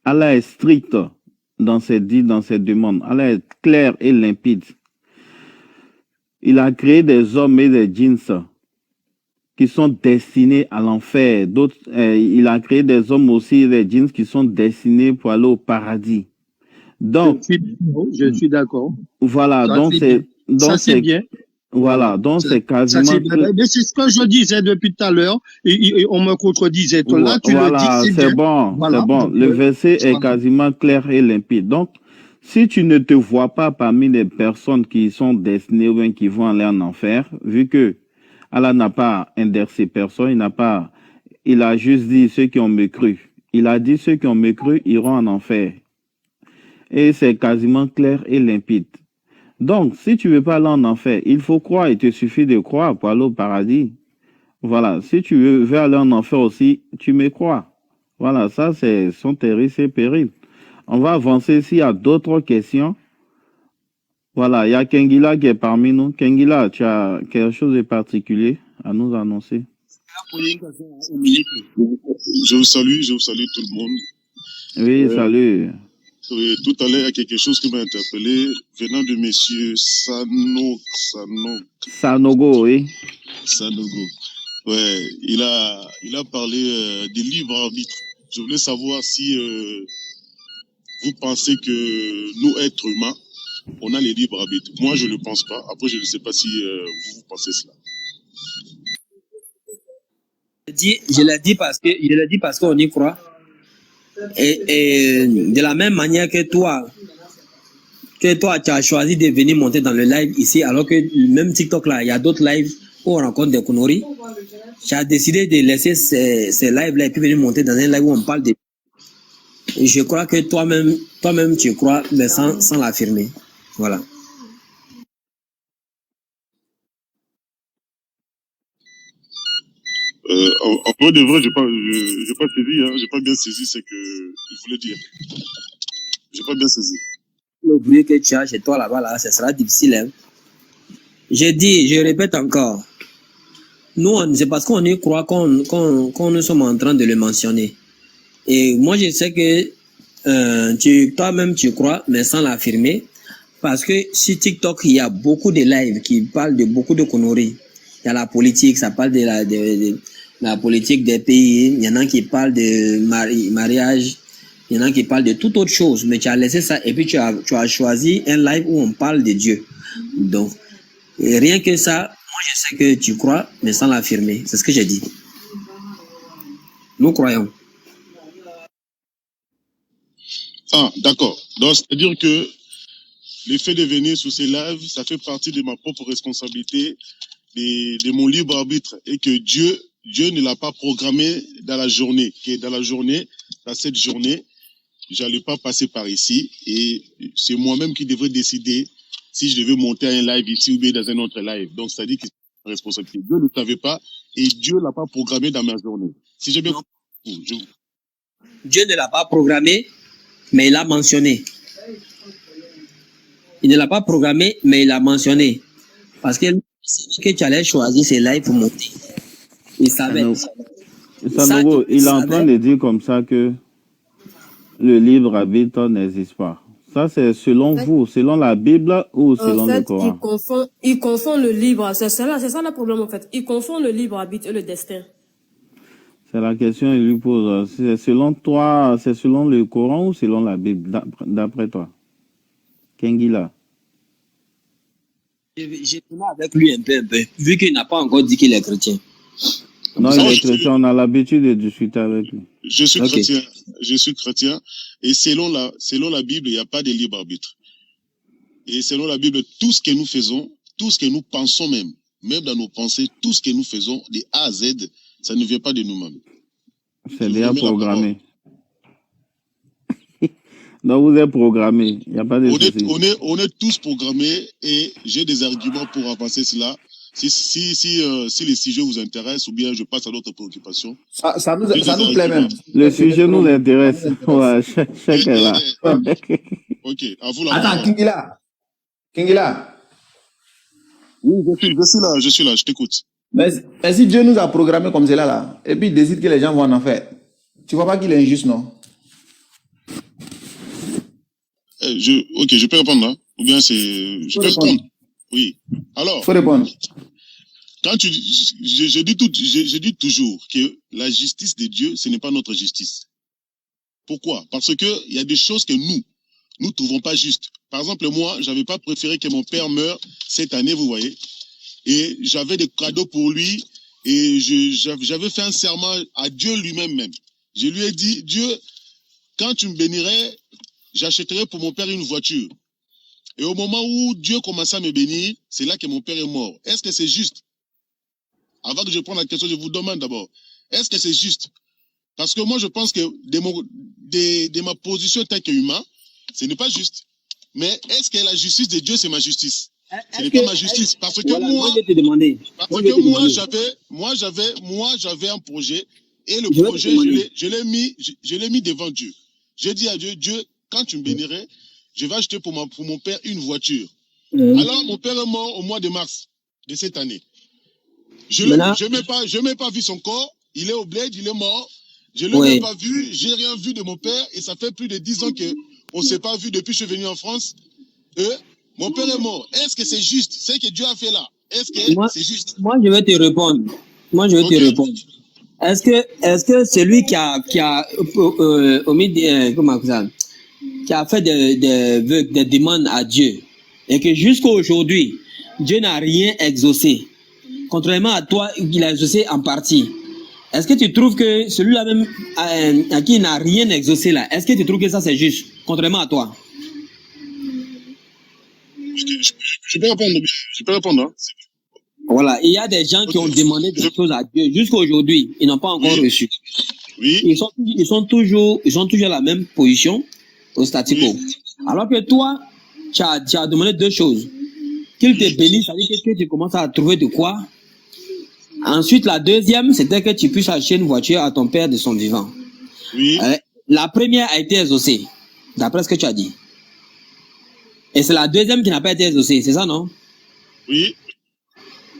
Allah est strict dans ses dits, dans ses demandes. Allah est clair et limpide. Il a créé des hommes et des djinns qui sont destinés à l'enfer. D'autres, il a créé des hommes aussi et des djinns qui sont destinés pour aller au paradis. Donc, je suis d'accord. Voilà, Ça, donc c'est bien. Voilà, donc c'est quasiment. C'est ce que je disais depuis tout à l'heure. Et on me contredisait. Là, tu voilà, le dis, c'est bon, voilà. C'est bon. Le verset est quasiment clair et limpide. Donc, si tu ne te vois pas parmi les personnes qui sont destinées ou bien qui vont aller en enfer, vu que Allah n'a pas indexé personne, il a juste dit ceux qui ont mécru. Il a dit ceux qui ont mécru iront en enfer. Et c'est quasiment clair et limpide. Donc, si tu veux pas aller en enfer, il faut croire. Il te suffit de croire pour aller au paradis. Voilà. Si tu veux aller en enfer aussi, tu me crois. Voilà, ça, c'est son risques et périls. On va avancer s'il y a d'autres questions. Voilà, il y a Kengila qui est parmi nous. Kengila, tu as quelque chose de particulier à nous annoncer? Je vous salue tout le monde. Oui, salut. Tout à l'heure, il y a quelque chose qui m'a interpellé, venant de monsieur Sanogo, oui. Sanogo. Ouais, il a parlé de libre arbitre. Je voulais savoir si vous pensez que nous, êtres humains, on a les libres arbitres. Moi, je ne le pense pas. Après, je ne sais pas si vous pensez cela. Je l'ai dit parce qu'on y croit. Et de la même manière que toi, tu as choisi de venir monter dans le live ici, alors que même TikTok là, il y a d'autres lives où on rencontre des conneries. Tu as décidé de laisser ces lives là et puis venir monter dans un live où on parle de. Et je crois que toi-même tu crois, mais sans l'affirmer. Voilà. En vrai de vrai, j'ai pas saisi, hein, j'ai pas bien saisi ce que il voulait dire. J'ai pas bien saisi. Le bruit que tu as chez toi là-bas, là, ce sera difficile. Hein. Je répète encore. Nous, c'est parce qu'on y croit qu'on nous sommes en train de le mentionner. Et moi, je sais que toi-même, tu crois, mais sans l'affirmer. Parce que sur TikTok, il y a beaucoup de lives qui parlent de beaucoup de conneries. Il y a la politique, ça parle de la politique des pays. Il y en a qui parlent de mariage. Il y en a qui parlent de toute autre chose. Mais tu as laissé ça et puis tu as choisi un live où on parle de Dieu. Donc, rien que ça, moi je sais que tu crois, mais sans l'affirmer. C'est ce que j'ai dit. Nous croyons. Ah, d'accord. Donc, c'est-à-dire que le fait de venir sur ces lives, ça fait partie de ma propre responsabilité, de mon libre arbitre, et que Dieu ne l'a pas programmé dans la journée. Que dans cette journée, j'allais pas passer par ici, et c'est moi-même qui devrais décider si je devais monter un live ici ou bien dans un autre live. Donc, c'est-à-dire que c'est ma responsabilité. Dieu ne savait pas, et Dieu l'a pas programmé dans ma journée. Si j'ai bien compris. Dieu ne l'a pas programmé, mais il l'a mentionné. Il ne l'a pas programmé, mais il l'a mentionné. Parce que tu allais choisir ces lives pour monter. Il savait. Sanogo, il est en train de dire comme ça que le libre arbitre n'existe pas. Ça, c'est selon vous, selon la Bible ou selon le Coran? Il confond le libre, c'est ça le problème en fait. Il confond le libre arbitre et le destin. C'est la question qu'il lui pose. C'est selon toi, c'est selon le Coran ou selon la Bible, d'après toi? Kengila. J'ai tourné avec lui un peu, vu qu'il n'a pas encore dit qu'il est chrétien. Non, il est chrétien, on a l'habitude de discuter avec lui. Je suis chrétien, et selon la Bible, il n'y a pas de libre arbitre. Et selon la Bible, tout ce que nous faisons, tout ce que nous pensons même dans nos pensées, tout ce que nous faisons, de A à Z, ça ne vient pas de nous-mêmes. C'est déjà programmé. Donc vous êtes programmé, il n'y a pas de souci. On est tous programmés, et j'ai des arguments pour avancer cela. Si les sujets vous intéressent, ou bien je passe à d'autres préoccupations. Ça nous plaît même. Le sujet nous intéresse. Ouais, chacun est là. Ok, à vous là. Attends, Kingila. Oui, je suis là, je t'écoute. Mais si Dieu nous a programmé comme cela là, et puis il décide que les gens vont en enfer, tu vois pas qu'il est injuste, non? Ok, je peux répondre là. Ou bien je peux répondre. Oui. Alors. Faut répondre. Quand je dis toujours que la justice de Dieu, ce n'est pas notre justice. Pourquoi? Parce que il y a des choses que nous trouvons pas justes. Par exemple, moi, j'avais pas préféré que mon père meure cette année, vous voyez. Et j'avais des cadeaux pour lui. Et j'avais fait un serment à Dieu lui-même même. Je lui ai dit, Dieu, quand tu me bénirais, j'achèterai pour mon père une voiture. Et au moment où Dieu commençait à me bénir, c'est là que mon père est mort. Est-ce que c'est juste? Avant que je prenne la question, je vous demande d'abord, est-ce que c'est juste? Parce que moi, je pense que de ma position tant qu'humain, ce n'est pas juste. Mais est-ce que la justice de Dieu, c'est ma justice? Ce n'est pas ma justice. Parce que voilà, moi, je vais te demander. moi, j'avais un projet. Et le projet, je l'ai mis devant Dieu. J'ai dit à Dieu, Dieu, quand tu me bénirais, je vais acheter pour mon père une voiture. Alors, mon père est mort au mois de mars de cette année. Je n'ai pas vu son corps. Il est au bled, il est mort. Je ne l'ai même pas vu. J'ai rien vu de mon père. Et ça fait plus de 10 ans qu'on ne s'est pas vu depuis que je suis venu en France. Mon père est mort. Est-ce que c'est juste? Ce que Dieu a fait là, est-ce que c'est juste? Moi, je vais te répondre. Te répondre. Est-ce que celui qui a fait des demandes à Dieu et que jusqu'à aujourd'hui, Dieu n'a rien exaucé, contrairement à toi, il a exaucé en partie. Est-ce que tu trouves que celui-là même à qui il n'a rien exaucé là, est-ce que tu trouves que ça c'est juste, contrairement à toi? Je peux répondre. Hein. Voilà, il y a des gens qui ont demandé des choses à Dieu jusqu'à aujourd'hui, ils n'ont pas encore reçu. Oui. Ils sont toujours à la même position au statu quo. Alors que toi, tu as demandé deux choses. Qu'il te bénisse, ça veut dire que tu commences à trouver de quoi. Ensuite, la deuxième, c'était que tu puisses acheter une voiture à ton père de son vivant. Oui. La première a été exaucée, d'après ce que tu as dit. Et c'est la deuxième qui n'a pas été exaucée, c'est ça, non? Oui.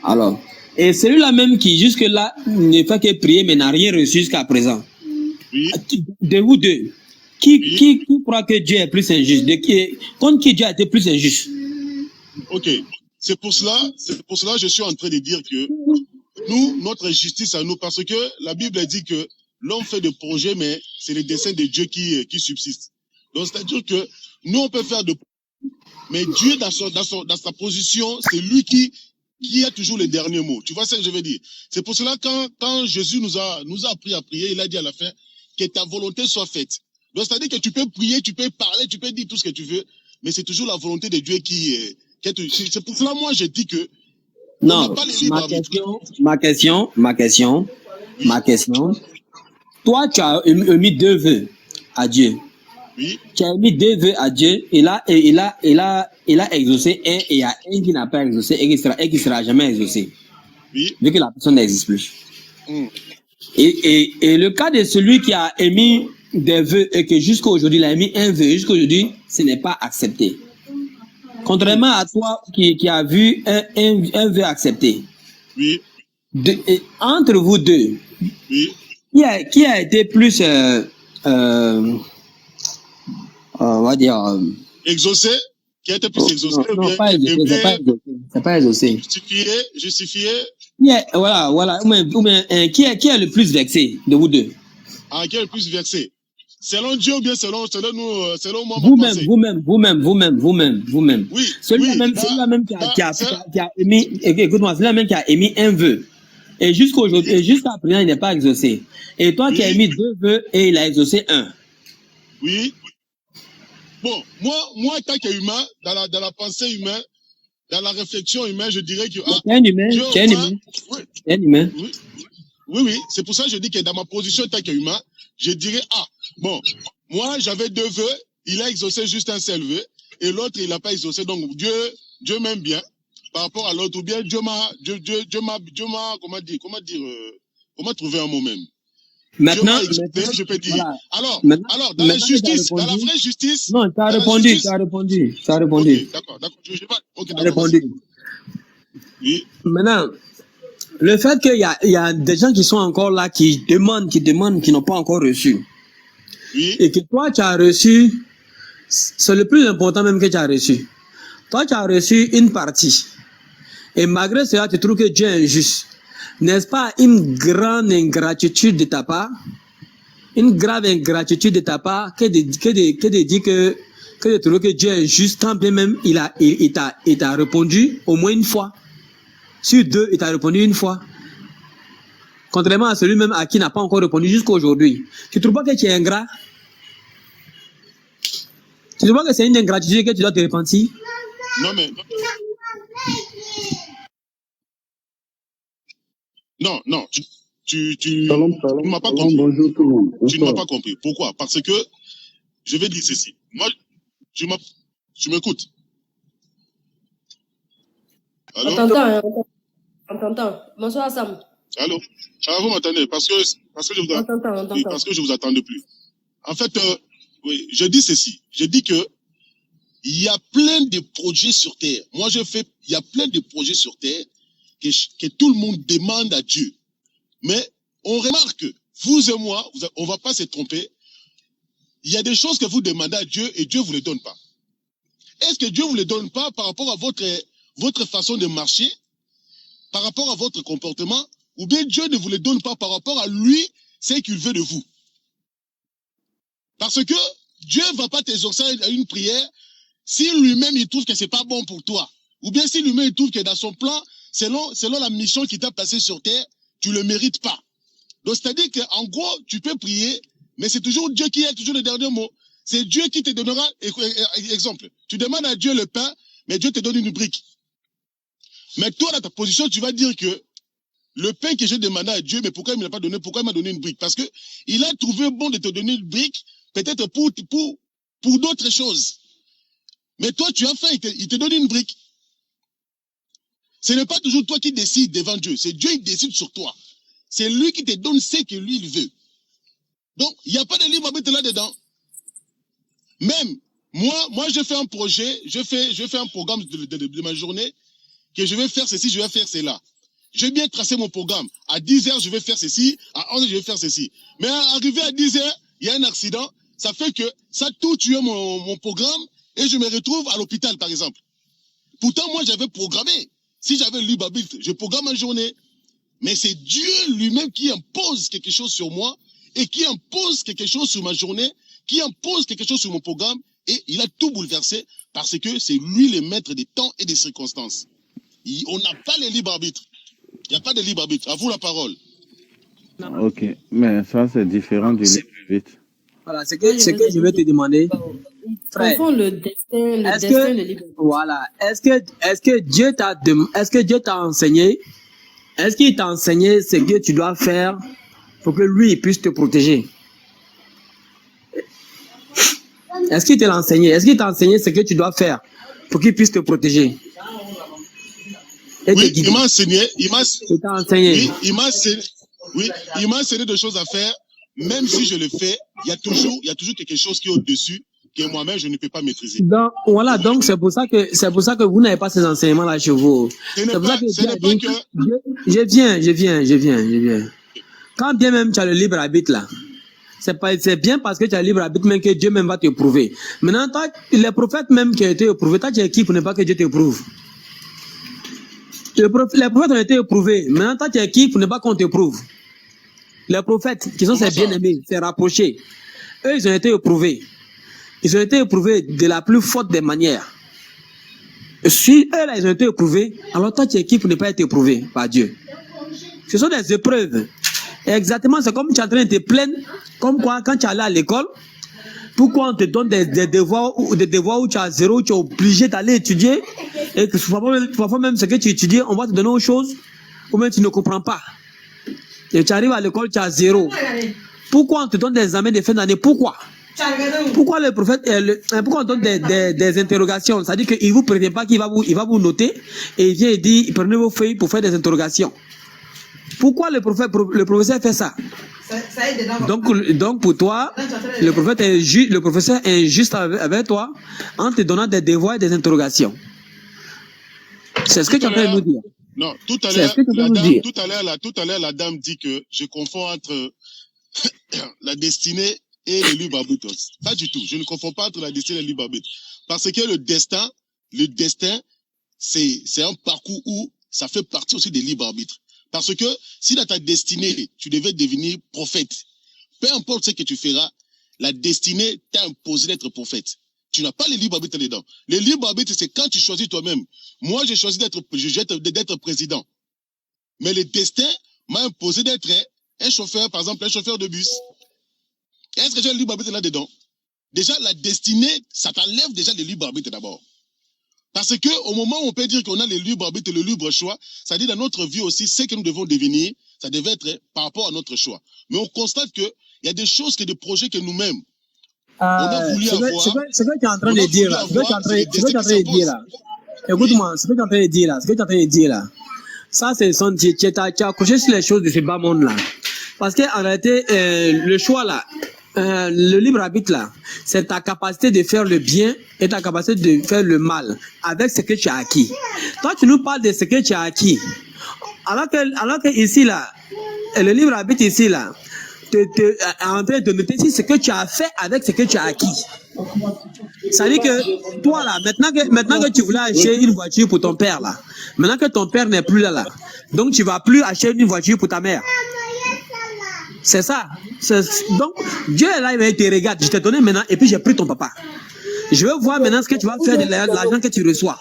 Alors, et celui-là même qui jusque-là ne fait que prier mais n'a rien reçu jusqu'à présent. Oui. De vous deux, qui croit que Dieu est plus injuste? Contre qui Dieu a été plus injuste? Ok. C'est pour cela que je suis en train de dire que notre justice à nous, parce que la Bible dit que l'homme fait des projets, mais c'est les desseins de Dieu qui subsistent. Donc, c'est-à-dire que nous, on peut faire de... Mais Dieu, dans sa position, c'est lui qui a toujours le dernier mot. Tu vois ce que je veux dire? C'est pour cela quand Jésus nous a appris à prier, il a dit à la fin que ta volonté soit faite. Donc, c'est-à-dire que tu peux prier, tu peux parler, tu peux dire tout ce que tu veux, mais c'est toujours la volonté de Dieu qui est... C'est pour cela, moi, je dis que... Non, ma question. Toi, tu as émis deux vœux à Dieu. Oui. Tu as émis deux vœux à Dieu, il a exaucé un, et il y a un qui n'a pas exaucé et qui sera jamais exaucé. Oui. Vu que la personne n'existe plus. Et le cas de celui qui a émis des vœux et que jusqu'à aujourd'hui, il a émis un vœu, jusqu'à aujourd'hui, ce n'est pas accepté. Contrairement à toi qui a vu un vœu accepté. Oui. Entre vous deux, oui. Qui a été plus, on va dire... exaucé? Qui a été plus exaucé? Non, pas exaucé, c'est pas exaucé. Justifié? Voilà. Ou bien, qui est le plus vexé de vous deux? Ah, qui est le plus vexé? Selon Dieu ou bien selon moi? Vous-même. Oui. Celui-là même qui a émis, écoute-moi, celui-là même qui a émis un vœu. Et jusqu'à présent, il n'est pas exaucé. Et toi qui as émis deux vœux et il a exaucé un. Oui. Bon, moi, tant qu'humain, dans la pensée humaine, dans la réflexion humaine, je dirais que... un humain. Oui. C'est pour ça que je dis que dans ma position tant qu'humain, je dirais, bon, moi, j'avais deux vœux, il a exaucé juste un seul vœu, et l'autre, il n'a pas exaucé. Donc, Dieu m'aime bien par rapport à l'autre, ou bien Dieu m'a, comment trouver un mot même? Maintenant, je peux dire. Voilà. Alors, dans la justice, dans la vraie justice. Non, tu as répondu. Okay, d'accord. Je pas. Okay, répondu. Oui. Maintenant, le fait qu'il y a des gens qui sont encore là, qui demandent, qui n'ont pas encore reçu. Oui. Et que toi, tu as reçu c'est le plus important même que tu as reçu. Toi, tu as reçu une partie. Et malgré cela, tu trouves que Dieu est injuste. N'est-ce pas une grande ingratitude de ta part? Une grave ingratitude de ta part que de dire que tu trouves que Dieu est injuste quand bien même il t'a répondu au moins une fois. Sur 2, il t'a répondu une fois. Contrairement à celui même à qui n'a pas encore répondu jusqu'à aujourd'hui. Tu trouves pas que tu es ingrat? Tu trouves pas que c'est une ingratitude que tu dois te repentir? Non, mais... Non, tu ne m'as pas compris. Bonjour tout le monde. Tu ne m'as pas compris. Pourquoi? Parce que je vais dire ceci. Moi, tu m'écoutes. Allô? On t'entend. Bonsoir Sam. Allô? Ah, vous m'entendez? Parce que je vous attendais plus. En fait, oui, je dis ceci. Je dis que il y a plein de projets sur Terre. Il y a plein de projets sur Terre que tout le monde demande à Dieu. Mais on remarque que vous et moi, on va pas se tromper. Il y a des choses que vous demandez à Dieu et Dieu vous les donne pas. Est-ce que Dieu vous les donne pas par rapport à votre façon de marcher, par rapport à votre comportement, ou bien Dieu ne vous les donne pas par rapport à lui, ce qu'il veut de vous? Parce que Dieu va pas t'exaucer à une prière si lui-même il trouve que c'est pas bon pour toi. Ou bien si lui-même il trouve que dans son plan, selon la mission qu'il t'a placée sur terre, tu le mérites pas. Donc c'est-à-dire qu'en gros, tu peux prier, mais c'est toujours Dieu qui a toujours le dernier mot. C'est Dieu qui te donnera, exemple, tu demandes à Dieu le pain, mais Dieu te donne une brique. Mais toi, dans ta position, tu vas dire que le pain que j'ai demandé à Dieu, mais pourquoi il ne m'a pas donné, pourquoi il m'a donné une brique? Parce que il a trouvé bon de te donner une brique, peut-être pour d'autres choses. Mais toi, tu as faim, il te donne une brique. Ce n'est pas toujours toi qui décides devant Dieu, c'est Dieu qui décide sur toi. C'est lui qui te donne ce que lui, il veut. Donc, il n'y a pas de libre arbitre là-dedans. Même, moi, je fais un projet, je fais un programme de ma journée, que je vais faire ceci, je vais faire cela. J'ai bien tracé mon programme. À 10h, je vais faire ceci, à 11h, je vais faire ceci. Mais arrivé à 10h, il y a un accident, ça fait que ça a tout tué mon programme, et je me retrouve à l'hôpital, par exemple. Pourtant, moi, j'avais programmé. Si j'avais le libre arbitre, je programme en journée. Mais c'est Dieu lui-même qui impose quelque chose sur moi et qui impose quelque chose sur ma journée, qui impose quelque chose sur mon programme, et il a tout bouleversé parce que c'est lui le maître des temps et des circonstances. On n'a pas le libre arbitre. Il n'y a pas de libre arbitre. À vous la parole. Ok, mais ça c'est différent du libre arbitre. Voilà, c'est que je vais te demander. Frère, le destin, le libre. Voilà. Est-ce que Dieu t'a enseigné? Est-ce qu'il t'a enseigné ce que tu dois faire pour que lui puisse te protéger? Est-ce qu'il t'a enseigné? Est-ce qu'il t'a enseigné ce que tu dois faire pour qu'il puisse te protéger? Oui, il m'a enseigné. Il m'a enseigné. Oui, il m'a enseigné des choses à faire. Même si je le fais, il y a toujours quelque chose qui est au-dessus que moi-même je ne peux pas maîtriser. Donc, voilà, donc c'est pour ça que vous n'avez pas ces enseignements-là chez vous. C'est pour ça que je viens. Quand bien même tu as le libre arbitre là, c'est bien parce que tu as le libre arbitre même que Dieu même va te prouver. Maintenant, toi, les prophètes même qui ont été éprouvés, toi tu es qui pour ne pas que Dieu te prouve? Les prophètes ont été éprouvés. Maintenant, toi tu es qui pour ne pas qu'on te prouve? Les prophètes, qui sont ses bien-aimés, ses rapprochés, eux, ils ont été éprouvés. Ils ont été éprouvés de la plus forte des manières. Si eux, là, ils ont été éprouvés, alors toi, tu es qui pour ne pas être éprouvé par Dieu? Ce sont des épreuves. Et exactement, c'est comme tu es en train de te plaindre, comme quoi, quand tu es allé à l'école, pourquoi on te donne des devoirs où tu as 0, tu es obligé d'aller étudier, et que parfois même ce que tu étudies, on va te donner autre chose, ou même tu ne comprends pas. Et tu arrives à l'école, tu as 0. Pourquoi on te donne des examens de fin d'année? Pourquoi le prophète, pourquoi on donne des interrogations? C'est-à-dire qu'il ne vous prévient pas qu'il va vous noter, et il vient et dit, prenez vos feuilles pour faire des interrogations. Pourquoi le professeur fait ça? Donc pour toi, le professeur est injuste avec toi en te donnant des devoirs et des interrogations. C'est ce que tu es en train de nous dire. Non, tout à l'heure, la dame dit que je confonds entre la destinée et le libre arbitre. Pas du tout. Je ne confonds pas entre la destinée et le libre arbitre. Parce que le destin, c'est un parcours où ça fait partie aussi des libres arbitres. Parce que si dans ta destinée, tu devais devenir prophète, peu importe ce que tu feras, la destinée t'a imposé d'être prophète. Tu n'as pas le libre arbitre dedans. Le libre arbitre, c'est quand tu choisis toi-même. Moi, j'ai choisi d'être président. Mais le destin m'a imposé d'être un chauffeur, par exemple, un chauffeur de bus. Est-ce que j'ai le libre arbitre là-dedans? Déjà, la destinée, ça t'enlève déjà le libre arbitre d'abord. Parce que au moment où on peut dire qu'on a le libre arbitre et le libre choix, ça dit dans notre vie aussi, ce que nous devons devenir, ça devait être par rapport à notre choix. Mais on constate qu'il y a des choses, des projets que nous-mêmes, on a voulu avoir. Ce que tu es en train de dire là, ce que tu es en train de dire là, écoute-moi, ce que tu es en train de dire là, ça c'est son, tu as accroché sur les choses de ce bas monde là. Parce qu'en réalité, le choix là, le libre arbitre là, c'est ta capacité de faire le bien et ta capacité de faire le mal avec ce que tu as acquis. Toi, tu nous parles de ce que tu as acquis. Alors que ici là, le libre arbitre ici là, en train de noter ce que tu as fait avec ce que tu as acquis. Ça veut dire que toi là, maintenant que tu voulais acheter une voiture pour ton père là, maintenant que ton père n'est plus là, donc tu vas plus acheter une voiture pour ta mère. C'est ça. Donc, Dieu est là, il te regarde. Je t'ai donné maintenant et puis j'ai pris ton papa. Je veux voir maintenant ce que tu vas faire de l'argent que tu reçois.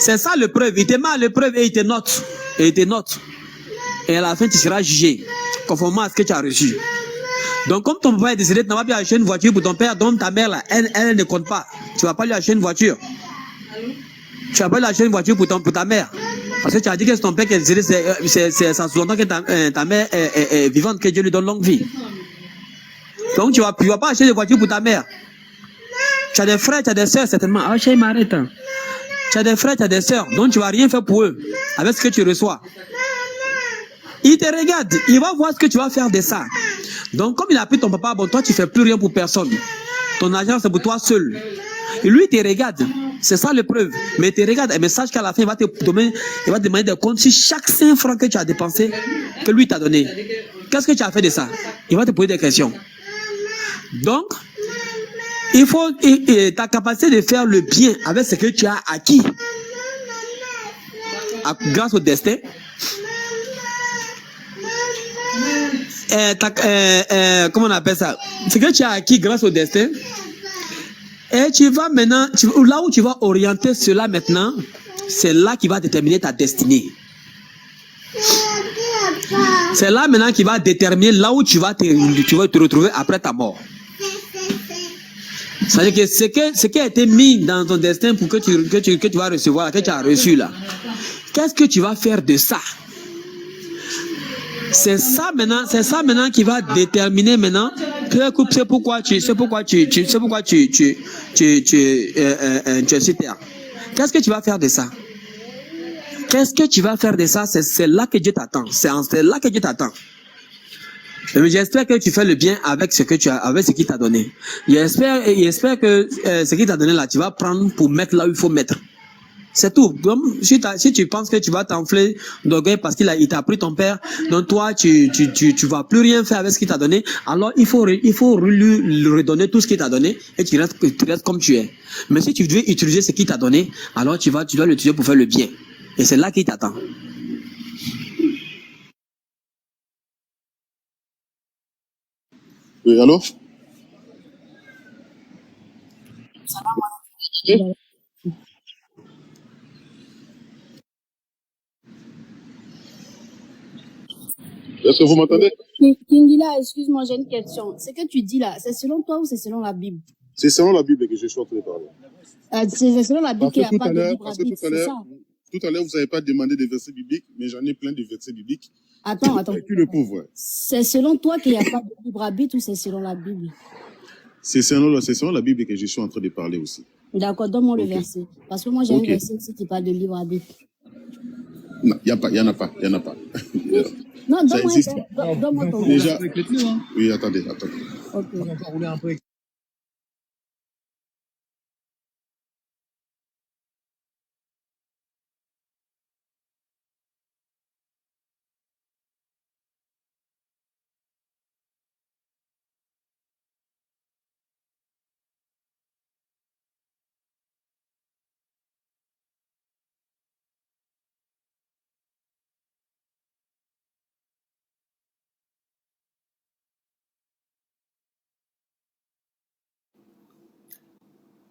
C'est ça le preuve. Il te met le preuve et il te note. Et à la fin, tu seras jugé conformément à ce que tu as reçu. Donc, comme ton papa est décédé, tu n'as pas pu acheter une voiture pour ton père, donc ta mère, là, elle ne compte pas. Tu ne vas pas lui acheter une voiture. Tu vas pas lui acheter une voiture pour ta mère. Parce que tu as dit que c'est ton père qui est décédé, ça sous-entend que ta mère est vivante, que Dieu lui donne longue vie. Donc tu vas pas acheter de voiture pour ta mère. Tu as des frères, tu as des sœurs, certainement. Ah, chérie, m'arrête. Tu as des frères, tu as des sœurs, donc tu vas rien faire pour eux, avec ce que tu reçois. Il te regarde, il va voir ce que tu vas faire de ça. Donc comme il a pris ton papa, bon, toi tu fais plus rien pour personne. Ton argent c'est pour toi seul. Et lui, il te regarde. C'est ça le preuve. Mais il te regarde. Mais sache qu'à la fin, il va te demander des comptes sur chaque 5 francs que tu as dépensé, que lui t'a donné. Qu'est-ce que tu as fait de ça? Il va te poser des questions. Donc, il faut ta capacité de faire le bien avec ce que tu as acquis grâce au destin. Comment on appelle ça? Ce que tu as acquis grâce au destin. Et tu vas maintenant, là où tu vas orienter cela maintenant, c'est là qui va déterminer ta destinée. C'est là maintenant qui va déterminer là où tu vas te retrouver après ta mort. C'est-à-dire que ce qui a été mis dans ton destin pour que tu vas recevoir, que tu as reçu là, qu'est-ce que tu vas faire de ça? C'est ça maintenant qui va déterminer maintenant. C'est pourquoi tu es sur terre. Qu'est-ce que tu vas faire de ça? Qu'est-ce que tu vas faire de ça? C'est là que Dieu t'attend. C'est là que Dieu t'attend. J'espère que tu fais le bien avec ce qu'il t'a donné. J'espère que ce qu'il t'a donné là, tu vas prendre pour mettre là où il faut mettre. C'est tout. Donc, si tu penses que tu vas t'enfler d'orgueil parce qu'il t'a pris ton père, donc toi, tu vas plus rien faire avec ce qu'il t'a donné, alors il faut lui redonner tout ce qu'il t'a donné et tu restes comme tu es. Mais si tu veux utiliser ce qu'il t'a donné, alors tu dois l'utiliser pour faire le bien. Et c'est là qu'il t'attend. Oui, allô? Est-ce que vous m'entendez? Kingila, excuse-moi, j'ai une question. Ce que tu dis là, c'est selon toi ou c'est selon la Bible? C'est selon la Bible que je suis en train de parler. C'est selon la Bible qu'il n'y a pas de libre arbitre, c'est ça? Tout à l'heure, vous n'avez pas demandé des versets bibliques, mais j'en ai plein de versets bibliques. Attends. Tu le prouves, ouais. C'est selon toi qu'il n'y a pas de libre arbitre ou c'est selon la Bible? C'est selon la Bible que je suis en train de parler aussi. D'accord, donne-moi le verset. Parce que moi, j'ai un verset aussi qui parle de libre arbitre. Non, il n'y en a pas. Non, donne-moi ton verset. Oui, attendez. Ok.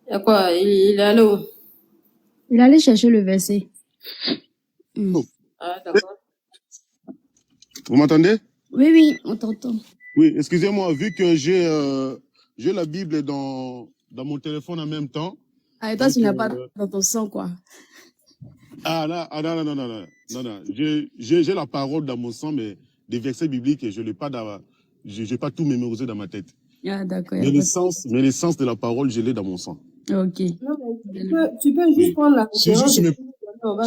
Y a quoi? Il est allé où? Il allait chercher le verset. Oh. Ah, d'accord. Vous m'entendez? Oui, oui, on t'entend. Oui, excusez-moi, vu que j'ai la Bible dans mon téléphone en même temps. Ah, et toi, Donc, tu n'as pas dans ton sang, quoi. Non. J'ai la parole dans mon sang, mais des versets bibliques, et je l'ai pas j'ai pas tout mémorisé dans ma tête. Ah, d'accord. Mais l'essence de la parole, je l'ai dans mon sang. Ok. Non, mais tu peux juste Oui. prendre la Si référence.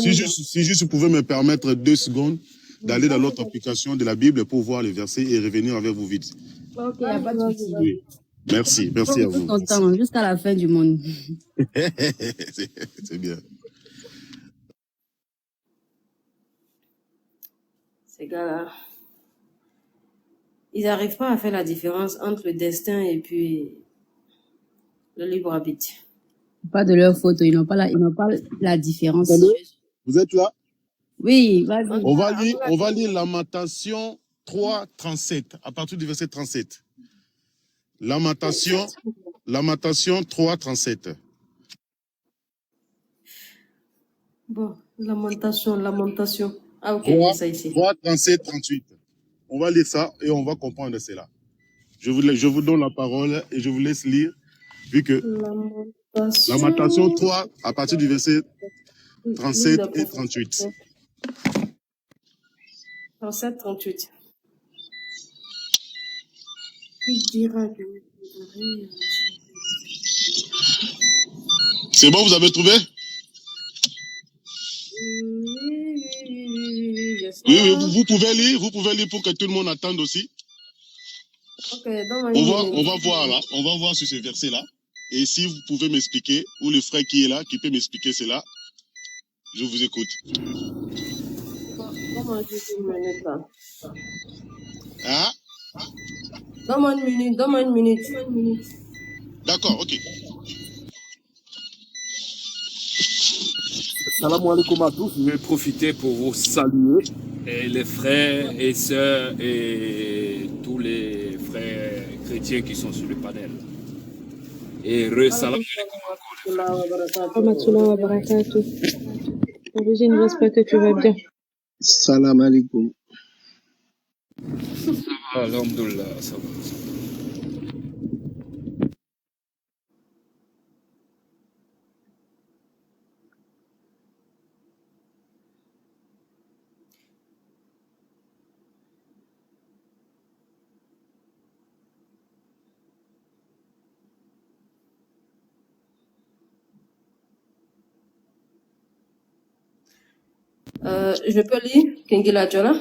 juste vous pouvez me permettre 2 secondes d'aller dans l'autre application de la Bible pour voir les versets et revenir avec vous vite. Ok, il n'y a pas de souci. Oui. Merci à vous. Ton temps, jusqu'à la fin du monde. C'est bien. Ces gars-là, ils n'arrivent pas à faire la différence entre le destin et puis le libre arbitre. Pas de leur faute, ils n'ont pas la différence. Vous êtes là? Oui, vas-y. On va lire Lamentation 3, 37, à partir du verset 37. Lamentation 3, 37. Bon, lamentation. Ah, ok, 3, ça ici. 3, 37, 38. On va lire ça et on va comprendre cela. Je vous donne la parole et je vous laisse lire, vu que Lamentation 3, à partir du verset 37 et 38. 37, 38. Il dira que... C'est bon, vous avez trouvé? Oui, vous pouvez lire pour que tout le monde attende aussi. Ok, on va voir là, on va voir sur ce verset-là. Et si vous pouvez m'expliquer, ou le frère qui est là, qui peut m'expliquer cela, je vous écoute. Donne-moi juste une minute là. Hein? Donne-moi une minute. D'accord, ok. Salam alaikum à tous. Je vais profiter pour vous saluer, et les frères et sœurs et tous les frères chrétiens qui sont sur le panel. Et salam alaikum. J'espère que tu vas bien. Salam alaikum. Alhamdulillah, ça va. Je peux lire, Kengila Djola?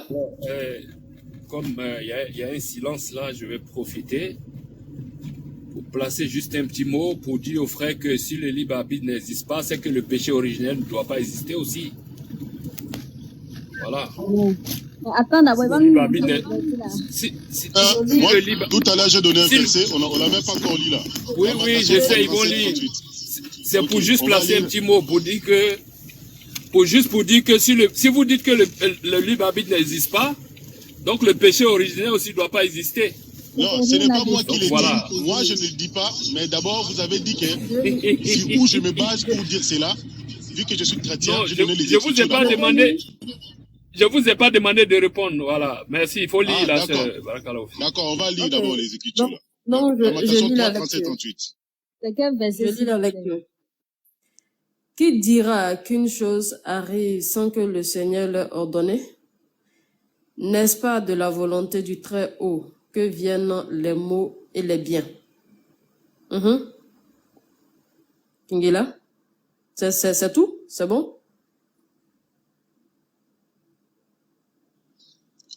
Comme il y a un silence là, je vais profiter pour placer juste un petit mot pour dire aux frères que si le libre arbitre n'existe pas, c'est que le péché originel ne doit pas exister aussi. Voilà. Attends, d'abord, Tout à l'heure, j'ai donné un verset, on l'a même pas encore lu là. Oui, je sais, ils vont lire. C'est pour juste placer un petit mot pour dire que si vous dites que le libre arbitre n'existe pas, donc le péché originel aussi ne doit pas exister. Non, ce n'est pas moi qui le dis. Moi, je ne le dis pas, mais d'abord, vous avez dit que sur où je me base pour dire cela, vu que je suis chrétien, non, je vous ai pas demandé de répondre, voilà. Merci, il faut lire là. D'accord, on va lire d'abord les Écritures. Non, je lis la 37, 38. C'est quel verset? Je lis la lecture. Qui dira qu'une chose arrive sans que le Seigneur l'ait ordonné? N'est-ce pas de la volonté du Très-Haut que viennent les maux et les biens? Kingila? C'est tout? C'est bon?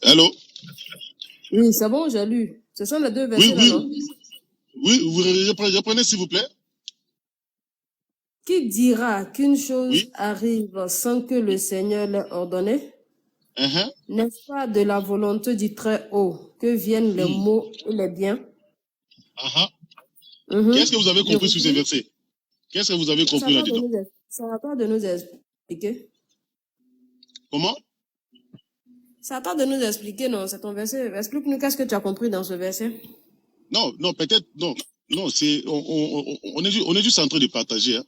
Allô? Oui, c'est bon, j'ai lu. Ce sont les deux versets là, non? Oui, reprenez s'il vous plaît. Qui dira qu'une chose arrive sans que le Seigneur l'ait ordonné? N'est-ce pas de la volonté du Très-Haut que viennent les maux et les biens? Qu'est-ce que vous avez compris sur ces versets? Qu'est-ce que vous avez compris là-dedans? Ça va pas de nous expliquer. Comment? Ça va pas de nous expliquer, non, c'est ton verset. Explique-nous qu'est-ce que tu as compris dans ce verset. Non, peut-être, non. Non, on est juste en train de partager. Hein.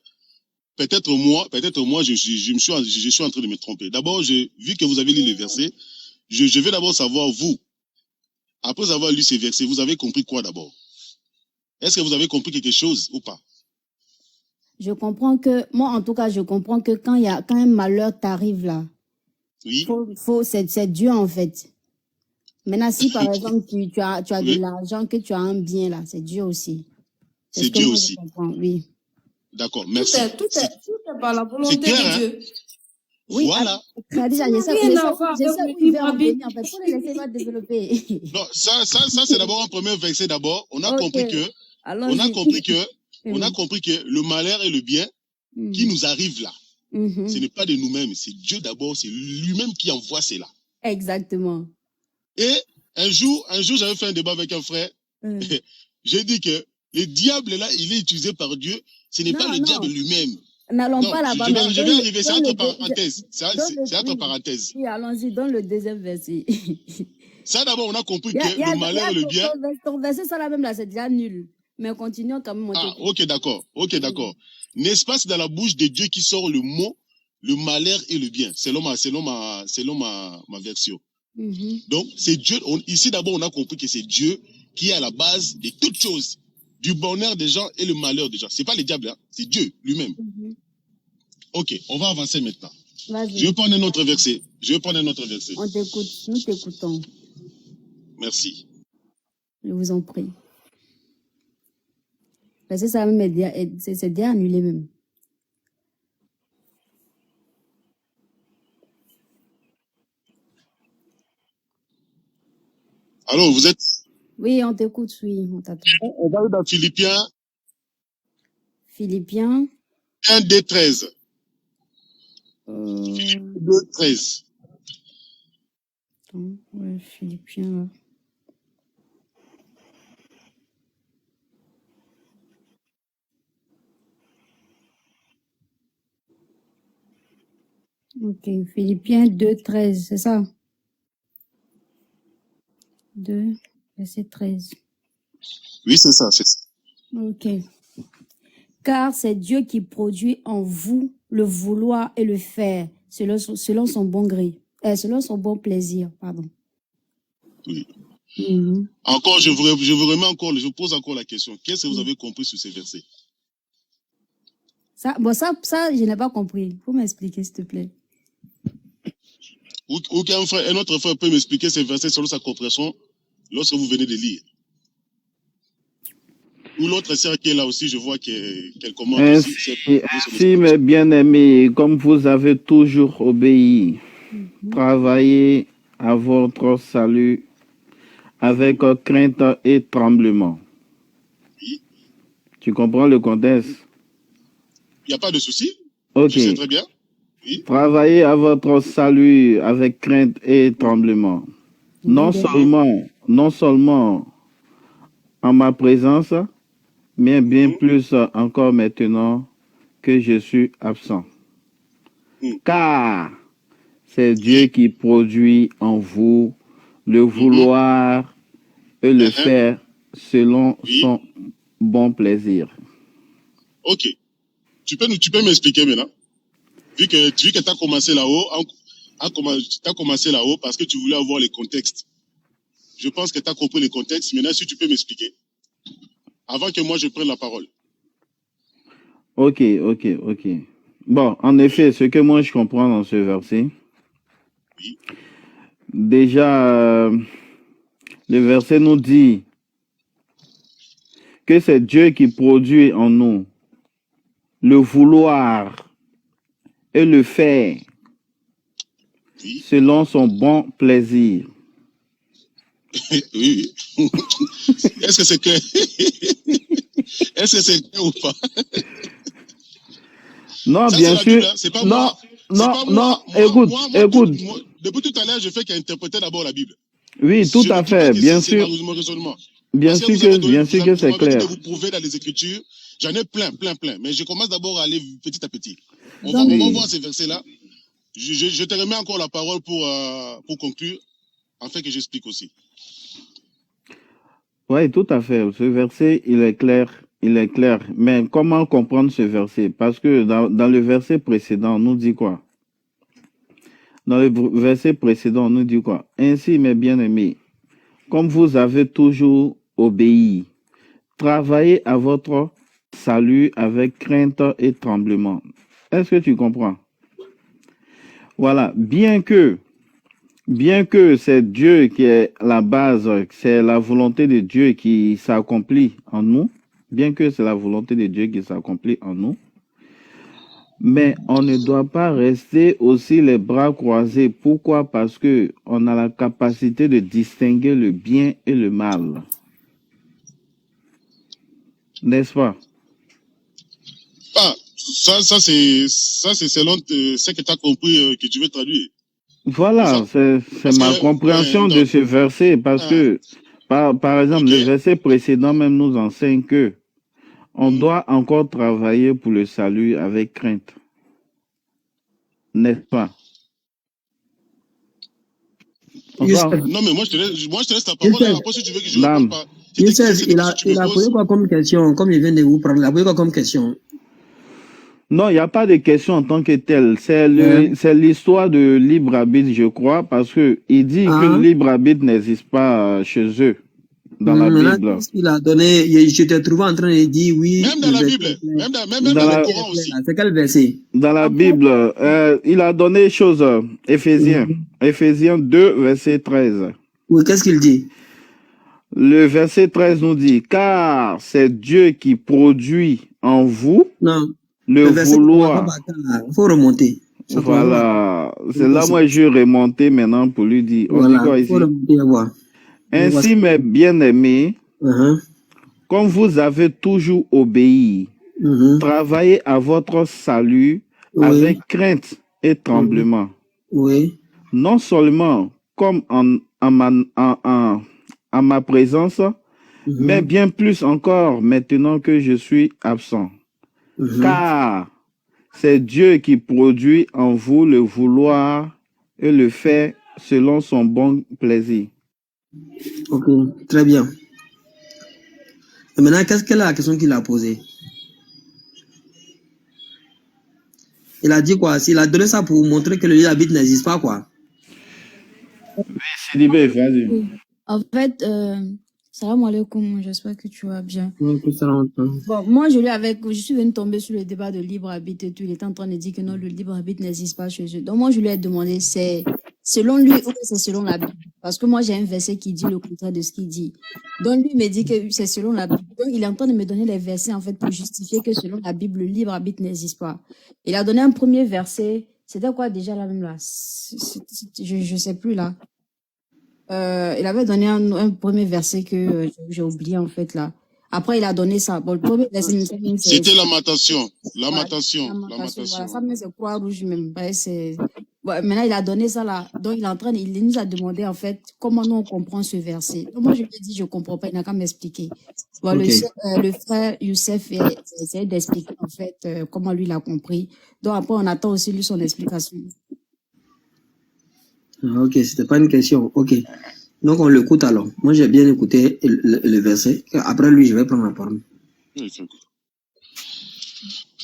Peut-être moi, je suis en train de me tromper. D'abord, vu que vous avez lu les versets, je vais d'abord savoir, vous, après avoir lu ces versets, vous avez compris quoi d'abord? Est-ce que vous avez compris quelque chose ou pas? Je comprends que, moi en tout cas, je comprends que quand un malheur t'arrive là, oui. C'est Dieu en fait. Maintenant, si par exemple tu as de l'argent, que tu as un bien là, c'est Dieu aussi. C'est Dieu aussi. Oui. D'accord, merci. Tout est par la volonté de Dieu. Oui, voilà. Déjà, j'essaie où il va en venir, en fait. Faut le laisser développer. Non, ça c'est d'abord un premier verset d'abord. On a compris que le malheur et le bien qui nous arrivent là, ce n'est pas de nous-mêmes, c'est Dieu d'abord, c'est lui-même qui envoie cela. Exactement. Et un jour, j'avais fait un débat avec un frère. J'ai dit que le diable là, il est utilisé par Dieu. Ce n'est pas le diable lui-même. N'allons pas là-bas. Je vais arriver, c'est entre parenthèses. C'est entre parenthèses. Oui, allons-y, dans le deuxième verset. Ça d'abord, on a compris que le malheur et le bien. Ton verset, ça là même là, c'est déjà nul. Mais continuons quand même. Ok, d'accord. N'est-ce pas, c'est dans la bouche de Dieu qui sort le mot, le malheur et le bien, selon ma version. Donc, c'est Dieu. Ici d'abord, on a compris que c'est Dieu qui est à la base de toutes choses, du bonheur des gens et le malheur des gens. C'est pas le diable, hein, c'est Dieu lui-même. Ok, on va avancer maintenant. Je vais prendre un autre verset. On t'écoute, nous t'écoutons. Merci. Je vous en prie. Parce que ça même c'est déjà annulé même. Alors, vous êtes? Oui, on t'écoute, oui, on t'attend. On va dans Philippiens. 1, 2, 13. 2, 13. Ouais, Philippiens. Ok, Philippiens 2, 13, c'est ça? 2, verset 13. Oui, c'est ça. Ok. Car c'est Dieu qui produit en vous le vouloir et le faire selon son bon gré, selon son bon plaisir, pardon. Oui. Encore, je pose encore la question. Qu'est-ce que vous avez compris sur ces versets? Ça, je n'ai pas compris. Il faut m'expliquer, s'il te plaît. Un autre frère peut m'expliquer ces versets selon sa compréhension lorsque vous venez de lire. Ou l'autre sœur qui est là aussi, je vois qu'elle commente aussi. Merci, mes bien-aimés, comme vous avez toujours obéi, travaillez à votre salut avec crainte et tremblement. Oui. Tu comprends le contexte? Il n'y a pas de souci. Ok. Je sais très bien. Oui. Travaillez à votre salut avec crainte et tremblement. Non seulement en ma présence, mais bien plus encore maintenant que je suis absent. Car c'est Dieu qui produit en vous le vouloir et le faire selon son bon plaisir. Ok. Tu peux m'expliquer maintenant? Vu que tu as commencé là-haut, parce que tu voulais avoir le contexte. Je pense que tu as compris le contexte. Maintenant, si tu peux m'expliquer. Avant que moi, je prenne la parole. Ok. Bon, en effet, ce que moi, je comprends dans ce verset, déjà, le verset nous dit que c'est Dieu qui produit en nous le vouloir et le faire selon son bon plaisir. Oui. Est-ce que c'est clair? Est-ce que c'est clair ou pas? Non, ça, bien sûr. Bible, hein? C'est pas non, moi. Écoute. Depuis tout à l'heure, je fais qu'interpréter d'abord la Bible. Oui, tout à fait, bien sûr. Bien sûr que c'est clair. De vous prouver dans les Écritures, j'en ai plein. Mais je commence d'abord à aller petit à petit. On va voir ces versets-là. Je te remets encore la parole pour conclure, afin que j'explique aussi. Oui, tout à fait. Ce verset, il est clair. Il est clair. Mais comment comprendre ce verset? Parce que dans le verset précédent, on nous dit quoi? Dans le verset précédent, on nous dit quoi? Ainsi, mes bien-aimés, comme vous avez toujours obéi, travaillez à votre salut avec crainte et tremblement. Est-ce que tu comprends? Voilà. Bien que c'est Dieu qui est la base, c'est la volonté de Dieu qui s'accomplit en nous, bien que c'est la volonté de Dieu qui s'accomplit en nous, mais on ne doit pas rester aussi les bras croisés. Pourquoi? Parce que on a la capacité de distinguer le bien et le mal. N'est-ce pas? Ah, ça c'est selon ce que tu as compris que tu veux traduire. Voilà, c'est ma compréhension de ce verset, parce que, par exemple, le verset précédent même nous enseigne que on doit encore travailler pour le salut avec crainte. N'est-ce pas? Non, mais moi je te laisse ta parole. Après, si tu veux que je réponde pas. Youssef, il a posé quoi comme question, comme il vient de vous prendre, il a posé quoi comme question? Non, il n'y a pas de question en tant que telle. C'est l'histoire de libre arbitre, je crois, parce que il dit que le libre arbitre n'existe pas chez eux, dans la Bible. Il a donné, je t'ai trouvé en train de dire oui. Même dans la Bible, même dans le Coran aussi. C'est quel verset? Dans la Bible, il a donné chose, Éphésiens 2, verset 13. Oui, qu'est-ce qu'il dit? Le verset 13 nous dit, car c'est Dieu qui produit en vous le vouloir. Il faut remonter. Voilà. C'est là moi je vais remonter maintenant pour lui dire. On dit quoi ici? Ainsi, mes bien-aimés, comme vous avez toujours obéi, travaillez à votre salut avec crainte et tremblement. Non seulement comme en ma présence, mais bien plus encore maintenant que je suis absent. Car c'est Dieu qui produit en vous le vouloir et le fait selon son bon plaisir. Ok, très bien. Et maintenant, qu'est-ce qu'elle a la question qu'il a posée? Il a dit quoi? Il a donné ça pour montrer que le lieu d'habit n'existe pas, quoi. Oui, Sidibé, vas-y. En fait, salam alaikum, j'espère que tu vas bien. Bon, moi, je suis venue tomber sur le débat de libre arbitre et tout. Il était en train de dire que non, le libre arbitre n'existe pas chez eux. Donc, moi, je lui ai demandé, c'est selon lui ou c'est selon la Bible? Parce que moi, j'ai un verset qui dit le contraire de ce qu'il dit. Donc, lui me dit que c'est selon la Bible. Donc, il est en train de me donner les versets, en fait, pour justifier que selon la Bible, le libre arbitre n'existe pas. Il a donné un premier verset. C'était quoi déjà là même là? Je sais plus là. Il avait donné un premier verset que j'ai oublié en fait là. Après, il a donné ça. Bon, le premier verset, c'était lamentation. Voilà, ça même c'est croix rouge même. Ouais, maintenant, il a donné ça là. Donc, il nous a demandé en fait comment nous on comprend ce verset. Donc, moi, je lui ai dit, je comprends pas. Il n'a qu'à m'expliquer. Bon, le frère Youssef essaie d'expliquer en fait comment lui il a compris. Donc, après, on attend aussi lui son explication. Ok, c'était pas une question. Ok. Donc, on l'écoute alors. Moi, j'ai bien écouté le verset. Après lui, je vais prendre la parole.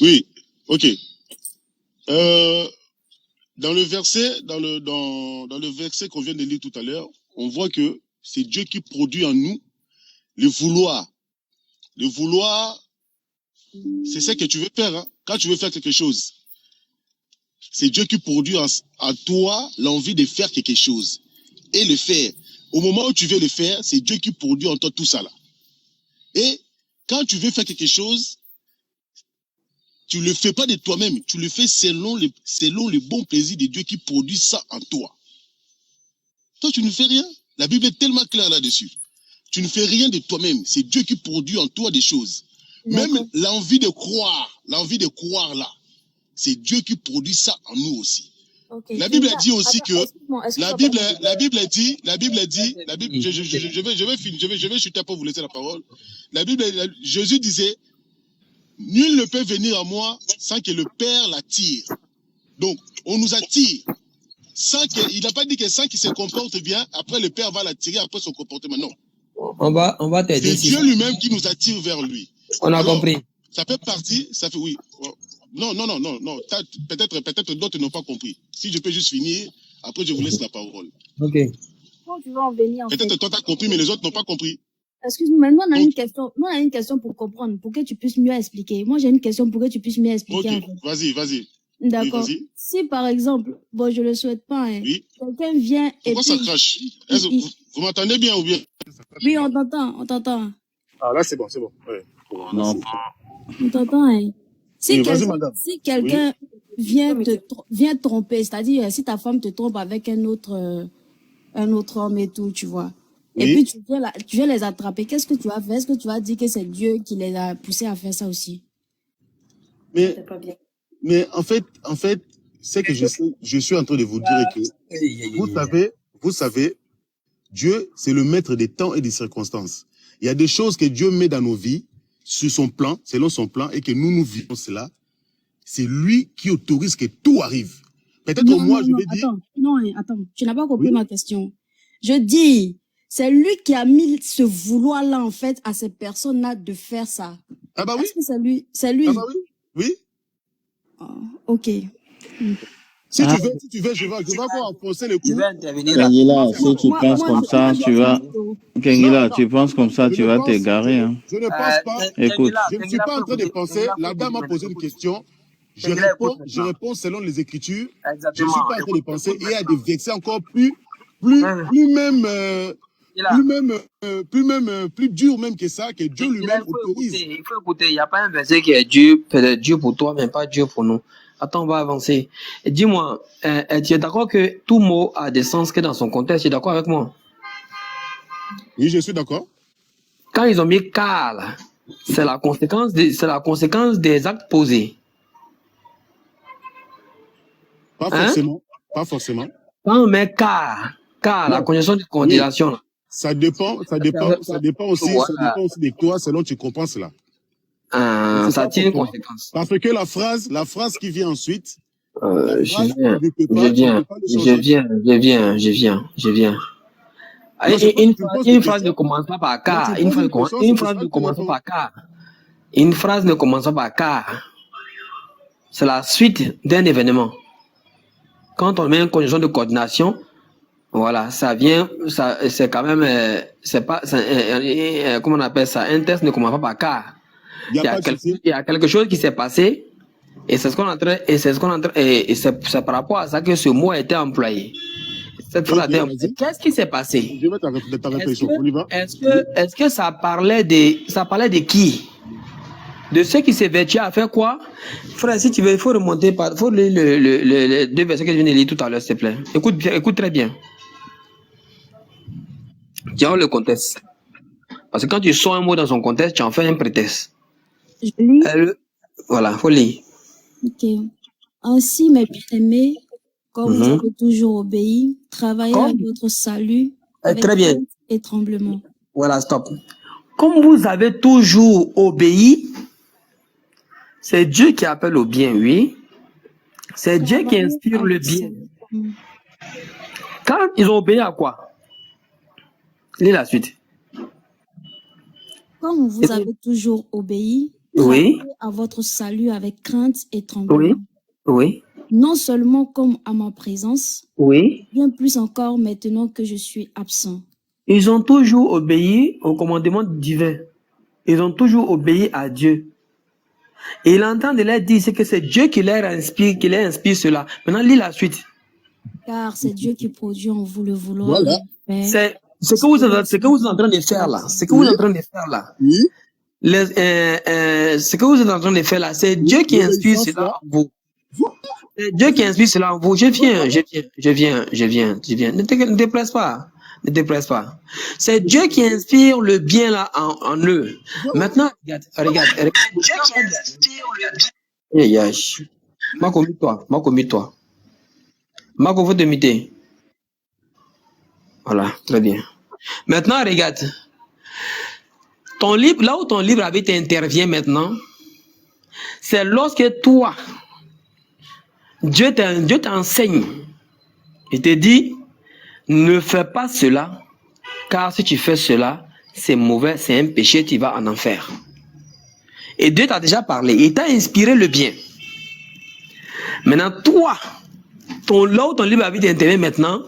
Oui, ok. Dans le verset qu'on vient de lire tout à l'heure, on voit que c'est Dieu qui produit en nous le vouloir. Le vouloir, c'est ce que tu veux faire. Hein. Quand tu veux faire quelque chose, c'est Dieu qui produit en toi l'envie de faire quelque chose et le faire. Au moment où tu veux le faire, c'est Dieu qui produit en toi tout ça là. Et quand tu veux faire quelque chose, tu ne le fais pas de toi-même, tu le fais selon le bon plaisir de Dieu qui produit ça en toi. Toi, tu ne fais rien. La Bible est tellement claire là-dessus. Tu ne fais rien de toi-même. C'est Dieu qui produit en toi des choses. Même l'envie de croire là, c'est Dieu qui produit ça en nous aussi. Okay. La Bible dit aussi que la Bible dit, je vais chuter pour vous laisser la parole. Jésus disait, nul ne peut venir à moi sans que le Père l'attire. Donc, on nous attire. Il n'a pas dit que sans qu'il se comporte bien, après le Père va l'attirer après son comportement. Non. On va t'aider. C'est Dieu lui-même qui nous attire vers lui. On a compris. Ça fait partie, ça fait oui. Non. Peut-être d'autres n'ont pas compris. Si je peux juste finir, après je vous laisse la parole. Ok. Quand tu vas en venir, Peut-être toi t'as compris, mais les autres n'ont pas compris. Excuse-moi, maintenant on a une question. Nous on a une question pour comprendre, pour que tu puisses mieux expliquer. Moi j'ai une question pour que tu puisses mieux expliquer. Ok, en fait. vas-y. D'accord. Oui, vas-y. Si par exemple, bon je le souhaite pas, hein, Oui. quelqu'un vient et Pourquoi ça crache? Vous m'entendez bien ou bien? Oui, on t'entend. Ah là c'est bon. Ouais. Non. On t'entend, hein. Oui, vas-y, madame. Si quelqu'un vient tromper, c'est-à-dire si ta femme te trompe avec un autre homme et tout, tu vois. Oui. Et puis tu viens les attraper, qu'est-ce que tu vas faire? Est-ce que tu vas dire que c'est Dieu qui les a poussés à faire ça aussi? Mais en fait, c'est que je suis en train de vous dire que vous savez, Dieu, c'est le maître des temps et des circonstances. Il y a des choses que Dieu met dans nos vies, sur son plan, selon son plan, et que nous vivons cela. C'est lui qui autorise que tout arrive. Peut-être moi, je vais dire... Attends, tu n'as pas compris ma question. Je dis, c'est lui qui a mis ce vouloir-là, en fait, à ces personnes-là de faire ça. Ah bah oui. Est-ce que c'est lui? Ah bah oui. Oui. Ok. Si tu veux, je vais encore enfoncer le coup. Je vais intervenir. Kengila, si tu penses comme ça, tu vas... Kengila, tu penses comme ça, tu vas t'égarer. Hein. Je ne pense pas. Écoute. Je ne suis pas en train de penser. La dame a posé une question. Je réponds selon les Écritures. Je ne suis pas en train de penser. Et il y a des versets encore plus dur même que ça, que Dieu lui-même autorise. Il faut écouter. Il n'y a pas un verset qui est Dieu, peut-être Dieu pour toi, mais pas Dieu pour nous. Attends, on va avancer. Dis-moi, tu es d'accord que tout mot a des sens que dans son contexte? Tu es d'accord avec moi? Oui, je suis d'accord. Quand ils ont mis car, là, c'est la conséquence des actes posés. Pas forcément. Pas forcément. Quand on met car, la conjonction de condamnation. Oui. Ça dépend aussi de toi, selon tu comprends cela. Ça tient une conséquence. Parce que la phrase qui vient ensuite. Je viens. Une phrase ne commence pas par car. Une phrase ne commence pas par car. Une phrase ne commence pas par car. C'est la suite d'un événement. Quand on met une conjonction de coordination, voilà, ça vient, c'est quand même, comment on appelle ça? Un texte ne commence pas par car. Il y a quelque chose qui s'est passé, et c'est par rapport à ça que ce mot a été employé. Qu'est-ce qui s'est passé? Je vais ta réflexion. Est-ce que ça parlait de qui? De ceux qui s'est vêtu à faire quoi? Frère, si tu veux, il faut remonter faut lire les deux versets que je viens de lire tout à l'heure, s'il te plaît. Écoute très bien. Tiens le contexte. Parce que quand tu sors un mot dans son contexte, tu en fais un prétexte. Je lis. Voilà, faut lire. Ok. Ainsi, mes bien-aimés, comme vous avez toujours obéi, travaillez à votre salut avec crainte et tremblement. Voilà, stop. Comme vous avez toujours obéi, c'est Dieu qui appelle au bien, oui. C'est Dieu qui inspire le bien. Quand ils ont obéi à quoi? Lis la suite. Comme vous avez toujours obéi, travaillez à votre salut avec crainte et tremblement. Oui. Non seulement comme à ma présence, bien plus encore maintenant que je suis absent. Ils ont toujours obéi au commandement divin. Ils ont toujours obéi à Dieu. Et il entend de leur dire que c'est Dieu qui leur inspire cela. Maintenant, lis la suite. Car c'est Dieu qui produit en vous le vouloir. Voilà. C'est ce que vous êtes en train de faire là. Ce que vous êtes en train de faire là. Ce que vous êtes en train de faire là, c'est Dieu qui inspire cela en vous. C'est Dieu qui inspire cela en vous. Je viens. Ne te déplace pas. Ne te déplace pas. C'est Dieu qui inspire le bien là en eux. Maintenant, regarde. Marco, mute-toi. Marco, faut te muter. Voilà, très bien. Maintenant, regarde. Ton livre, là où ton livre arbitre intervient maintenant, c'est lorsque toi, Dieu t'enseigne. Il te dit, ne fais pas cela, car si tu fais cela, c'est mauvais, c'est un péché, tu vas en enfer. Et Dieu t'a déjà parlé, il t'a inspiré le bien. Maintenant, toi, là où ton libre arbitre intervient maintenant,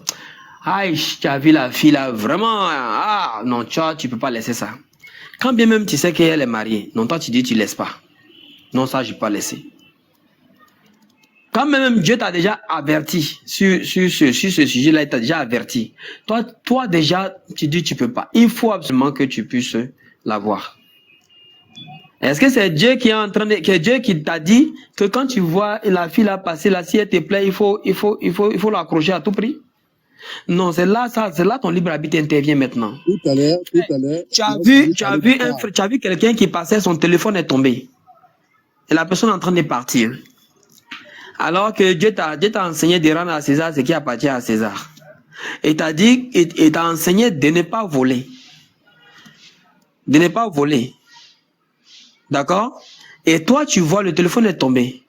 aïe, tu as vu la fille là, vraiment, ah, non, tu peux pas laisser ça. Quand bien même tu sais qu'elle est mariée, non, toi tu dis tu laisses pas. Non, ça, je peux pas laisser. Quand même Dieu t'a déjà averti sur ce sujet-là, il t'a déjà averti. Toi déjà, tu dis tu peux pas. Il faut absolument que tu puisses l'avoir. Est-ce que c'est Dieu qui est en train de, que Dieu qui t'a dit que quand tu vois la fille là passer là, si elle te plaît, il faut l'accrocher à tout prix? Non, c'est là ton libre arbitre intervient maintenant. Tout à l'heure. Tu as vu quelqu'un qui passait, son téléphone est tombé. Et la personne est en train de partir. Alors que Dieu t'a enseigné de rendre à César ce qui appartient à César. Et t'a dit, et t'a enseigné de ne pas voler. De ne pas voler. D'accord? Et toi, tu vois, le téléphone est tombé.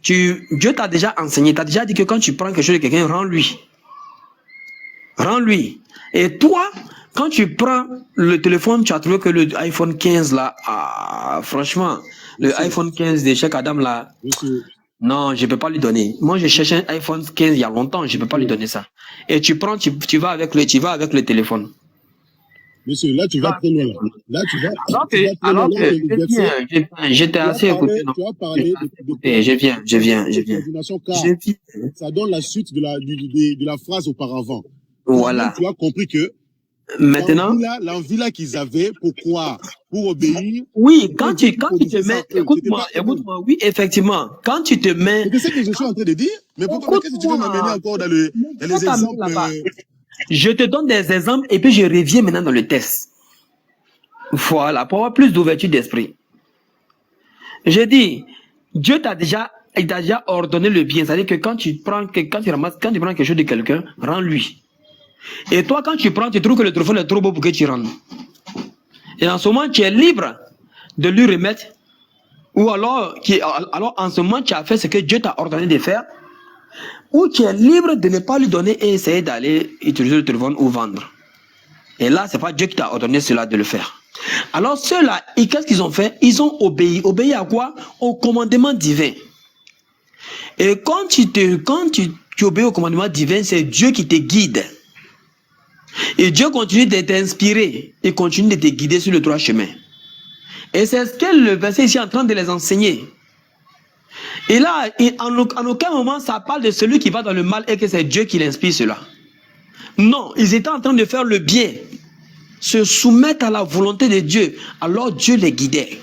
Dieu t'a déjà enseigné, t'a déjà dit que quand tu prends quelque chose de quelqu'un, rends-lui. Rends-lui. Et toi, quand tu prends le téléphone, tu as trouvé que le iPhone 15 là, franchement, le iPhone 15 de Cheikh Adam là, non, je ne peux pas lui donner. Moi, je cherche un iPhone 15 il y a longtemps, je ne peux pas lui donner ça. Et tu prends, tu vas avec le téléphone. Monsieur, là, tu vas très loin. Là, tu vas. Alors que j'étais assez écouté. Tu as parlé je viens. Ça donne la suite de la phrase auparavant. Voilà. Tu as compris que maintenant, l'envie là qu'ils avaient, pourquoi? Pour obéir. Oui, quand tu te mets, écoute-moi, oui, effectivement, quand tu te mets. C'est ce que je suis en train de dire. Mais pourquoi qu'est-ce que tu veux m'amener encore dans les exemples? Je te donne des exemples et puis je reviens maintenant dans le test. Voilà, pour avoir plus d'ouverture d'esprit. J'ai dit, Dieu t'a déjà ordonné le bien. C'est-à-dire que quand tu prends quelque chose de quelqu'un, rends-lui. Et toi, quand tu prends, tu trouves que le téléphone est trop beau pour que tu rendes. Et en ce moment, tu es libre de lui remettre. Ou alors en ce moment, tu as fait ce que Dieu t'a ordonné de faire. Ou tu es libre de ne pas lui donner et essayer d'aller utiliser le téléphone ou vendre. Et là, c'est pas Dieu qui t'a ordonné cela de le faire. Alors ceux-là, qu'est-ce qu'ils ont fait? Ils ont obéi. Obéi à quoi? Au commandement divin. Et quand tu obéis au commandement divin, c'est Dieu qui te guide. Et Dieu continue de t'inspirer et continue de te guider sur le droit chemin. Et c'est ce que le verset ici est en train de les enseigner. Et là, en aucun moment, ça parle de celui qui va dans le mal et que c'est Dieu qui l'inspire cela. Non, ils étaient en train de faire le bien, se soumettre à la volonté de Dieu. Alors Dieu les guidait.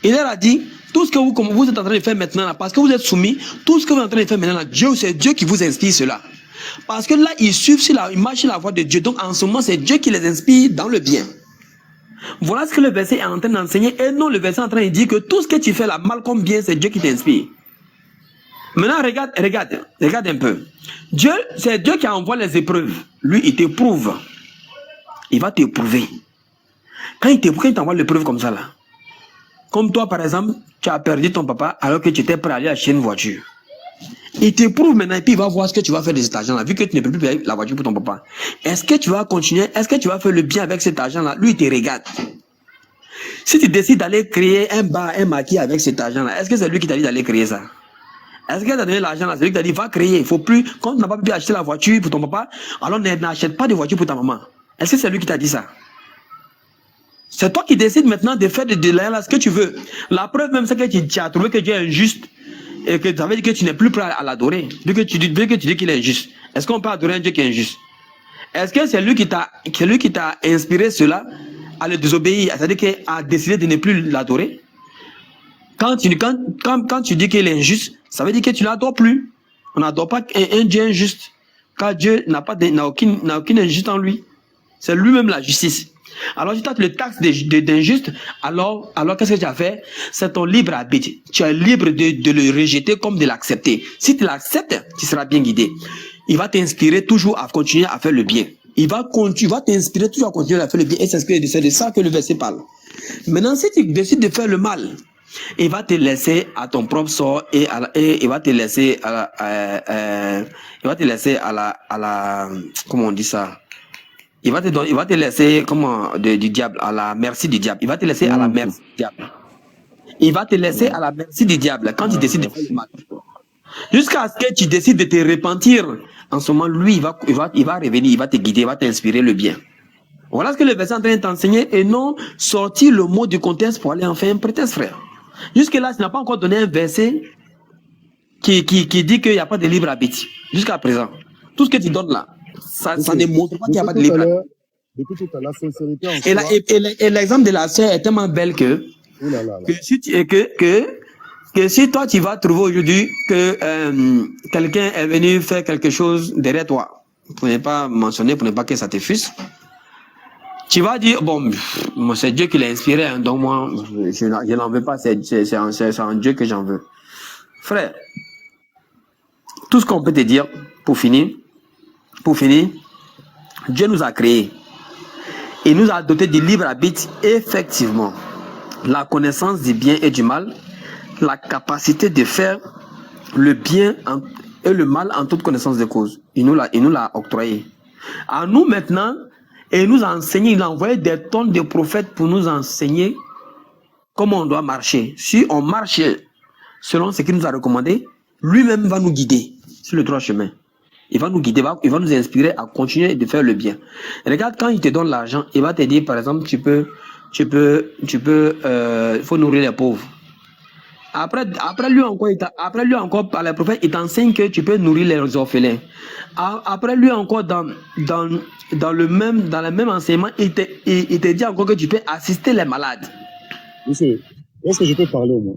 Il leur a dit, tout ce que vous êtes en train de faire maintenant, parce que vous êtes soumis, tout ce que vous êtes en train de faire maintenant, c'est Dieu qui vous inspire cela. Parce que là, ils suivent ils marchent sur la voie de Dieu. Donc en ce moment, c'est Dieu qui les inspire dans le bien. Voilà ce que le verset est en train d'enseigner. Et non, le verset est en train de dire que tout ce que tu fais là, mal comme bien, c'est Dieu qui t'inspire. Maintenant, regarde un peu. Dieu, c'est Dieu qui envoie les épreuves. Lui, il t'éprouve. Il va t'éprouver. Quand il t'envoie l'épreuve comme ça là, comme toi par exemple, tu as perdu ton papa alors que tu étais prêt à aller acheter une voiture. Il t'éprouve maintenant et puis il va voir ce que tu vas faire de cet argent là. Vu que tu ne peux plus payer la voiture pour ton papa, est-ce que tu vas continuer? Est-ce que tu vas faire le bien avec cet argent là? Lui il te regarde. Si tu décides d'aller créer un bar, un maquis avec cet argent là, est-ce que c'est lui qui t'a dit d'aller créer ça? Est-ce qu'il t'a donné l'argent là? C'est lui qui t'a dit va créer. Il faut plus, quand tu n'as pas pu acheter la voiture pour ton papa, alors n'achète pas de voiture pour ta maman. Est-ce que c'est lui qui t'a dit ça? C'est toi qui décides maintenant de faire de là ce que tu veux. La preuve même c'est que tu as trouvé que Dieu est injuste. Et que ça veut dire que tu n'es plus prêt à l'adorer. Vu que tu dis qu'il est injuste. Est-ce qu'on peut adorer un Dieu qui est injuste? Est-ce que c'est lui qui t'a inspiré cela à le désobéir? C'est-à-dire qu'il a décidé de ne plus l'adorer? Quand tu dis qu'il est injuste, ça veut dire que tu ne l'adores plus. On n'adore pas un Dieu injuste. Car Dieu n'a aucune injustice en lui. C'est lui-même la justice. Alors si tu as le taxe d'injuste, alors qu'est-ce que tu as fait? C'est ton libre arbitre. Tu es libre de le rejeter comme de l'accepter. Si tu l'acceptes, tu seras bien guidé. Il va t'inspirer toujours à continuer à faire le bien. Il va t'inspirer toujours à continuer à faire le bien. Et c'est de ça que le verset parle. Maintenant, si tu décides de faire le mal, il va te laisser à ton propre sort et il va te laisser à la comment on dit ça? il va te laisser du diable, à la merci du diable. Il va te laisser à la merci du diable. Il va te laisser à la merci du diable quand tu décides de faire le mal. Jusqu'à ce que tu décides de te repentir. En ce moment, lui, il va revenir, il va te guider, il va t'inspirer le bien. Voilà ce que le verset est en train de t'enseigner et non sortir le mot du contexte pour aller en faire un prétexte, frère. Jusque-là, tu n'as pas encore donné un verset qui dit qu'il n'y a pas de libre arbitre. Jusqu'à présent. Tout ce que tu donnes là, ça ne montre pas qu'il n'y a pas de libre arbitre. Depuis tout à l'heure, la sincérité en soi. Et l'exemple de la sœur est tellement belle que si toi tu vas trouver aujourd'hui que quelqu'un est venu faire quelque chose derrière toi, pour ne pas mentionner, pour ne pas que ça te fuse, tu vas dire, bon, c'est Dieu qui l'a inspiré, hein, donc moi, je n'en veux pas, c'est un Dieu que j'en veux. Frère, tout ce qu'on peut te dire, pour finir, Dieu nous a créés. Il nous a dotés du libre arbitre, effectivement. La connaissance du bien et du mal, la capacité de faire le bien et le mal en toute connaissance de cause. Il nous l'a octroyé. À nous maintenant, et il nous a enseigné, il a envoyé des tonnes de prophètes pour nous enseigner comment on doit marcher. Si on marche selon ce qu'il nous a recommandé, lui-même va nous guider sur le droit chemin. Il va nous guider, il va nous inspirer à continuer de faire le bien. Regarde, quand il te donne l'argent, il va te dire, par exemple, il faut nourrir les pauvres. Après lui encore, par les prophètes, il t'enseigne que tu peux nourrir les orphelins. Après lui encore, dans le même enseignement, il te dit encore que tu peux assister les malades. Monsieur, est-ce que je peux parler au moins?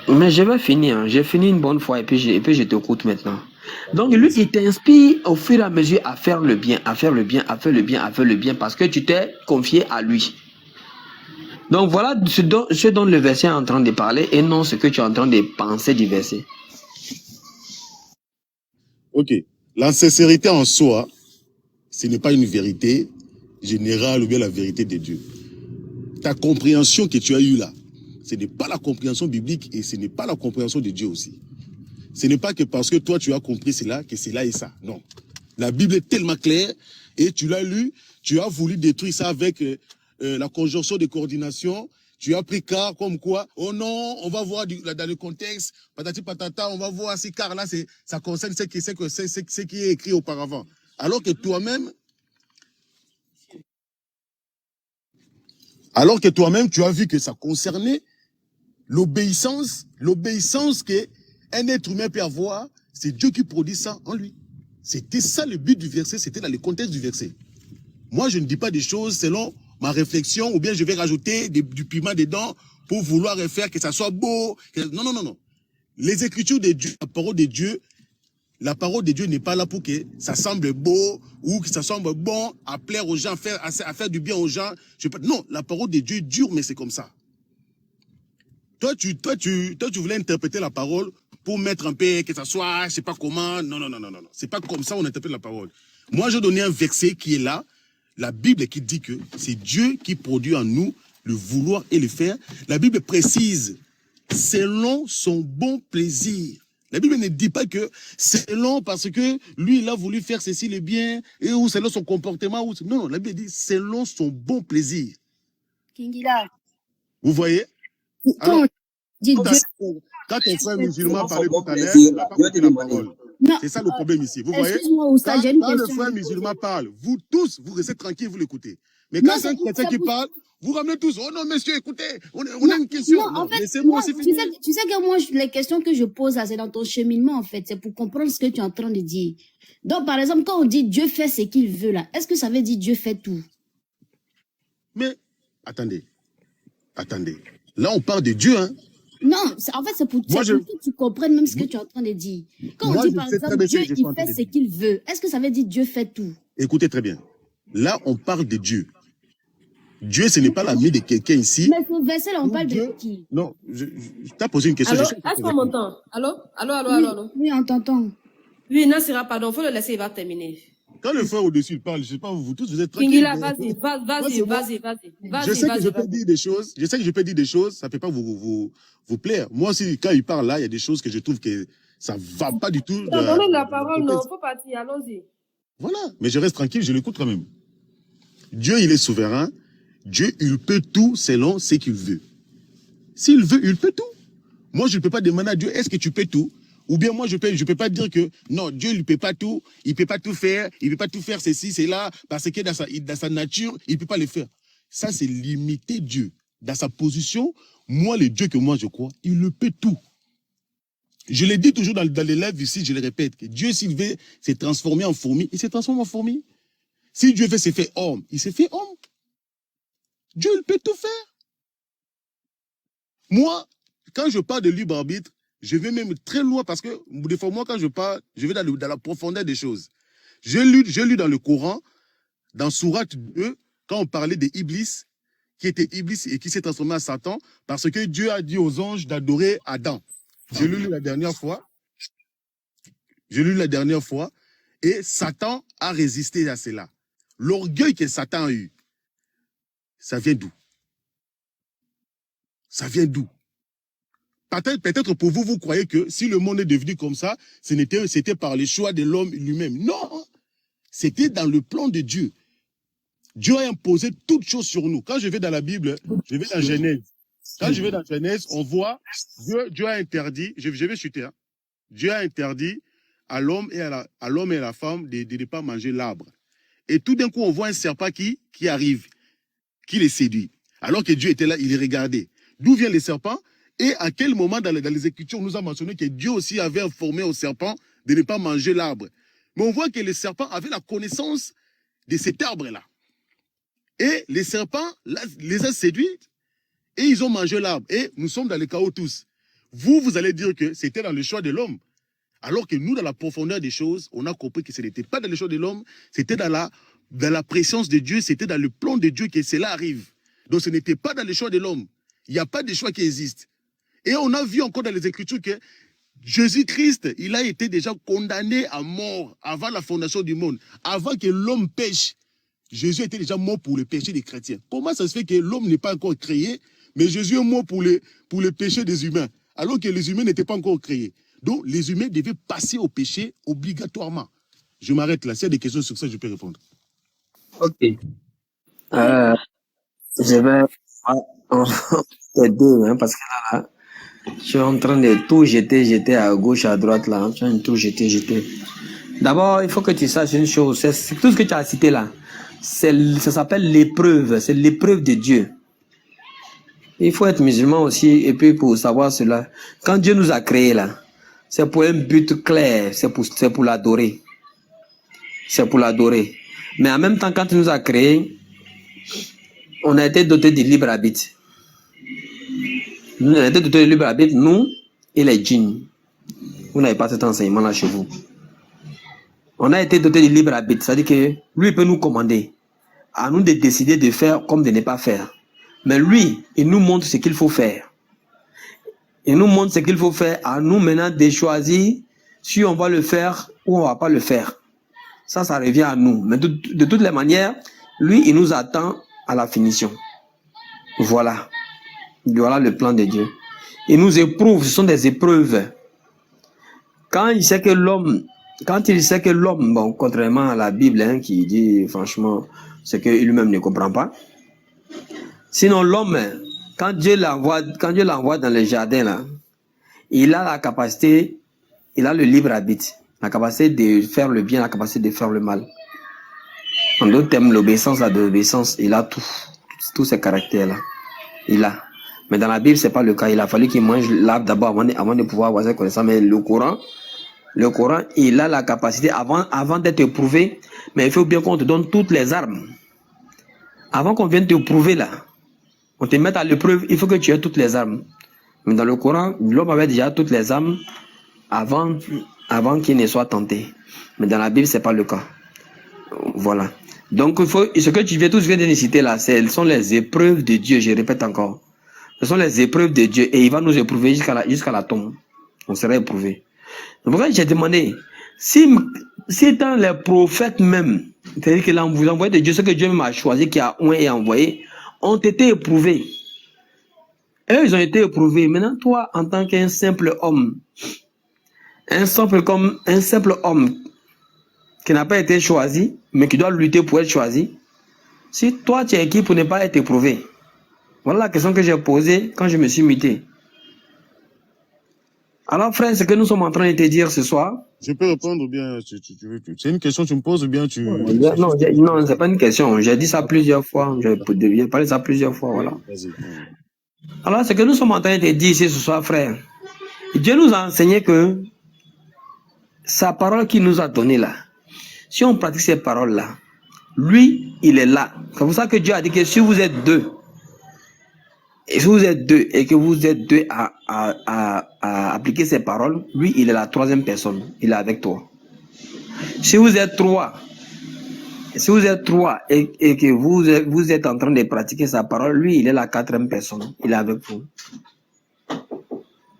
Mais je vais finir. J'ai fini une bonne fois et puis je t'écoute maintenant. Donc lui, il t'inspire au fur et à mesure à faire le bien, à faire le bien, à faire le bien, à faire le bien, parce que tu t'es confié à lui. Donc voilà ce dont le verset est en train de parler et non ce que tu es en train de penser du verset. Ok. La sincérité en soi, ce n'est pas une vérité générale ou bien la vérité de Dieu. Ta compréhension que tu as eue là, ce n'est pas la compréhension biblique et ce n'est pas la compréhension de Dieu aussi. Ce n'est pas que parce que toi tu as compris cela, que c'est là et ça. Non. La Bible est tellement claire et tu l'as lu, tu as voulu détruire ça avec la conjonction de coordination. Tu as pris car comme quoi, oh non, on va voir dans le contexte, patati patata, on va voir si car là, ça concerne ce qui est écrit auparavant. Alors que toi-même, tu as vu que ça concernait l'obéissance qu'un être humain peut avoir, c'est Dieu qui produit ça en lui. C'était ça le but du verset, c'était dans le contexte du verset. Moi, je ne dis pas des choses selon ma réflexion, ou bien je vais rajouter du piment dedans pour vouloir faire que ça soit beau. Non. Les Écritures de Dieu, la parole de Dieu n'est pas là pour que ça semble beau ou que ça semble bon à plaire aux gens, à faire du bien aux gens. Non, la parole de Dieu est dure, mais c'est comme ça. Toi, tu voulais interpréter la parole pour mettre un peu, que ça soit, je sais pas comment. Non. C'est pas comme ça on interprète la parole. Moi, je donnais un verset qui est là. La Bible qui dit que c'est Dieu qui produit en nous le vouloir et le faire. La Bible précise, selon son bon plaisir. La Bible ne dit pas que selon parce que lui, il a voulu faire ceci le bien, et ou selon son comportement. Non, la Bible dit selon son bon plaisir. Kingila. Vous voyez? Alors, quand un frère musulman parlait tout à l'heure, il n'a pas compris la parole. C'est ça le problème ici. Vous voyez? Quand le frère musulman parle, vous tous, vous restez tranquille, vous l'écoutez. Mais quand c'est un chrétien qui parle, vous ramenez tous. Oh non, monsieur, écoutez, on a une question. Non, en fait, tu sais que moi, les questions que je pose, c'est dans ton cheminement, en fait. C'est pour comprendre ce que tu es en train de dire. Donc, par exemple, quand on dit Dieu fait ce qu'il veut, là, est-ce que ça veut dire Dieu fait tout? Mais, attendez. Là, on parle de Dieu, hein. Non, en fait, c'est pour que tu comprennes même ce que tu es en train de dire. Quand on dit, par exemple, Dieu, il fait ce qu'il veut, est-ce que ça veut dire Dieu fait tout? Écoutez très bien. Là, on parle de Dieu. Dieu, ce n'est pas l'ami de quelqu'un ici. Mais ce verset-là, on parle de qui? Non, je t'ai posé une question. Allô, est-ce qu'on m'entend? Allô? Oui, on t'entend. Oui, Nassira, pardon, faut le laisser, il va terminer. Quand le frère au-dessus il parle, je sais pas, vous tous, vous êtes tranquille. Kingila, vas-y. Je sais que je peux dire des choses, ça ne peut pas vous plaire. Moi aussi, quand il parle là, il y a des choses que je trouve que ça ne va pas du tout. Donnez la parole, non, faut partir, allons-y. Voilà, mais je reste tranquille, je l'écoute quand même. Dieu, il est souverain. Dieu, il peut tout selon ce qu'il veut. S'il veut, il peut tout. Moi, je ne peux pas demander à Dieu, est-ce que tu peux tout? Ou bien moi, je peux pas dire que non, Dieu ne peut pas tout, il ne peut pas tout faire, il ne peut pas tout faire ceci, cela, parce que dans sa nature, il ne peut pas le faire. Ça, c'est limiter Dieu. Dans sa position, moi, le Dieu que moi je crois, il le peut tout. Je le dis toujours dans les lives ici, je le répète, que Dieu, s'il veut se transformer en fourmi, il se transforme en fourmi. Si Dieu veut se faire homme, il se fait homme. Dieu, il peut tout faire. Moi, quand je parle de libre arbitre, je vais même très loin parce que des fois, moi, quand je parle, je vais dans la profondeur des choses. J'ai lu dans le Coran, dans Sourate 2, quand on parlait d'Iblis, qui était Iblis et qui s'est transformé en Satan, parce que Dieu a dit aux anges d'adorer Adam. J'ai lu la dernière fois. Et Satan a résisté à cela. L'orgueil que Satan a eu, ça vient d'où? Ça vient d'où? Peut-être pour vous, vous croyez que si le monde est devenu comme ça, c'était par le choix de l'homme lui-même. Non, c'était dans le plan de Dieu. Dieu a imposé toutes choses sur nous. Quand je vais dans la Bible, je vais dans Genèse. Quand je vais dans Genèse, on voit, Dieu a interdit, je vais chuter, hein. Dieu a interdit à l'homme et à la femme de ne pas manger l'arbre. Et tout d'un coup, on voit un serpent qui arrive, qui les séduit. Alors que Dieu était là, il les regardait. D'où vient le serpent? Et à quel moment dans les Écritures, on nous a mentionné que Dieu aussi avait informé au serpent de ne pas manger l'arbre. Mais on voit que le serpent avait la connaissance de cet arbre-là. Et les serpents les a séduits et ils ont mangé l'arbre. Et nous sommes dans le chaos tous. Vous allez dire que c'était dans le choix de l'homme. Alors que nous, dans la profondeur des choses, on a compris que ce n'était pas dans le choix de l'homme, c'était dans la présence de Dieu, c'était dans le plan de Dieu que cela arrive. Donc ce n'était pas dans le choix de l'homme. Il n'y a pas de choix qui existe. Et on a vu encore dans les Écritures que Jésus-Christ, il a été déjà condamné à mort avant la fondation du monde, avant que l'homme pêche. Jésus était déjà mort pour le péché des chrétiens. Comment ça se fait que l'homme n'est pas encore créé, mais Jésus est mort pour le péché des humains, alors que les humains n'étaient pas encore créés? Donc, les humains devaient passer au péché obligatoirement. Je m'arrête là. S'il y a des questions sur ça, je peux répondre. Ok. Je vais t'aider, hein, parce que là, je suis en train de tout jeter à gauche, à droite, là. Je suis en train de tout jeter. D'abord, il faut que tu saches une chose. C'est tout ce que tu as cité là. Ça s'appelle l'épreuve. C'est l'épreuve de Dieu. Il faut être musulman aussi, et puis pour savoir cela. Quand Dieu nous a créés là, c'est pour un but clair, c'est pour l'adorer. C'est pour l'adorer. Mais en même temps, quand il nous a créés, on a été dotés de libre arbitre. Nous, on a été dotés de libre arbitre, nous et les djinns. Vous n'avez pas cet enseignement-là chez vous. On a été dotés de libre arbitre, c'est-à-dire que lui peut nous commander. À nous de décider de faire comme de ne pas faire. Mais lui, il nous montre ce qu'il faut faire. Il nous montre ce qu'il faut faire, à nous maintenant de choisir si on va le faire ou on ne va pas le faire. Ça revient à nous. Mais de toutes les manières, lui, il nous attend à la finition. Voilà. Voilà le plan de Dieu. Il nous éprouve, ce sont des épreuves. Quand il sait que l'homme, bon, contrairement à la Bible, hein, qui dit franchement ce qu'il lui-même ne comprend pas. Sinon, l'homme, quand Dieu l'envoie dans le jardin, là, il a la capacité, il a le libre arbitre, la capacité de faire le bien, la capacité de faire le mal. En d'autres termes, l'obéissance, la désobéissance, il a tous ces caractères-là. Il a. Mais dans la Bible, c'est pas le cas. Il a fallu qu'il mange l'arbre d'abord avant de pouvoir avoir cette connaissance. Mais le Coran, il a la capacité, avant d'être éprouvé, mais il faut bien qu'on te donne toutes les armes. Avant qu'on vienne te prouver là, on te met à l'épreuve, il faut que tu aies toutes les armes. Mais dans le Coran, l'homme avait déjà toutes les armes avant qu'il ne soit tenté. Mais dans la Bible, c'est pas le cas. Voilà. Donc, ce que tu viens de citer là, ce sont les épreuves de Dieu, je répète encore. Ce sont les épreuves de Dieu et il va nous éprouver jusqu'à la tombe. On sera éprouvé. C'est pourquoi j'ai demandé, si dans les prophètes même, c'est-à-dire que vous envoyez de Dieu, ce que Dieu m'a choisi, qui a oint et envoyé, ont été éprouvés. Eux, ils ont été éprouvés. Maintenant, toi, en tant qu'un simple homme, un simple homme qui n'a pas été choisi, mais qui doit lutter pour être choisi, Si toi, tu es qui pour ne pas être éprouvé? Voilà la question que j'ai posée quand je me suis muté. Alors, frère, ce que nous sommes en train de te dire ce soir. Je peux répondre ou bien c'est une question que tu me poses ou bien tu... Non, c'est pas une question. J'ai dit ça plusieurs fois. J'ai parlé de ça plusieurs fois, voilà. Vas-y. Alors, ce que nous sommes en train de te dire ici ce soir, frère, Dieu nous a enseigné que sa parole qu'il nous a donnée là, si on pratique ces paroles-là, lui, il est là. C'est pour ça que Dieu a dit que si vous êtes deux, et si vous êtes deux et que vous êtes deux à appliquer ces paroles, lui, il est la troisième personne. Il est avec toi. Si vous êtes trois, et que vous êtes en train de pratiquer sa parole, lui, il est la quatrième personne. Il est avec vous.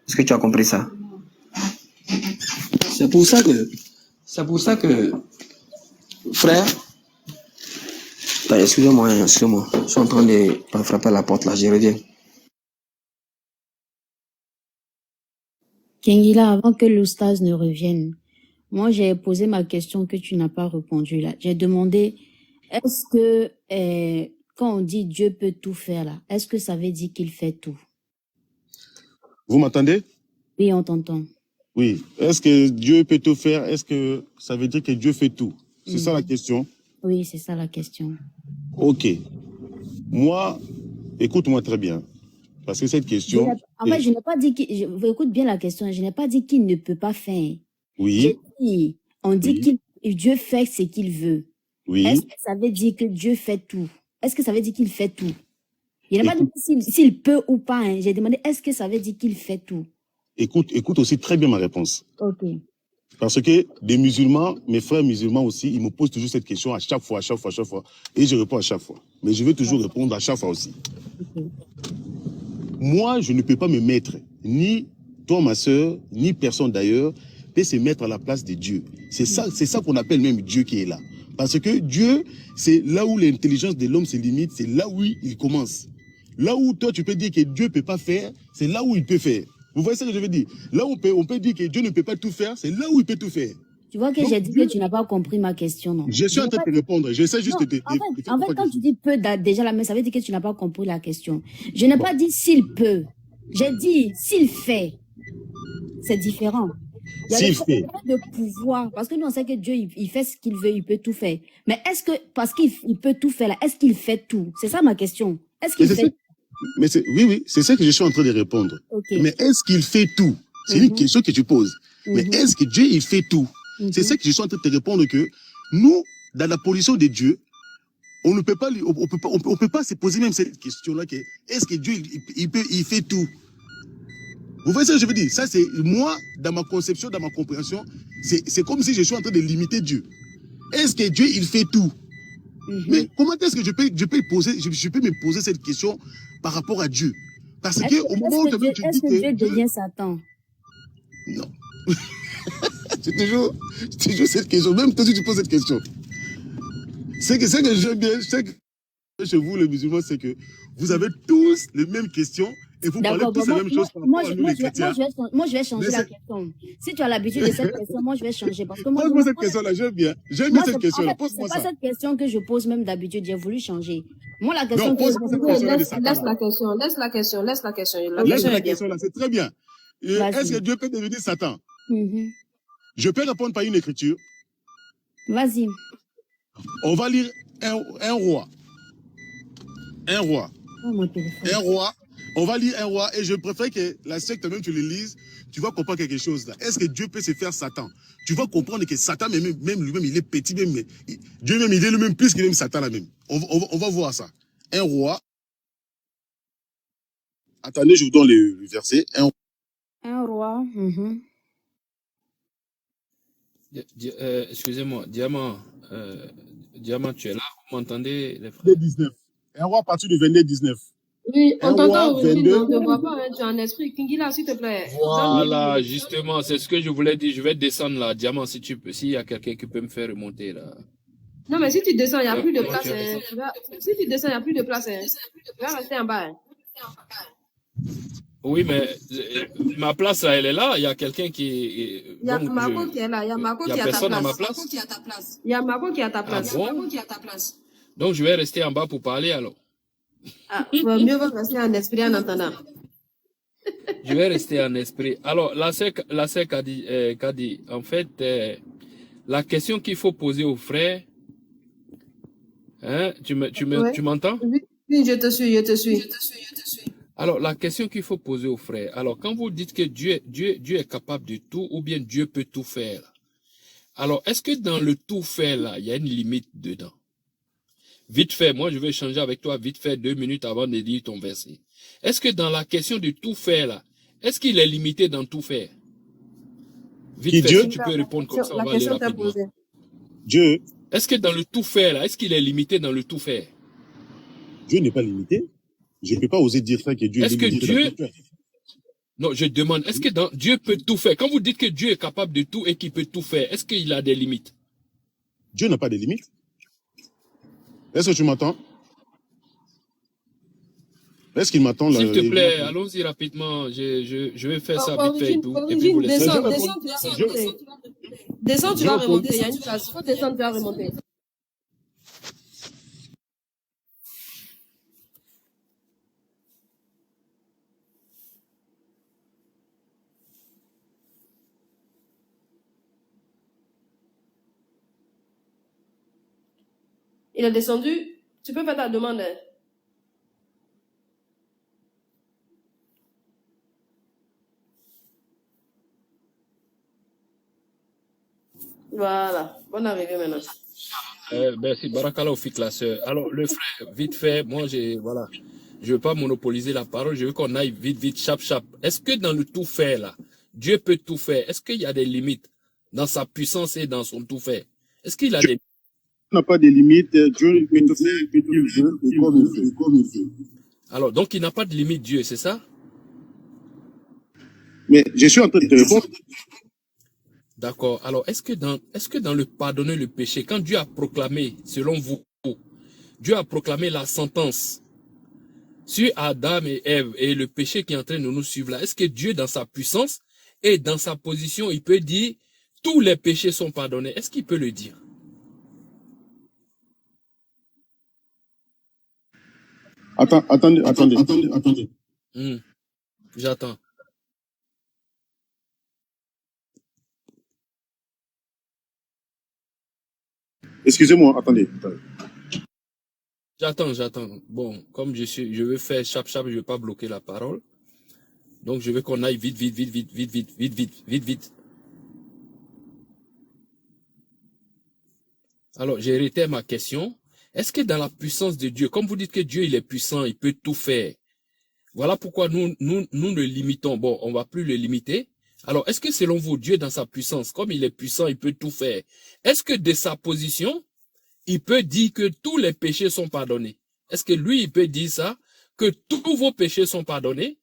Est-ce que tu as compris ça? C'est pour ça que, frère, excusez-moi, je suis en train de frapper à la porte là, je reviens. Kingila, avant que l'oustaz ne revienne, moi j'ai posé ma question que tu n'as pas répondu là. J'ai demandé, est-ce que quand on dit Dieu peut tout faire là, est-ce que ça veut dire qu'il fait tout? Vous m'entendez? Oui, on t'entend. Oui. Est-ce que Dieu peut tout faire? Est-ce que ça veut dire que Dieu fait tout? C'est ça la question? Oui, c'est ça la question. Ok. Moi, écoute-moi très bien. Parce que cette question... En fait, je n'ai pas dit qu'il... Écoute bien la question. Je n'ai pas dit qu'il ne peut pas faire. Oui. On dit que Dieu fait ce qu'il veut. Oui. Est-ce que ça veut dire que Dieu fait tout? Est-ce que ça veut dire qu'il fait tout? Je n'ai pas dit s'il peut ou pas. Hein. J'ai demandé est-ce que ça veut dire qu'il fait tout? Écoute aussi très bien ma réponse. Ok. Parce que des musulmans, mes frères musulmans aussi, ils me posent toujours cette question à chaque fois. Et je réponds à chaque fois. Mais je vais toujours répondre à chaque fois aussi. Okay. Moi, je ne peux pas me mettre, ni toi, ma soeur, ni personne d'ailleurs, peut se mettre à la place de Dieu. C'est ça qu'on appelle même Dieu qui est là. Parce que Dieu, c'est là où l'intelligence de l'homme se limite, c'est là où il commence. Là où toi, tu peux dire que Dieu ne peut pas faire, c'est là où il peut faire. Vous voyez ce que je veux dire? Là où on peut dire que Dieu ne peut pas tout faire, c'est là où il peut tout faire. Tu vois que j'ai dit que tu n'as pas compris ma question, non? Je suis en train de te répondre. J'essaie juste de... En fait, quand tu dis peut déjà la main, ça veut dire que tu n'as pas compris la question. Je n'ai pas dit s'il peut. J'ai dit s'il fait. C'est différent. Il y a le fait de pouvoir. Parce que nous, on sait que Dieu, il fait ce qu'il veut, il peut tout faire. Mais est-ce que, parce qu'il peut tout faire, est-ce qu'il fait tout? C'est ça ma question. Est-ce qu'il fait... Oui, c'est ça que je suis en train de répondre. Okay. Mais est-ce qu'il fait tout? C'est une question que tu poses. Mais est-ce que Dieu, il fait tout? C'est ça que je suis en train de te répondre que nous, dans la position de Dieu, on ne peut pas, on peut pas se poser même cette question-là que est-ce que Dieu, il fait tout? Vous voyez ce que je veux dire? Ça, c'est moi, dans ma conception, dans ma compréhension, c'est comme si je suis en train de limiter Dieu. Est-ce que Dieu, il fait tout? Mais comment est-ce que je peux me poser cette question par rapport à Dieu? Parce que au moment où tu dis que... Est-ce que Dieu devient Satan? Non. C'est toujours cette question. Même toi, si tu poses cette question. C'est que j'aime bien, chez vous, les musulmans, c'est que vous avez tous les mêmes questions et vous parlez tous la même chose par rapport à nous, les chrétiens. Moi, je vais changer la question. Si tu as l'habitude de cette question, moi, je vais changer. Pose-moi cette question-là, j'aime bien. J'aime bien cette question-là. Pose-moi ça. C'est pas cette question que je pose même d'habitude. J'ai voulu changer. Moi, la question que je pose... Laisse la question. Laisse la question, là, c'est très bien. Est-ce que Dieu peut devenir Satan? Je peux répondre par une écriture. Vas-y. On va lire un roi. Un roi. Un roi. On va lire un roi et je préfère que la secte même tu le lises, tu vas comprendre quelque chose là. Est-ce que Dieu peut se faire Satan? Tu vas comprendre que Satan même lui-même il est petit même, mais Dieu même il est lui-même plus que même Satan là même. On va voir ça. Un roi. Attendez, je vous donne le verset. Un roi. Excusez-moi, Diamant, tu es là, vous m'entendez les frères? 19. Un roi à partir du 22-19. Oui, on t'entend, on ne te voit pas, hein, tu as un esprit. Kingila, s'il te plaît. Voilà, justement, c'est ce que je voulais dire. Je vais descendre là, Diamant, si tu peux, s'il y a quelqu'un qui peut me faire remonter là. Non, mais si tu descends, il n'y a plus de place. Si tu descends, il n'y a plus de place. Tu vas rester en bas. Oui, mais ma place, là, elle est là. Il y a quelqu'un qui... Il y a Marco qui est là. Il y a Marco qui est à ta place. Il y a personne à ma place. Il y a Marco qui est à ta place. Ah bon? Donc, je vais rester en bas pour parler alors. Ah, mieux vaut rester en esprit en entendant. Je vais rester en esprit. Alors, la sœur Kadi, en fait, la question qu'il faut poser aux frères, hein, tu m'entends? Oui, je te suis. Alors, la question qu'il faut poser aux frères, alors quand vous dites que Dieu est capable de tout, ou bien Dieu peut tout faire, alors est-ce que dans le tout faire là, il y a une limite dedans? Vite fait, moi je vais échanger avec toi vite fait 2 minutes avant de dire ton verset. Est-ce que dans la question de tout faire là, est-ce qu'il est limité dans tout faire? Vite fait, si tu peux répondre comme ça, on va aller rapidement. Dieu. Est-ce que dans le tout faire là, est-ce qu'il est limité dans le tout faire? Dieu n'est pas limité. Je ne peux pas oser dire ça que Dieu est limité. Est-ce que Dieu... Non, je demande, est-ce que Dieu peut tout faire? Quand vous dites que Dieu est capable de tout et qu'il peut tout faire, est-ce qu'il a des limites? Dieu n'a pas de limites. Est-ce que tu m'entends? Est-ce qu'il m'attend là? S'il te plaît, allons-y rapidement. Je vais faire ça vite fait et tout. Et puis vous laissez. Descends, tu vas remonter. Il y a une place. Il faut descendre, tu vas remonter. Il est descendu. Tu peux faire ta demande. Hein. Voilà. Bonne arrivée maintenant. Merci. Barakallah Fik, la sœur. Alors, le frère, vite fait, moi, voilà. Je veux pas monopoliser la parole. Je veux qu'on aille vite, chap. Est-ce que dans le tout faire, là, Dieu peut tout faire? Est-ce qu'il y a des limites dans sa puissance et dans son tout faire? Est-ce qu'il a des n'a pas de limite, Dieu peut tout faire, il veut, et comme il veut. Alors, donc il n'a pas de limite, Dieu, c'est ça? Mais je suis en train de te répondre. D'accord. Alors, est-ce que dans le pardonner le péché, quand Dieu a proclamé, selon vous, Dieu a proclamé la sentence sur Adam et Ève et le péché qui est en train de nous suivre là, est-ce que Dieu, dans sa puissance et dans sa position, il peut dire tous les péchés sont pardonnés? Est-ce qu'il peut le dire? Attendez. J'attends. Excusez-moi, attendez. J'attends. Bon, comme je veux faire chap, je ne veux pas bloquer la parole. Donc, je veux qu'on aille vite. Alors, j'ai arrêté ma question. Est-ce que dans la puissance de Dieu, comme vous dites que Dieu, il est puissant, il peut tout faire. Voilà pourquoi nous le limitons. Bon, on ne va plus le limiter. Alors, est-ce que selon vous, Dieu, dans sa puissance, comme il est puissant, il peut tout faire, est-ce que de sa position, il peut dire que tous les péchés sont pardonnés? Est-ce que lui, il peut dire ça, que tous vos péchés sont pardonnés,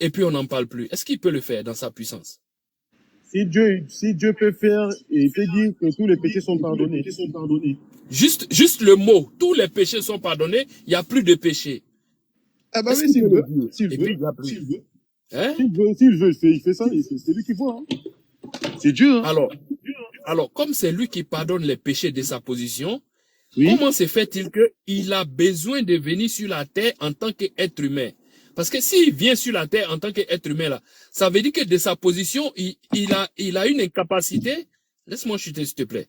et puis on n'en parle plus? Est-ce qu'il peut le faire dans sa puissance? Si Dieu peut faire, il peut dire que tous les péchés sont pardonnés. Juste le mot, tous les péchés sont pardonnés, il n'y a plus de péché. Ah bah oui, s'il veut. S'il veut, il fait ça, c'est lui qui voit. Hein. C'est Dieu. Hein. Alors, comme c'est lui qui pardonne les péchés de sa position, oui. Comment se fait-il qu'il a besoin de venir sur la terre en tant qu'être humain? Parce que s'il vient sur la terre en tant qu'être humain, là, ça veut dire que de sa position, il a une incapacité. Laisse-moi chuter, s'il te plaît.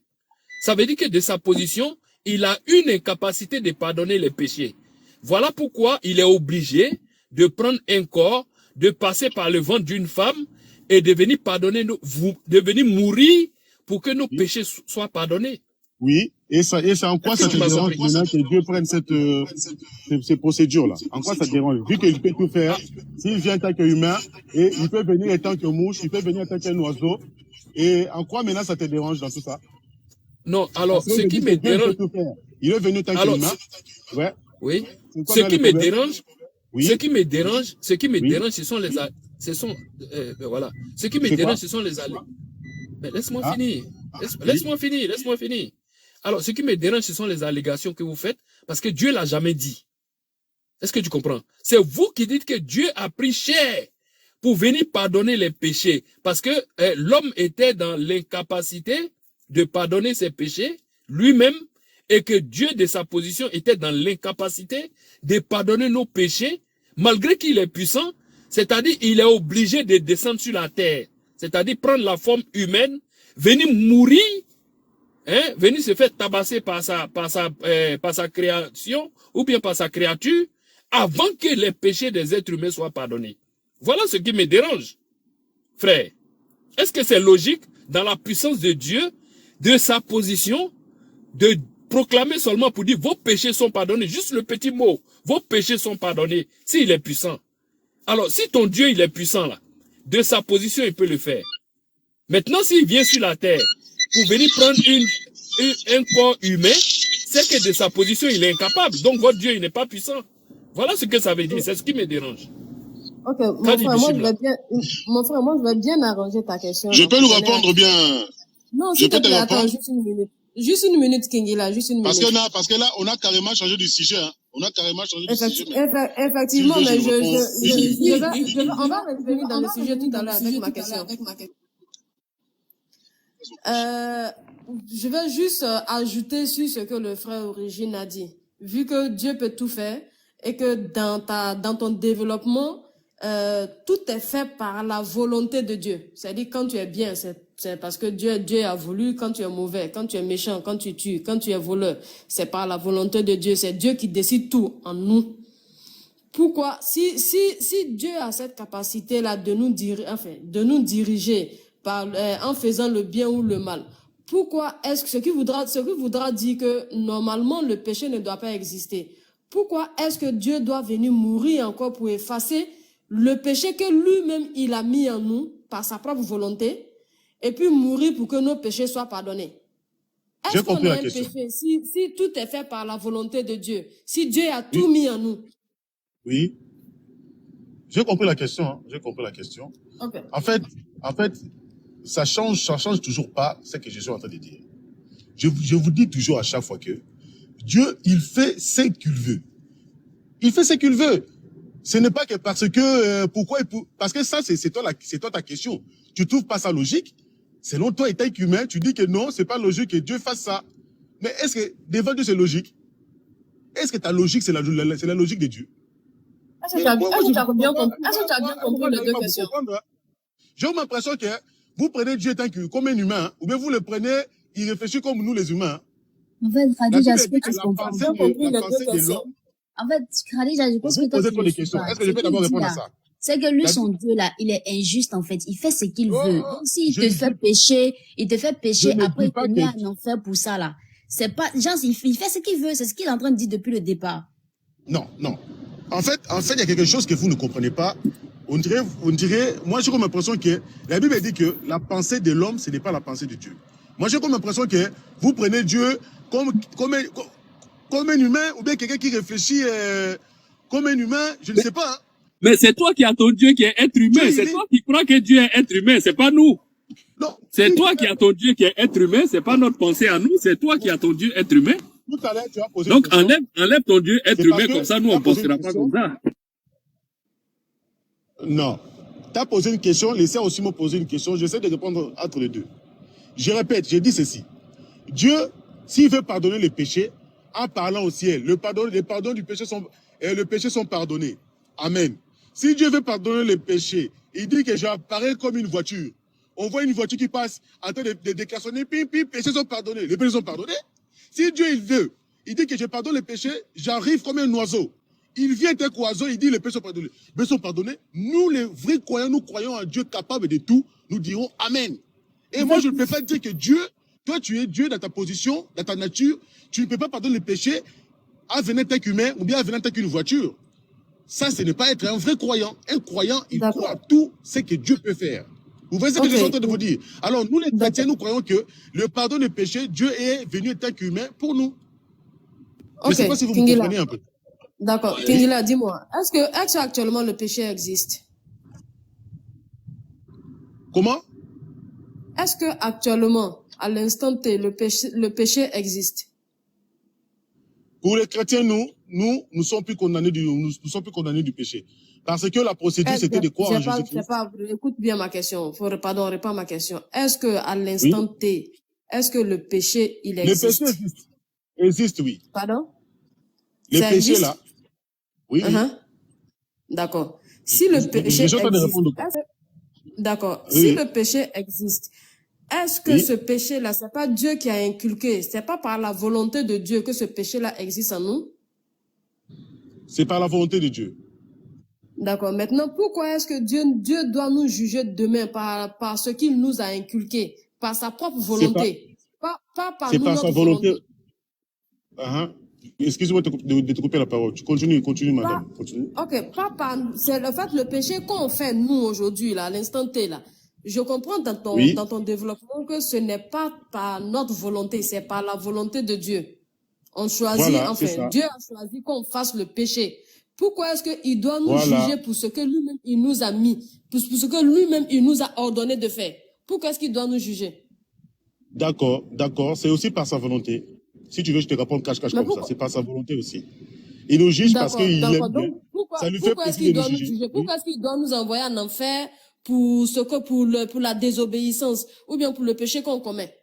Ça veut dire que de sa position, il a une incapacité de pardonner les péchés. Voilà pourquoi il est obligé de prendre un corps, de passer par le ventre d'une femme et de venir de venir mourir pour que nos péchés soient pardonnés. Oui, et ça en quoi ça te dérange maintenant que Dieu prenne ces procédures-là? En quoi ça te dérange? Vu qu'il peut tout faire, s'il vient en tant qu'humain, et il peut venir en tant que mouche, il peut venir en tant qu'un oiseau, et en quoi maintenant ça te dérange dans tout ça? Non, alors, ce qui me dérange... Il est venu en tant qu'humain. Ouais. Oui. Ce qui me dérange, ce qui me dérange, ce sont les... voilà. Ce qui me dérange, ce sont les... Mais laisse-moi finir. Laisse-moi finir. Alors, ce qui me dérange, ce sont les allégations que vous faites, parce que Dieu l'a jamais dit. Est-ce que tu comprends? C'est vous qui dites que Dieu a pris chair pour venir pardonner les péchés, parce que l'homme était dans l'incapacité de pardonner ses péchés lui-même, et que Dieu, de sa position, était dans l'incapacité de pardonner nos péchés, malgré qu'il est puissant, c'est-à-dire il est obligé de descendre sur la terre, c'est-à-dire prendre la forme humaine, venir mourir, hein, venir se faire tabasser par sa création, ou bien par sa créature, avant que les péchés des êtres humains soient pardonnés. Voilà ce qui me dérange, frère. Est-ce que c'est logique, dans la puissance de Dieu, de sa position, de proclamer seulement pour dire vos péchés sont pardonnés, juste le petit mot, vos péchés sont pardonnés, s'il est puissant. Alors, si ton Dieu, il est puissant là, de sa position, il peut le faire. Maintenant, s'il vient sur la terre pour venir prendre un corps humain, c'est que de sa position, il est incapable. Donc, votre Dieu, il n'est pas puissant. Voilà ce que ça veut dire, c'est ce qui me dérange. Ok, mon frère, moi, je vais bien arranger ta question. Je peux nous répondre bien. Non, s'il te plaît, attends, juste une minute. Juste une minute, Kingila, juste une minute. Parce que là, on a carrément changé du sujet. Hein. On a carrément changé du sujet. Effectivement, mais on va revenir dans le sujet tout à l'heure avec ma question. Je vais juste ajouter sur ce que le frère Origine a dit. Vu que Dieu peut tout faire et que dans ton développement, tout est fait par la volonté de Dieu. C'est-à-dire quand tu es bien, c'est parce que Dieu a voulu. Quand tu es mauvais, quand tu es méchant, quand tu tues, quand tu es voleur, c'est par la volonté de Dieu. C'est Dieu qui décide tout en nous. Pourquoi? Si Dieu a cette capacité-là de nous diriger par, en faisant le bien ou le mal, pourquoi est-ce que ce qui voudra dire que normalement le péché ne doit pas exister? Pourquoi est-ce que Dieu doit venir mourir encore pour effacer le péché que lui-même il a mis en nous par sa propre volonté et puis mourir pour que nos péchés soient pardonnés? Est-ce qu'on a un péché si tout est fait par la volonté de Dieu, si Dieu a tout mis en nous? Oui. J'ai compris la question. Hein. J'ai compris la question. Okay. En fait, ça change toujours pas ce que je suis en train de dire. Je vous dis toujours à chaque fois que Dieu, il fait ce qu'il veut. Il fait ce qu'il veut. Ce n'est pas que parce que parce que ça c'est toi ta question. Tu trouves pas ça logique? Selon toi, étant humain, tu dis que non, c'est pas logique que Dieu fasse ça. Mais est-ce que devant Dieu c'est logique? Est-ce que ta logique c'est la logique de Dieu? Est-ce que tu as bien compris les deux questions? J'ai l'impression que vous prenez Dieu comme un humain, hein, ou bien vous le prenez, il réfléchit comme nous les humains. Hein. En fait, Khadija, je pense que tu est-ce que je peux d'abord répondre à ça? C'est que lui, son Dieu là, il est injuste en fait. Il fait ce qu'il veut. Donc s'il te fait pécher, après il te met en enfer pour ça là. C'est pas, genre, il fait ce qu'il veut. C'est ce qu'il est en train de dire depuis le départ. Non. En fait, il y a quelque chose que vous ne comprenez pas. On dirait, moi j'ai comme l'impression que la Bible dit que la pensée de l'homme, ce n'est pas la pensée de Dieu. Moi j'ai comme l'impression que vous prenez Dieu comme un humain, ou bien quelqu'un qui réfléchit comme un humain, je ne sais pas. Hein. Mais c'est toi qui as ton Dieu qui est être humain. C'est toi qui crois que Dieu est être humain, c'est pas nous. Non. C'est toi qui as ton Dieu qui est être humain, c'est pas notre pensée à nous, c'est toi qui as ton Dieu être humain. Tout à l'heure, tu as posé donc une question. enlève ton Dieu être humain, comme ça nous on ne pensera pas comme ça. Non. Tu as posé une question, laissez aussi me poser une question, j'essaie de répondre entre les deux. Je répète, j'ai dit ceci. Dieu, s'il veut pardonner les péchés, en parlant au ciel, les pardons du péché les péchés sont pardonnés. Amen. Si Dieu veut pardonner les péchés, il dit que j'apparais comme une voiture. On voit une voiture qui passe en train de déclassonner, pim, les péchés sont pardonnés. Les péchés sont pardonnés. Si Dieu, il veut, il dit que je pardonne les péchés, j'arrive comme un oiseau. Il vient avec oiseau, il dit les péchés sont pardonnés. Les péchés sont pardonnés. Nous, les vrais croyants, nous croyons en Dieu capable de tout. Nous dirons Amen. Et moi, je ne peux pas dire que Dieu, toi, tu es Dieu dans ta position, dans ta nature. Tu ne peux pas pardonner les péchés en venant tant qu'humain ou bien en venant tant qu'une voiture. Ça, ce n'est pas être un vrai croyant. Un croyant, il croit à tout ce que Dieu peut faire. Vous voyez ce que je suis en train de vous dire? Alors, nous, les chrétiens, nous croyons que le pardon des péchés, Dieu est venu tant qu'humain pour nous. Je ne sais pas si vous me comprenez un peu. D'accord. Kingila, dis-moi, est-ce que actuellement le péché existe? Comment? Est-ce que actuellement, à l'instant T, le péché existe? Pour les chrétiens, nous sommes plus condamnés du péché. Parce que la procédure, c'était de croire en Jésus-Christ. Écoute bien ma question. Réponds ma question. Est-ce que à l'instant T, est-ce que le péché, il existe? Existe, oui. Pardon? Les Ça péchés, existe? là. Oui, oui. D'accord. Si le péché Je suis en train de existe, répondre. d'accord. Oui, Si oui. le péché existe, est-ce que Oui. ce péché-là, c'est pas Dieu qui a inculqué, c'est pas par la volonté de Dieu que ce péché-là existe en nous? C'est par la volonté de Dieu. D'accord. Maintenant, pourquoi est-ce que Dieu doit nous juger demain par ce qu'il nous a inculqué, par sa propre volonté, pas par C'est nous, par notre sa volonté. volonté? Excuse-moi de te couper la parole. Tu continue, madame. Continue. Ok, pas par, c'est le fait, le péché qu'on fait nous aujourd'hui, là, à l'instant T, là. Je comprends Oui. dans ton développement que ce n'est pas par notre volonté, c'est par la volonté de Dieu. On choisit, Voilà, c'est enfin, ça. Dieu a choisi qu'on fasse le péché. Pourquoi est-ce qu'il doit nous Voilà. juger pour ce que lui-même il nous a mis, pour ce que lui-même il nous a ordonné de faire? Pourquoi est-ce qu'il doit nous juger? D'accord, d'accord. C'est aussi par sa volonté. Si tu veux, je te réponds cache-cache Mais comme ça. pourquoi? C'est par sa volonté aussi. Il nous juge parce D'accord, qu'il d'accord. aime bien. Donc, Ça lui fait pourquoi est-ce plaisir qu'il de nous doit nous juger. juger? Oui. Pourquoi est-ce qu'il doit nous envoyer en enfer pour la désobéissance ou bien pour le péché qu'on commet?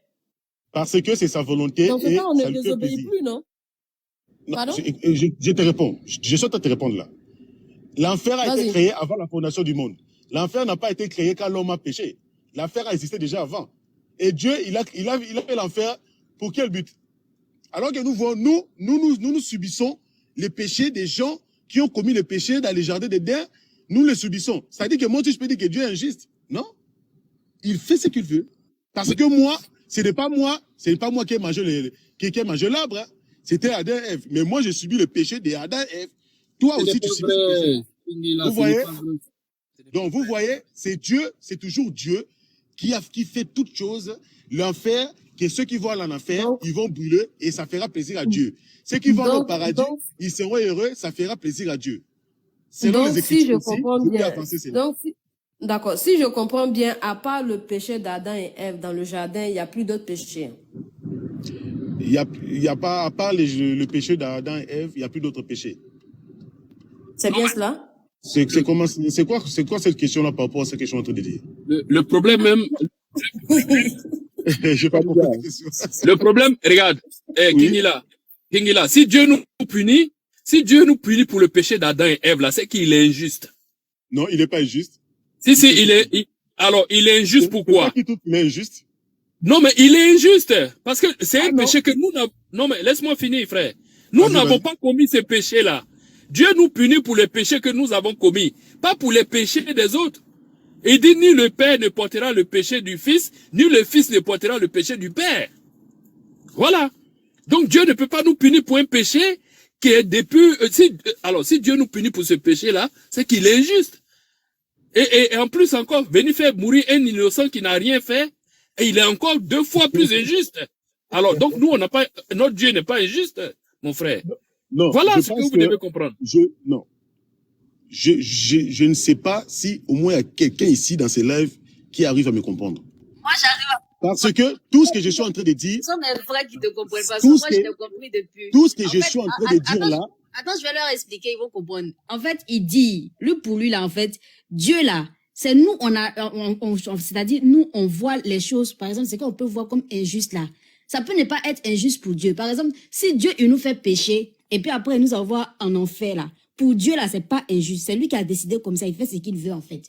Parce que c'est sa volonté Dans ce et cas, on ne ça lui fait désobéit plaisir. plus, non? Non, Pardon? je te réponds. Je suis en train de te répondre là. L'enfer a été Vas-y. créé avant la fondation du monde. L'enfer n'a pas été créé quand l'homme a péché. L'enfer a existé déjà avant. Et Dieu, il a fait l'enfer pour quel but? Alors que nous voyons, nous subissons les péchés des gens qui ont commis les péchés dans les jardins d'Éden. Nous les subissons. Ça veut dire que moi, je peux dire que Dieu est injuste. Non. Il fait ce qu'il veut. Parce que moi, ce n'est pas moi qui ai mangé l'arbre. Hein. C'était Adam et Ève. Mais moi, j'ai subi le péché d'Adam et Ève. Toi Ce aussi, n'est tu pas subis ce vrai. péché. Ingila, Vous ce voyez? n'est pas vrai. Donc, vous voyez, c'est Dieu, c'est toujours Dieu qui fait toutes choses. L'enfer, que ceux qui vont aller en enfer, Donc, ils vont brûler et ça fera plaisir à Dieu. Ceux qui vont aller au paradis, donc, ils seront heureux, ça fera plaisir à Dieu. Selon donc, les si je Écritures aussi, comprends vous pouvez bien, avancer cela. donc, d'accord, si je comprends bien, à part le péché d'Adam et Ève dans le jardin, il n'y a plus d'autres péchés. Il y a pas, à part le péché d'Adam et Ève, il n'y a plus d'autres péchés. C'est bien cela? C'est quoi cette question-là par rapport à ce que je suis en train de dire? Le problème même, Je n'ai pas compris la question. le problème, regarde, Oui. Kingila, si Dieu nous punit pour le péché d'Adam et Ève, là, c'est qu'il est injuste. Non, il n'est pas injuste. Si, alors, il est injuste C'est pourquoi? pas qui tout mais injuste. Non, mais il est injuste. Parce que c'est un non. péché que nous n'avons, non, mais laisse-moi finir, frère. Nous Vas-y, n'avons vas-y. pas commis ce péché-là. Dieu nous punit pour les péchés que nous avons commis, pas pour les péchés des autres. Il dit, ni le Père ne portera le péché du Fils, ni le Fils ne portera le péché du Père. Voilà. Donc Dieu ne peut pas nous punir pour un péché qui est depuis... alors, si Dieu nous punit pour ce péché-là, c'est qu'il est injuste. Et en plus encore, venir faire mourir un innocent qui n'a rien fait, et il est encore 2 fois plus injuste. Alors, donc nous, notre Dieu n'est pas injuste, mon frère. Non, Voilà je ce que pense vous devez comprendre. Non. Je ne sais pas si au moins il y a quelqu'un ici dans ces lives qui arrive à me comprendre. Moi, j'arrive à... Parce que tout ce que je suis en train de dire, Ce sont mes frères qui te comprennent parce que tout moi, ce je que, t'ai compris depuis. tout ce que En je fait, suis en train de dire là, attends, je vais leur expliquer, ils vont comprendre. En fait, il dit, pour lui, là, en fait, Dieu, là, c'est nous, c'est-à-dire, nous, on voit les choses, par exemple, c'est qu'on peut voir comme injuste, là. Ça peut ne pas être injuste pour Dieu. Par exemple, si Dieu, il nous fait pécher, et puis après, il nous envoie en enfer, là. Pour Dieu, là, c'est pas injuste. C'est lui qui a décidé comme ça, il fait ce qu'il veut, en fait.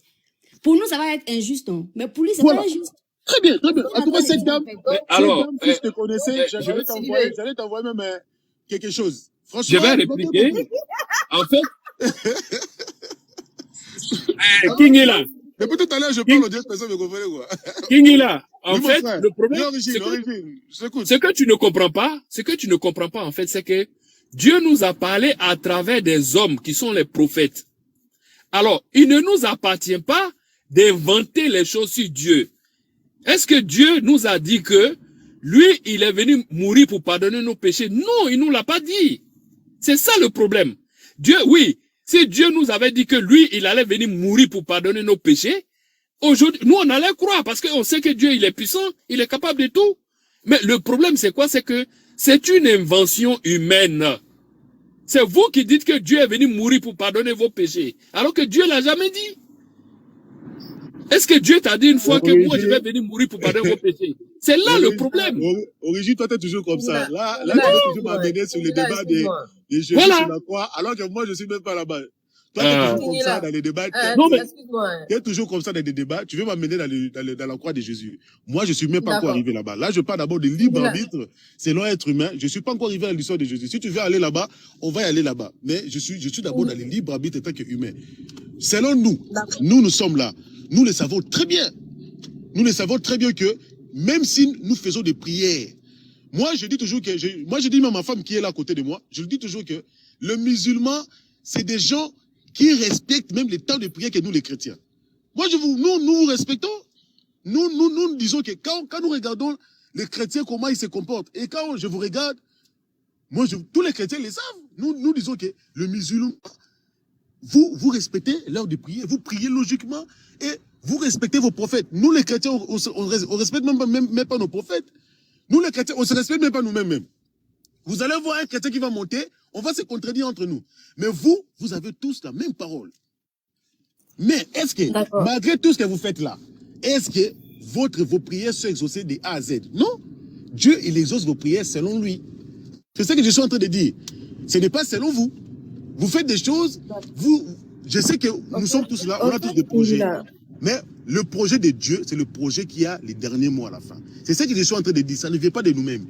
Pour nous, ça va être injuste, non? Mais pour lui, c'est voilà. pas injuste. Très bien, très bien. En tout cas, cette dame, Alors, si je te connaissais, je j'allais vais t'envoyer même quelque chose. Je Franchement, vais répliquer. En fait, Kingila, depuis tout à l'heure, je parle aux 10 personnes, me comprenez quoi. Kingila, en Oui, mon fait, frère. le problème, L'origine, c'est que, l'origine. Je t'écoute. ce que tu ne comprends pas, en fait, c'est que Dieu nous a parlé à travers des hommes qui sont les prophètes. Alors, il ne nous appartient pas d'inventer les choses sur Dieu. Est-ce que Dieu nous a dit que lui, il est venu mourir pour pardonner nos péchés? Non, il nous l'a pas dit. C'est ça le problème. Dieu, oui, si Dieu nous avait dit que lui, il allait venir mourir pour pardonner nos péchés, aujourd'hui, nous, on allait croire parce qu'on sait que Dieu, il est puissant, il est capable de tout. Mais le problème, c'est quoi? C'est que c'est une invention humaine. C'est vous qui dites que Dieu est venu mourir pour pardonner vos péchés, alors que Dieu l'a jamais dit. Est-ce que Dieu t'a dit une fois que moi, je vais Origine, venir mourir pour pardonner vos péchés? C'est là le problème. Origine, toi, t'es toujours comme ça. Là, tu veux toujours m'amener sur les débats des Jésus Voilà. sur la croix, alors que moi, je suis même pas là-bas. Toi, t'es toujours comme ça dans les débats. Non, mais Excuse-moi. T'es toujours comme ça dans des débats. Tu veux m'amener dans la croix de Jésus. Moi, je suis même pas encore D'accord. arrivé là-bas. Là, je parle d'abord de libre arbitre selon être humain. Je suis pas encore arrivé à l'histoire de Jésus. Si tu veux aller là-bas, on va y aller là-bas. Mais je suis d'abord dans les libres arbitres en tant qu'humain. Selon nous, nous sommes là. Nous le savons très bien. Nous le savons très bien que même si nous faisons des prières, moi, je dis toujours que, moi, je dis même à ma femme qui est là à côté de moi, je lui dis toujours que le musulman, c'est des gens qui respectent même les temps de prière que nous, les chrétiens. Moi, nous vous respectons. Nous disons que quand nous regardons les chrétiens, comment ils se comportent, et quand je vous regarde, moi, tous les chrétiens les savent. Nous disons que le musulman, vous respectez l'heure de prière, vous priez logiquement, et vous respectez vos prophètes. Nous, les chrétiens, on respecte même pas nos prophètes. Nous, les chrétiens, on se respecte même pas nous-mêmes. Vous allez voir un chrétien qui va monter, on va se contredire entre nous. Mais vous avez tous la même parole. Mais est-ce que, malgré tout ce que vous faites là, est-ce que vos prières sont exaucées de A à Z? Non. Dieu, il exauce vos prières selon lui. C'est ce que je suis en train de dire. Ce n'est pas selon vous. Vous faites des choses, je sais que nous sommes tous là, on a tous des projets. Mais le projet de Dieu, c'est le projet qui a les derniers mots à la fin. C'est ce que je suis en train de dire, ça ne vient pas de nous-mêmes.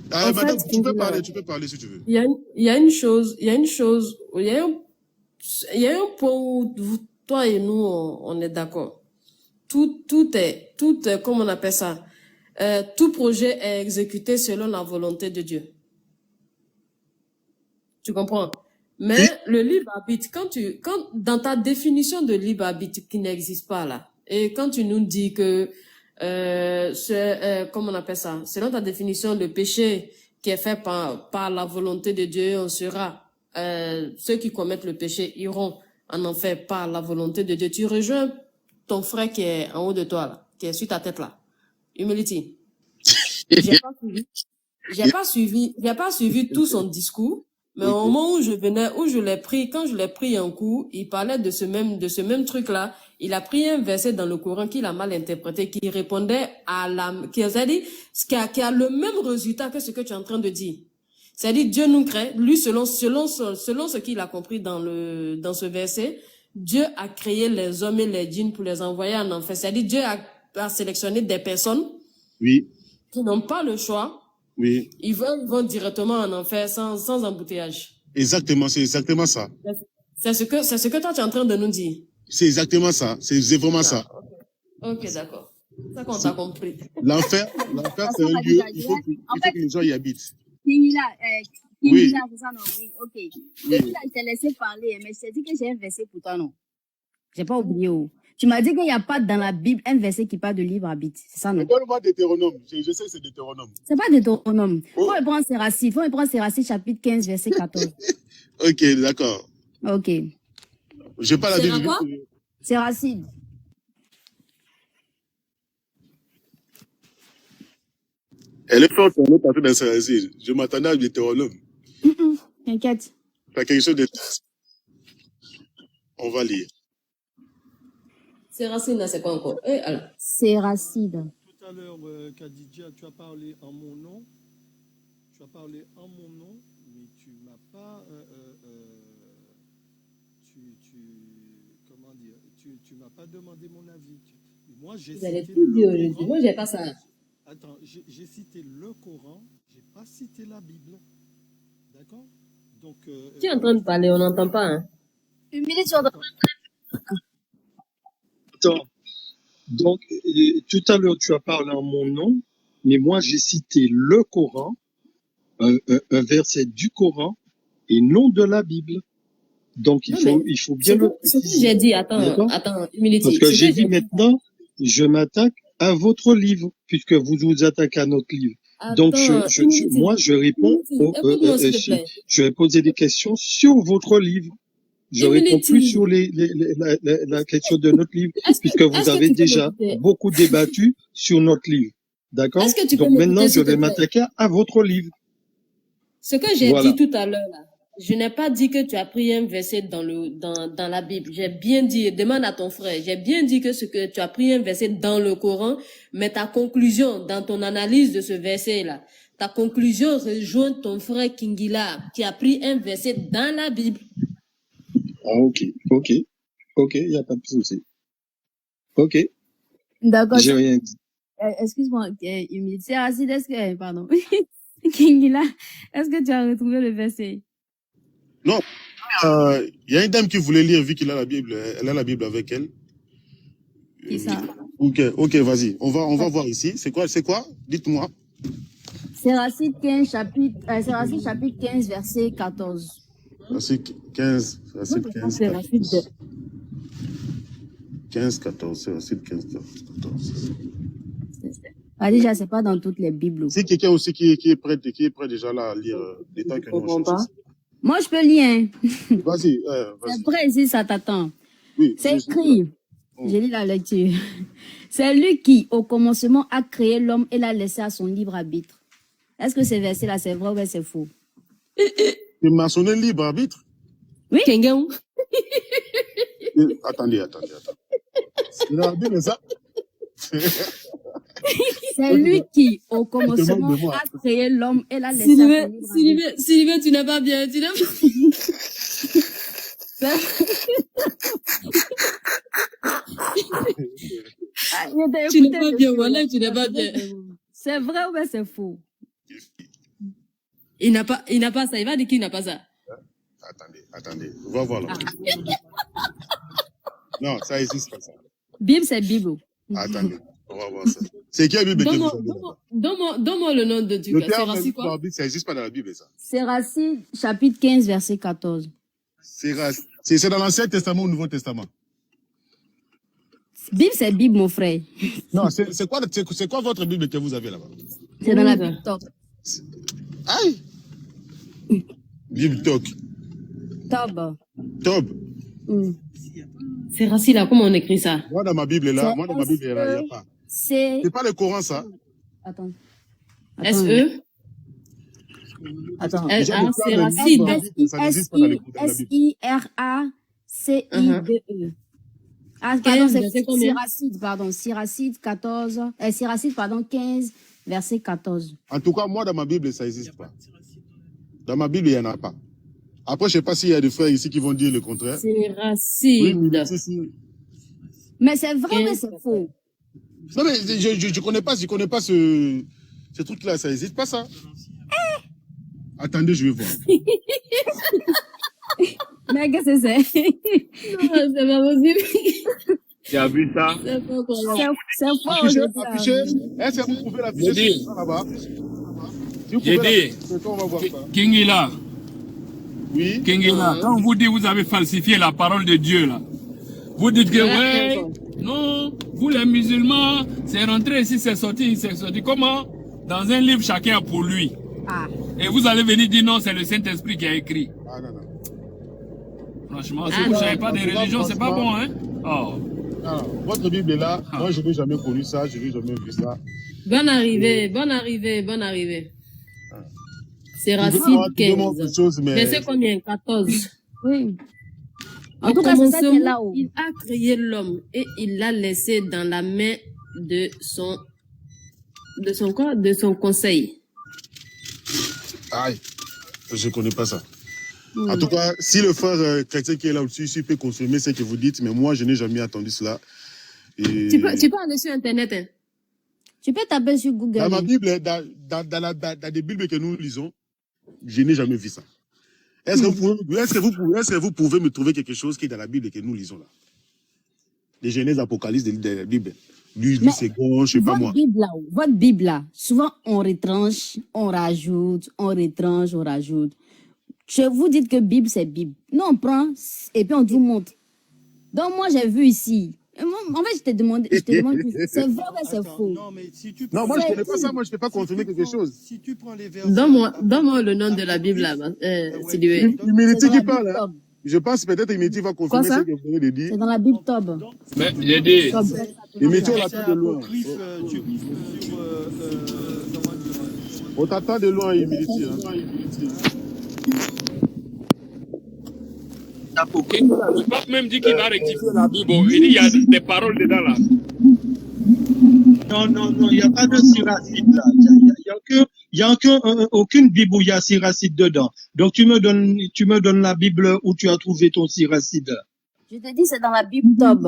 Ah, madame, tu peux parler si tu veux. Il y a une chose, il y a un point où toi et nous, on est d'accord. Tout est, comment on appelle ça? Tout projet est exécuté selon la volonté de Dieu. Tu comprends? Mais le libre arbitre, quand dans ta définition de libre arbitre qui n'existe pas là, et quand tu nous dis que comment on appelle ça? Selon ta définition, le péché qui est fait par la volonté de Dieu, on sera ceux qui commettent le péché iront en enfer par la volonté de Dieu. Tu rejoins ton frère qui est en haut de toi là, qui est sur ta tête là. Humility. J'ai pas suivi tout son discours. Mais au moment où je l'ai pris, quand je l'ai pris un coup, il parlait de ce même truc-là. Il a pris un verset dans le Coran qu'il a mal interprété, qui répondait qui a le même résultat que ce que tu es en train de dire. C'est-à-dire, Dieu nous crée, lui, selon ce qu'il a compris dans ce verset, Dieu a créé les hommes et les djinns pour les envoyer en enfer. C'est-à-dire, Dieu a sélectionné des personnes qui n'ont pas le choix. Oui. Ils vont directement en enfer sans embouteillage. Exactement, c'est exactement ça. C'est ce que toi tu es en train de nous dire. C'est exactement ça. C'est vraiment ça. Ok, d'accord. C'est ça qu'on t'a compris. L'enfer, c'est un lieu, il faut que les gens y habitent. Oui. C'est ça, non? Oui, ok. Oui. Là, je t'ai laissé parler, mais je t'ai dit que j'ai un verset pour toi, non? J'ai pas oublié où. Tu m'as dit qu'il n'y a pas dans la Bible un verset qui parle de libre arbitre. C'est ça, non? Donne-moi Deutéronome. Je sais que c'est Deutéronome. C'est pas Deutéronome. Faut reprendre Séracide, chapitre 15, verset 14. Ok, d'accord. Ok. J'ai pas la Bible. Séracide. Elle est forte, elle est partie dans Séracide. Je m'attendais à Deutéronome. T'inquiète. T'as quelque chose de... On va lire. Séracide, c'est quoi encore? Séracide. Tout à l'heure, Khadija, tu as parlé en mon nom. Tu as parlé en mon nom, mais tu m'as pas... comment dire? Tu m'as pas demandé mon avis. Moi, j'ai cité tout dire le aujourd'hui. Coran. Moi, j'ai pas ça. Attends, j'ai cité le Coran, j'ai pas cité la Bible. D'accord? Donc... tu es en train de parler, on n'entend pas, hein? Une minute sur Attends. Donc, tout à l'heure, tu as parlé en mon nom, mais moi, j'ai cité le Coran, un verset du Coran, et non de la Bible. Donc, il faut bien le préciser. Ce que j'ai dit, attends, humilité. Parce que j'ai dit maintenant, je m'attaque à votre livre, puisque vous vous attaquez à notre livre. Donc, moi, je réponds, je vais poser des questions sur votre livre. Je réponds plus sur la question de notre livre, puisque vous avez déjà beaucoup débattu sur notre livre. D'accord? Donc maintenant, je vais m'attaquer à votre livre. Ce que j'ai dit tout à l'heure, là. Je n'ai pas dit que tu as pris un verset dans la Bible. J'ai bien dit, demande à ton frère, j'ai bien dit que tu as pris un verset dans le Coran, mais ta conclusion, dans ton analyse de ce verset-là, ta conclusion rejoint ton frère Kingila, qui a pris un verset dans la Bible. Ah, ok, il n'y a pas de souci. Ok, D'accord. j'ai rien dit. Excuse-moi, c'est Racine, est-ce que, pardon, Kingila, est-ce que tu as retrouvé le verset? Non, il y a une dame qui voulait lire, vu qu'elle a la Bible, elle a la Bible avec elle. Qui ça? Ok, vas-y, on va voir ici. C'est quoi? Dites-moi. C'est Racine chapitre 15, verset 14. Verset 15, verset 15, 14. 15, 14, c'est verset 15, 14. Ah, déjà, c'est pas dans toutes les Bibles. C'est quelqu'un aussi qui est prêt déjà là à lire les temps que nous cherchons. Moi, je peux lire. Vas-y. C'est vrai, ici, ça t'attend. Oui, c'est écrit. J'ai lu la lecture. C'est lui qui, au commencement, a créé l'homme et l'a laissé à son libre arbitre. Est-ce que ce verset-là, c'est vrai ou c'est faux? Il m'a sonné libre arbitre? Oui. Attendez. C'est dans la Bible, ça? C'est lui qui, au commencement, a créé l'homme et l'a laissé à son libre arbitre. Sylvain, tu n'as pas bien, tu n'as pas Tu n'es pas bien, voilà, tu n'es pas bien. C'est vrai ou c'est faux? Il n'a pas ça. Il va dire qu'il n'a pas ça. Attendez. On va voir là. Non, ça existe pas ça. Bible, c'est Bible. Attendez, on va voir ça. C'est quelle Bible que vous avez? Donne-moi le nom de Dieu. Le terme quoi? Ça n'existe pas dans la Bible, ça. C'est Racine, chapitre 15, verset 14. C'est dans l'Ancien Testament ou le Nouveau Testament? Bible, c'est Bible, mon frère. Non, c'est quoi votre Bible que vous avez là-bas? C'est dans la Bible Tob. Aïe! Bible Tob. C'est Racine là, comment on écrit ça? Moi, dans ma Bible, là, il n'y a pas. C'est pas le Coran, ça? Attends. S-E? Attends. C'est Racine. S-I-R-A-C-I-D-E. Ah, pardon, c'est Siracide, 14. Siracide, 15, verset 14. En tout cas, moi, dans ma Bible, ça n'existe pas. Dans ma Bible, il n'y en a pas. Après, je ne sais pas s'il y a des frères ici qui vont dire le contraire. C'est Racine. Oui, mais c'est vrai, mais c'est faux. Non, mais je connais pas ce truc-là, ça n'existe pas, ça. Attendez, je vais voir. Mais qu'est-ce que c'est? Non, c'est pas possible. Tu as vu ça? C'est faux. Affiché. Est-ce que vous pouvez l'afficher là-bas? J'ai dit, Kingila. Oui. Kingila, quand vous dites que vous avez falsifié la parole de Dieu, là, vous dites que, non, vous les musulmans, c'est rentré ici, c'est sorti. Comment? Dans un livre, chacun a pour lui. Et vous allez venir dire non, c'est le Saint-Esprit qui a écrit. Non. Franchement, si vous ne savez pas des religions, c'est pas bon, hein? Non, votre Bible est là. Moi, je n'ai jamais connu ça, je n'ai jamais vu ça. Bonne arrivée. C'est Racine 15. Mais c'est combien? 14. Oui. En tout cas, c'est ça qui est là-haut. Il a créé l'homme et il l'a laissé dans la main de son conseil. Aïe, je ne connais pas ça. En tout cas, si le frère chrétien qui est là au-dessus, il peut confirmer ce que vous dites, mais moi, je n'ai jamais entendu cela. Et... Tu peux aller sur Internet, hein? Tu peux taper sur Google. Dans ma Bible, dans des Bibles que nous lisons, je n'ai jamais vu ça. Est-ce que vous pouvez me trouver quelque chose qui est dans la Bible que nous lisons là? Les Genèse, Apocalypse, de la Bible. Lui, c'est bon, je sais pas moi. Votre Bible là, souvent on retranche, on rajoute, on retranche, on rajoute. Vous dites que Bible c'est Bible. Nous on prend et puis on vous montre. Donc moi j'ai vu ici. En fait, je te demande, c'est vrai ou c'est faux? Non, moi je connais pas ça, moi je peux pas confirmer quelque chose. Si tu prends les versets... Donne-moi le nom de la Bible là. Humility qui parle, hein. Je pense peut-être Humility va confirmer ce que vous venez de dire. C'est dans la Bible Tob. Mais j'ai dit... Humility, on l'a plus de loin. On t'attend de loin, Humility. apocryphe. Le pape même dit qu'il va rectifier la Bible. Il dit il y a des paroles dedans là. Non, il n'y a pas de siracide là. Il n'y a aucune Bible où il y a siracide dedans. Donc tu me donnes la Bible où tu as trouvé ton siracide. Je te dis, c'est dans la Bible Tob.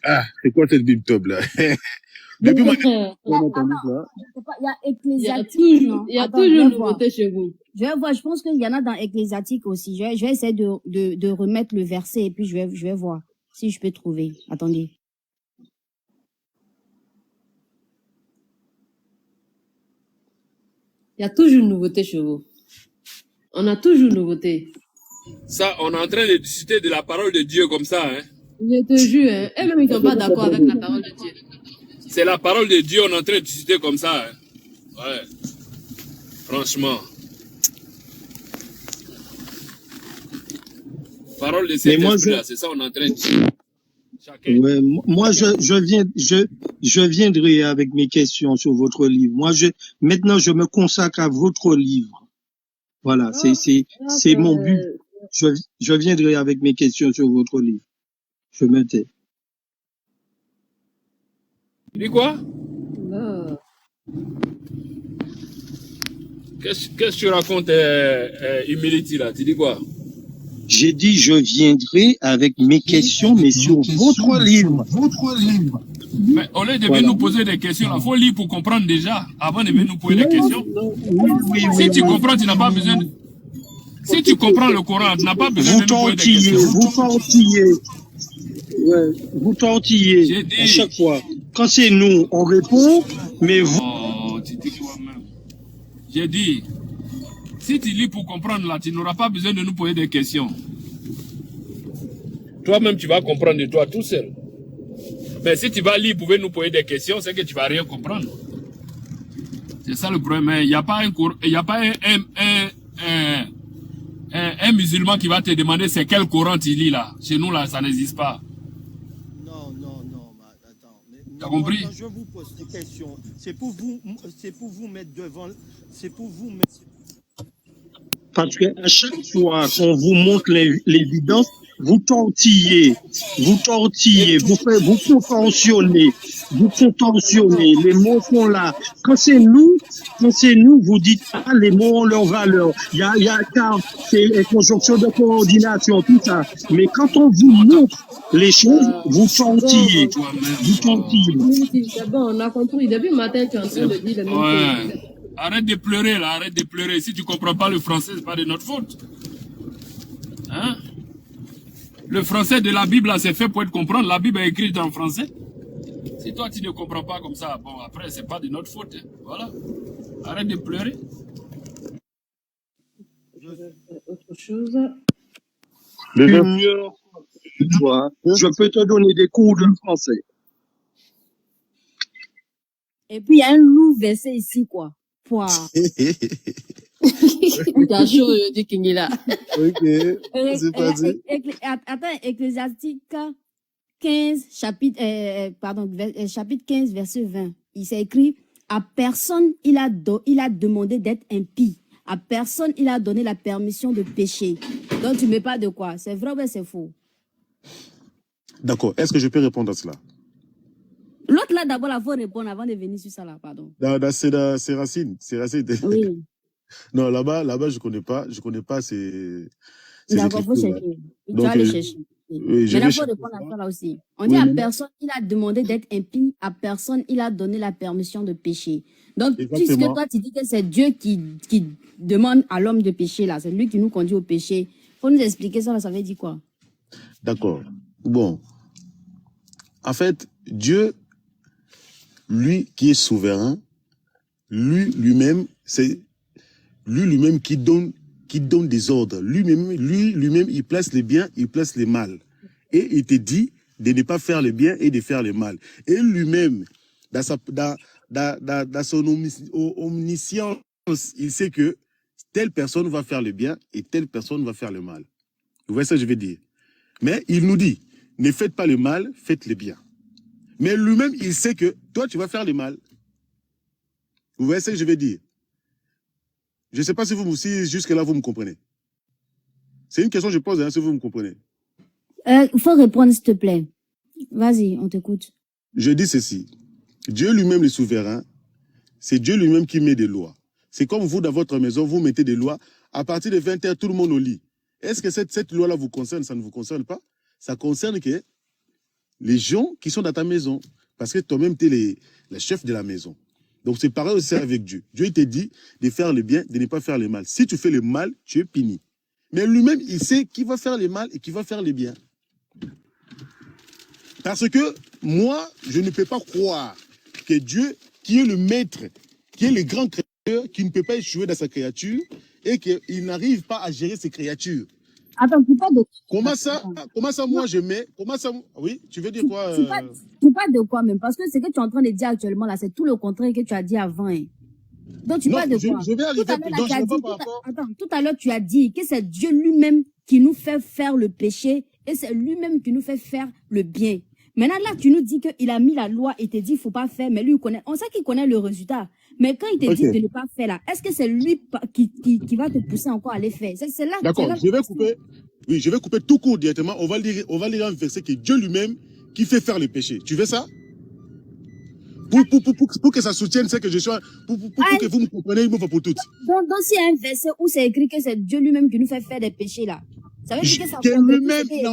Ah, c'est quoi cette Bible Tob là? Depuis ma on a entendu ça. Il y a Ecclésiastique. Il y a toujours une nouveauté chez vous. Je vais voir, je pense qu'il y en a dans Ecclésiastique aussi. Je vais essayer de remettre le verset et puis je vais voir si je peux trouver. Attendez. Il y a toujours une nouveauté chez vous. On a toujours une nouveauté. Ça, on est en train de discuter de la parole de Dieu comme ça. Hein. Je te jure, hein. Eux-mêmes, ils ne sont pas d'accord avec la parole de Dieu. C'est la parole de Dieu, on est en train de discuter comme ça. Hein. Ouais. Franchement. Parole de Saint-Esprit, c'est ça, on est en train de discuter. Ouais, moi, je viendrai avec mes questions sur votre livre. Maintenant, je me consacre à votre livre. Voilà, c'est mon but. Je viendrai avec mes questions sur votre livre. Je me tais. Tu dis quoi? Qu'est-ce que tu racontes, Humility, là? Tu dis quoi? J'ai dit, je viendrai avec mes questions, mais sur votre livre. Mais au lieu de venir nous poser des questions, il faut lire pour comprendre déjà, avant de venir nous poser des questions. Si tu comprends, tu n'as pas besoin de... Si tu comprends le Coran, tu n'as pas besoin de nous poser des questions. Vous tortillez à chaque fois. Quand c'est nous, on répond, mais vous... Oh, tu dis toi-même. J'ai dit, si tu lis pour comprendre là, tu n'auras pas besoin de nous poser des questions. Toi-même, tu vas comprendre de toi tout seul. Mais si tu vas lire pour nous poser des questions, c'est que tu ne vas rien comprendre. C'est ça le problème. Il n'y a pas un musulman qui va te demander c'est quel Coran tu lis là. Chez nous là, ça n'existe pas. Non, attends. T'as compris? Quand je vous pose des questions, c'est pour vous mettre devant, c'est pour vous mettre... Parce qu'à chaque fois qu'on vous montre l'évidence, vous tortillez, vous contentionnez, les mots sont là. Quand c'est nous, vous dites, les mots ont leur valeur. Il y a c'est les conjonctions de coordination, tout ça. Mais quand on vous montre les choses, vous tortillez. C'est bon, on a compris. Depuis le matin, tu es en train de dire le même chose. Arrête de pleurer là, arrête de pleurer. Si tu ne comprends pas le français, ce n'est pas de notre faute. Hein? Le français de la Bible, c'est fait pour être comprendre. La Bible est écrite en français. Si toi, tu ne comprends pas comme ça, bon, après, ce n'est pas de notre faute. Hein. Voilà. Arrête de pleurer. Autre chose. Je peux te donner des cours de français. Et puis, il y a un loup versé ici, quoi. Poire. T'as chaud, dit Kingila. Ok, c'est pas dit. Attends, Ecclésiastique 15, chapitre 15, verset 20. Il s'est écrit, à personne il a demandé d'être impie. À personne il a donné la permission de pécher. Donc tu ne mets pas de quoi. C'est vrai ou c'est faux? D'accord, est-ce que je peux répondre à cela? L'autre là, d'abord, il faut répondre avant de venir sur ça là, pardon. C'est Racine. Oui. Non, là-bas, je connais pas ces d'accord, il faut chercher. Tu vas aller chercher. Mais là, il faut répondre à ça là aussi. On dit à personne, il a demandé d'être impie, à personne, il a donné la permission de pécher. Donc, puisque toi, tu dis que c'est Dieu qui demande à l'homme de pécher là, c'est lui qui nous conduit au péché, il faut nous expliquer ça là, ça veut dire quoi? D'accord. Bon. En fait, Dieu, lui qui est souverain, lui-même, c'est lui-même qui donne des ordres. Lui-même, il place les biens, il place les mal. Et il te dit de ne pas faire le bien et de faire le mal. Et lui-même, dans son omniscience, il sait que telle personne va faire le bien et telle personne va faire le mal. Vous voyez ce que je veux dire? Mais il nous dit, ne faites pas le mal, faites le bien. Mais lui-même, il sait que toi, tu vas faire le mal. Vous voyez ce que je veux dire? Je ne sais pas si jusque-là, vous me comprenez. C'est une question que je pose, hein, si vous me comprenez. Il faut répondre, s'il te plaît. Vas-y, on t'écoute. Je dis ceci. Dieu lui-même, le souverain, c'est Dieu lui-même qui met des lois. C'est comme vous, dans votre maison, vous mettez des lois. À partir de 20h, tout le monde au lit. Est-ce que cette loi-là vous concerne? Ça ne vous concerne pas. Ça concerne que les gens qui sont dans ta maison. Parce que toi-même, tu es le chef de la maison. Donc, c'est pareil aussi avec Dieu. Dieu, il te dit de faire le bien, de ne pas faire le mal. Si tu fais le mal, tu es puni. Mais lui-même, il sait qui va faire le mal et qui va faire le bien. Parce que moi, je ne peux pas croire que Dieu, qui est le maître, qui est le grand créateur, qui ne peut pas échouer dans sa créature et qu'il n'arrive pas à gérer ses créatures. Attends, tu parles de... Comment ça, moi, je mets... Comment ça... Oui, tu veux dire quoi Tu parles de quoi même? Parce que ce que tu es en train de dire actuellement, là, c'est tout le contraire que tu as dit avant. Hein. Donc, tu parles de quoi? Je vais arriver... Attends, tout à l'heure, tu as dit que c'est Dieu lui-même qui nous fait faire le péché et c'est lui-même qui nous fait faire le bien. Maintenant, là, tu nous dis qu'il a mis la loi et te dit qu'il ne faut pas faire, mais lui, il connaît. On sait qu'il connaît le résultat. Mais quand il te dit de ne pas faire là, est-ce que c'est lui qui va te pousser encore à les faire? C'est là. D'accord, je vais couper. Oui, je vais couper tout court directement. On va lire un verset qui est Dieu lui-même qui fait faire le péché. Tu veux ça? Pour que ça soutienne ce que je suis. Pour que vous me compreniez, il me faut pour toutes. Donc, s'il y a un verset où c'est écrit que c'est Dieu lui-même qui nous fait faire des péchés là, ça veut dire que ça lui-même, il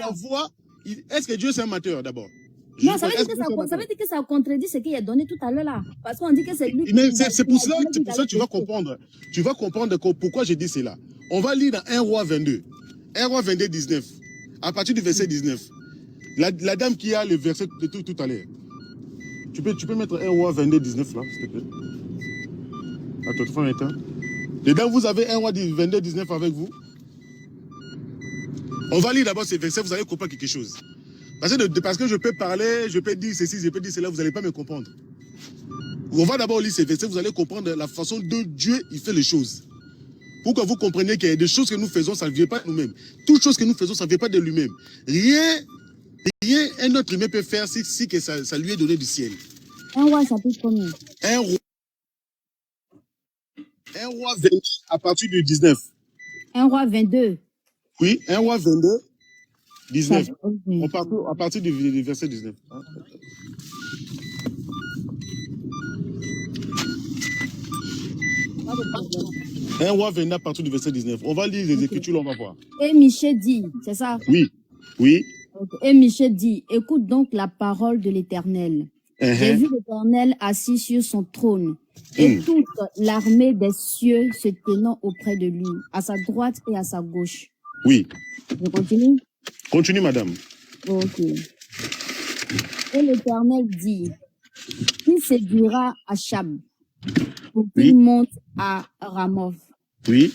envoie. Est-ce que Dieu c'est un menteur d'abord? Non, ça veut dire que ça contredit ce qu'il a donné tout à l'heure là. Parce qu'on dit que c'est lui. Mais c'est pour ça que tu vas comprendre. Tu vas comprendre pourquoi j'ai dit cela. On va lire dans 1 Roi 22. 1 Roi 22, 19. À partir du verset 19. La dame qui a le verset de tout à l'heure. Tu peux mettre 1 Roi 22, 19 là, s'il te plaît. Attends, tu fais un temps. Les dames, vous avez 1 Roi 22, 19 avec vous? On va lire d'abord ces versets, vous allez comprendre quelque chose. Parce que je peux parler, je peux dire ceci, je peux dire cela, vous n'allez pas me comprendre. On va d'abord lire ces versets, vous allez comprendre la façon dont Dieu il fait les choses. Pour que vous compreniez qu'il y a des choses que nous faisons, ça ne vient pas de nous-mêmes. Toutes choses que nous faisons, ça ne vient pas de lui-même. Rien un autre humain peut faire si que ça lui est donné du ciel. Un roi, ça peut combien? Un roi 22 à partir du 19. Un roi 22. Oui, 1 Roi 22, 19. On part à partir du verset 19. 1 Roi 22 à partir du verset 19. On va lire les Écritures, on va voir. Et Michée dit, c'est ça? Oui, oui. Et Michée dit, écoute donc la parole de l'Éternel. J'ai vu l'Éternel assis sur son trône et toute l'armée des cieux se tenant auprès de lui, à sa droite et à sa gauche. Oui. Je continue? Continue, madame. Ok. Et l'Éternel dit, qui séduira Achab pour qu'il monte à Ramoth? Oui.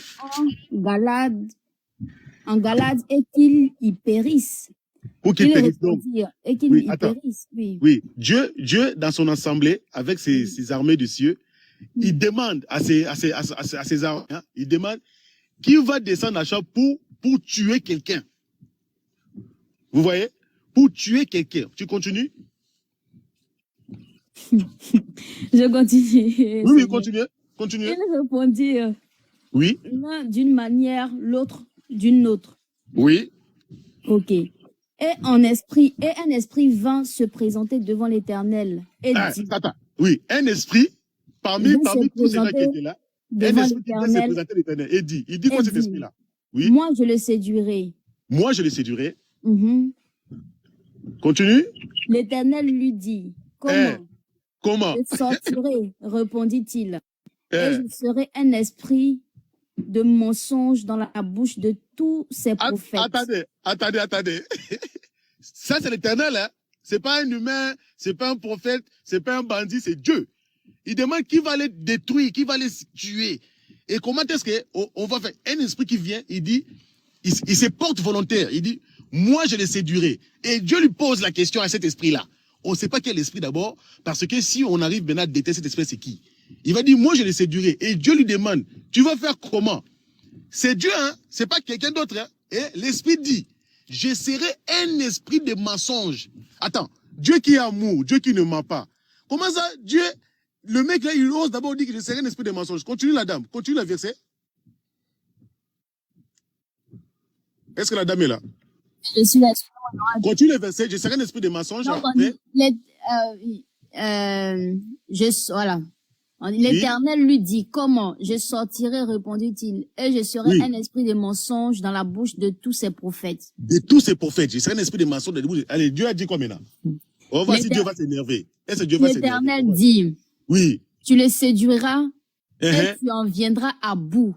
En Galade et qu'il y périsse. Pour qu'il périsse donc. Et qu'il y périsse, oui. Oui. Dieu, dans son assemblée, avec ses armées du cieux, il demande à ses armées, hein, il demande qui va descendre à Achab pour tuer quelqu'un. Vous voyez? Pour tuer quelqu'un. Tu continues? Je continue. Oui, continue. Il répondit, oui. L'un d'une manière, l'autre d'une autre. Oui. Ok. Et un esprit vint se présenter devant l'Éternel. Et dit, oui, un esprit, parmi tous ces gens qui étaient là, un esprit qui vient se présenter à l'Éternel. Et il dit quoi cet esprit-là? Oui. Moi, je le séduirai. Moi, je le séduirai. Continue. L'Éternel lui dit, comment? Je sortirai, répondit-il. Et je serai un esprit de mensonge dans la bouche de tous ces prophètes. Attendez. Ça, c'est l'Éternel, hein? C'est pas un humain, c'est pas un prophète, c'est pas un bandit, c'est Dieu. Il demande qui va les détruire, qui va les tuer. Et comment est-ce qu'on va faire? Un esprit qui vient, il dit, il se porte volontaire, il dit, moi je les séduirai. Et Dieu lui pose la question à cet esprit-là. On ne sait pas quel esprit d'abord, parce que si on arrive maintenant à détester cet esprit, c'est qui? Il va dire, moi je les séduirai. Et Dieu lui demande, tu vas faire comment? C'est Dieu, hein? C'est pas quelqu'un d'autre, hein? Et l'esprit dit, je serai un esprit de mensonge. Attends, Dieu qui est amour, Dieu qui ne ment pas. Comment ça, Dieu, le mec là, il ose d'abord dire que je serai un esprit de mensonge. Continue la dame, continue le verset. Est-ce que la dame est là? Je suis là. Continue le verset. Je serai un esprit de mensonge. Non, Après. Voilà. L'Éternel lui dit, comment je sortirai, répondit-il, et je serai un esprit de mensonge dans la bouche de tous ces prophètes. De tous ces prophètes, je serai un esprit de mensonge dans la bouche. Allez, Dieu a dit quoi maintenant? On va voir si Dieu va s'énerver. Est-ce que Dieu va s'énerver? L'Éternel dit, oui. Tu les séduiras et tu en viendras à bout.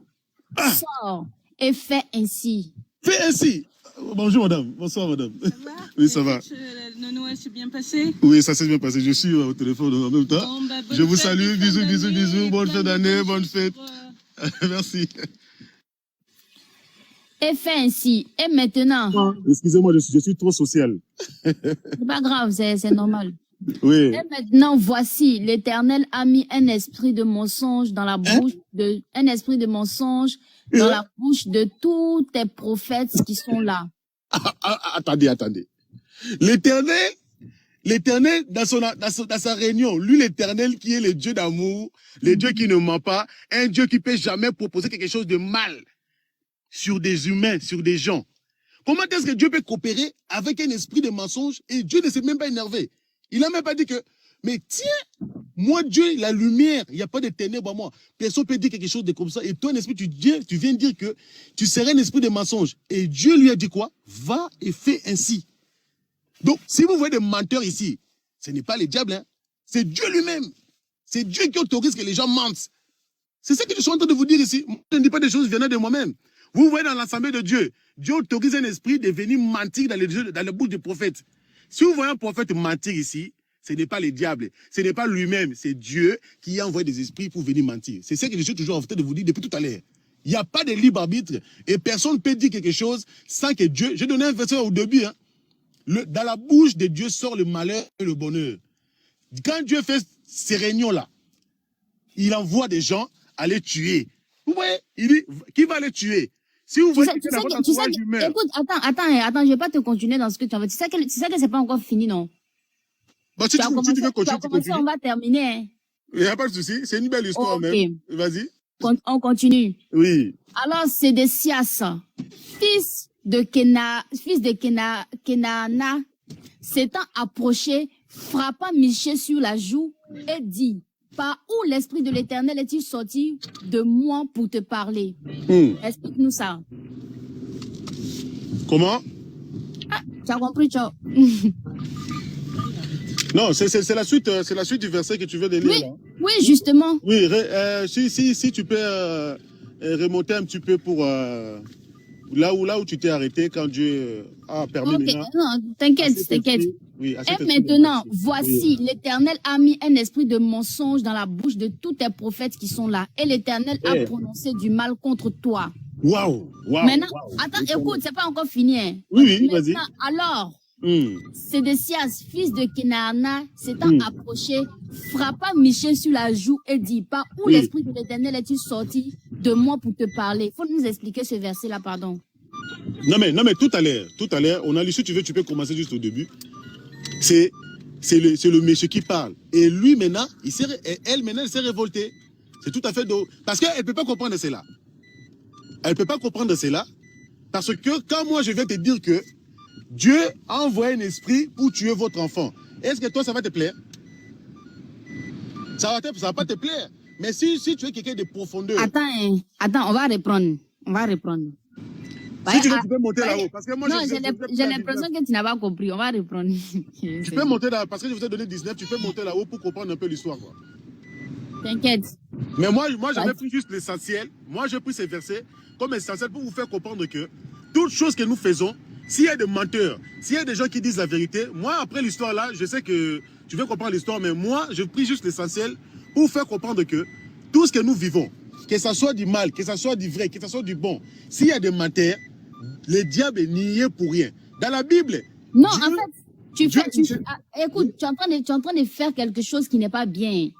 Sors et fais ainsi. Fais ainsi. Bonjour madame. Bonsoir madame. Ça va? Oui, ça va. Le Noël s'est bien passé? Oui, ça s'est bien passé. Je suis au téléphone en même temps. Bon, bah, je vous salue. Bisous, bisous, bisous. Bonne fin d'année, bonne fête. Merci. Et fais ainsi. Et maintenant. Excusez-moi, je suis trop social. C'est pas grave, c'est normal. Oui. Et maintenant, voici, l'Éternel a mis un esprit de mensonge dans la bouche la bouche de tous tes prophètes qui sont là. Attendez. L'Éternel, dans sa réunion, lui, l'Éternel qui est le Dieu d'amour, le Dieu qui ne ment pas, un Dieu qui peut jamais proposer quelque chose de mal sur des humains, sur des gens. Comment est-ce que Dieu peut coopérer avec un esprit de mensonge et Dieu ne s'est même pas énervé? Il n'a même pas dit que, mais tiens, moi Dieu, la lumière, il n'y a pas de ténèbres à moi. Personne peut dire quelque chose de comme ça. Et toi, un esprit, tu viens dire que tu serais un esprit de mensonge. Et Dieu lui a dit quoi? Va et fais ainsi. Donc, si vous voyez des menteurs ici, ce n'est pas le diable, hein. C'est Dieu lui-même. C'est Dieu qui autorise que les gens mentent. C'est ça que je suis en train de vous dire ici. Je ne dis pas des choses venant de moi-même. Vous voyez dans l'assemblée de Dieu, Dieu autorise un esprit de venir mentir dans la bouche des prophètes. Si vous voyez un prophète mentir ici, ce n'est pas le diable, ce n'est pas lui-même, c'est Dieu qui a envoyé des esprits pour venir mentir. C'est ça que je suis toujours en train de vous dire depuis tout à l'heure. Il n'y a pas de libre arbitre et personne ne peut dire quelque chose sans que Dieu... J'ai donné un verset au début. Hein. Dans la bouche de Dieu sort le malheur et le bonheur. Quand Dieu fait ces réunions-là, il envoie des gens aller tuer. Vous voyez, il dit, qui va les tuer? Si vous voyez Écoute, attends, je vais pas te continuer dans ce que tu as fait. Tu sais que c'est pas encore fini, non? Bah, si tu veux continuer, on va terminer. Hein. Il n'y a pas de souci, c'est une belle histoire même. Vas-y. On continue. Oui. Alors, Sédécias, fils de Kenaana, s'étant approché, frappa Michée sur la joue et dit, par où l'Esprit de l'Éternel est-il sorti de moi pour te parler? Explique-nous ça. Comment? Ah, tu as compris, ciao. Non, c'est la suite du verset que tu veux de lire. Oui, là. Oui, justement. Oui, si tu peux remonter un petit peu pour là où tu t'es arrêté quand Dieu a permis maintenant. Non, t'inquiète. Oui, et maintenant, voici, l'Éternel a mis un esprit de mensonge dans la bouche de tous tes prophètes qui sont là. Et l'Éternel a prononcé du mal contre toi. Waouh. Maintenant, attends, écoute, c'est pas encore fini. Hein. Oui, vas-y. Alors, Sédécias, fils de Kenaana, s'étant approché, frappa Michée sur la joue et dit, par où l'Esprit de l'Éternel est-il sorti de moi pour te parler? Faut nous expliquer ce verset-là, pardon. Non mais tout à l'heure, on a lu, si tu veux, tu peux commencer juste au début. C'est le monsieur qui parle. Et lui maintenant, elle s'est révoltée. C'est tout à fait parce qu'elle ne peut pas comprendre cela. Elle ne peut pas comprendre cela. Parce que quand moi je vais te dire que Dieu a envoyé un esprit pour tuer votre enfant, est-ce que toi ça va te plaire? Ça va pas te plaire. Mais si tu es quelqu'un de profondeur. Attends, on va reprendre. Si tu veux, tu peux monter là-haut. Parce que moi, non, j'ai l'impression que tu n'as pas compris. On va reprendre. Tu peux monter là, parce que je vous ai donné 19, tu peux monter là-haut pour comprendre un peu l'histoire. T'inquiète. Mais moi j'avais pris juste l'essentiel. Moi, j'ai pris ces versets comme essentiel pour vous faire comprendre que toute chose que nous faisons, s'il y a des menteurs, s'il y a des gens qui disent la vérité, moi, après l'histoire là, je sais que tu veux comprendre l'histoire, mais moi, je pris juste l'essentiel pour vous faire comprendre que tout ce que nous vivons, que ce soit du mal, que ce soit du vrai, que ce soit du bon, s'il y a des menteurs, le diable n'y est pour rien. Dans la Bible... Non, Dieu, en fait, écoute, tu es en train de faire quelque chose qui n'est pas bien.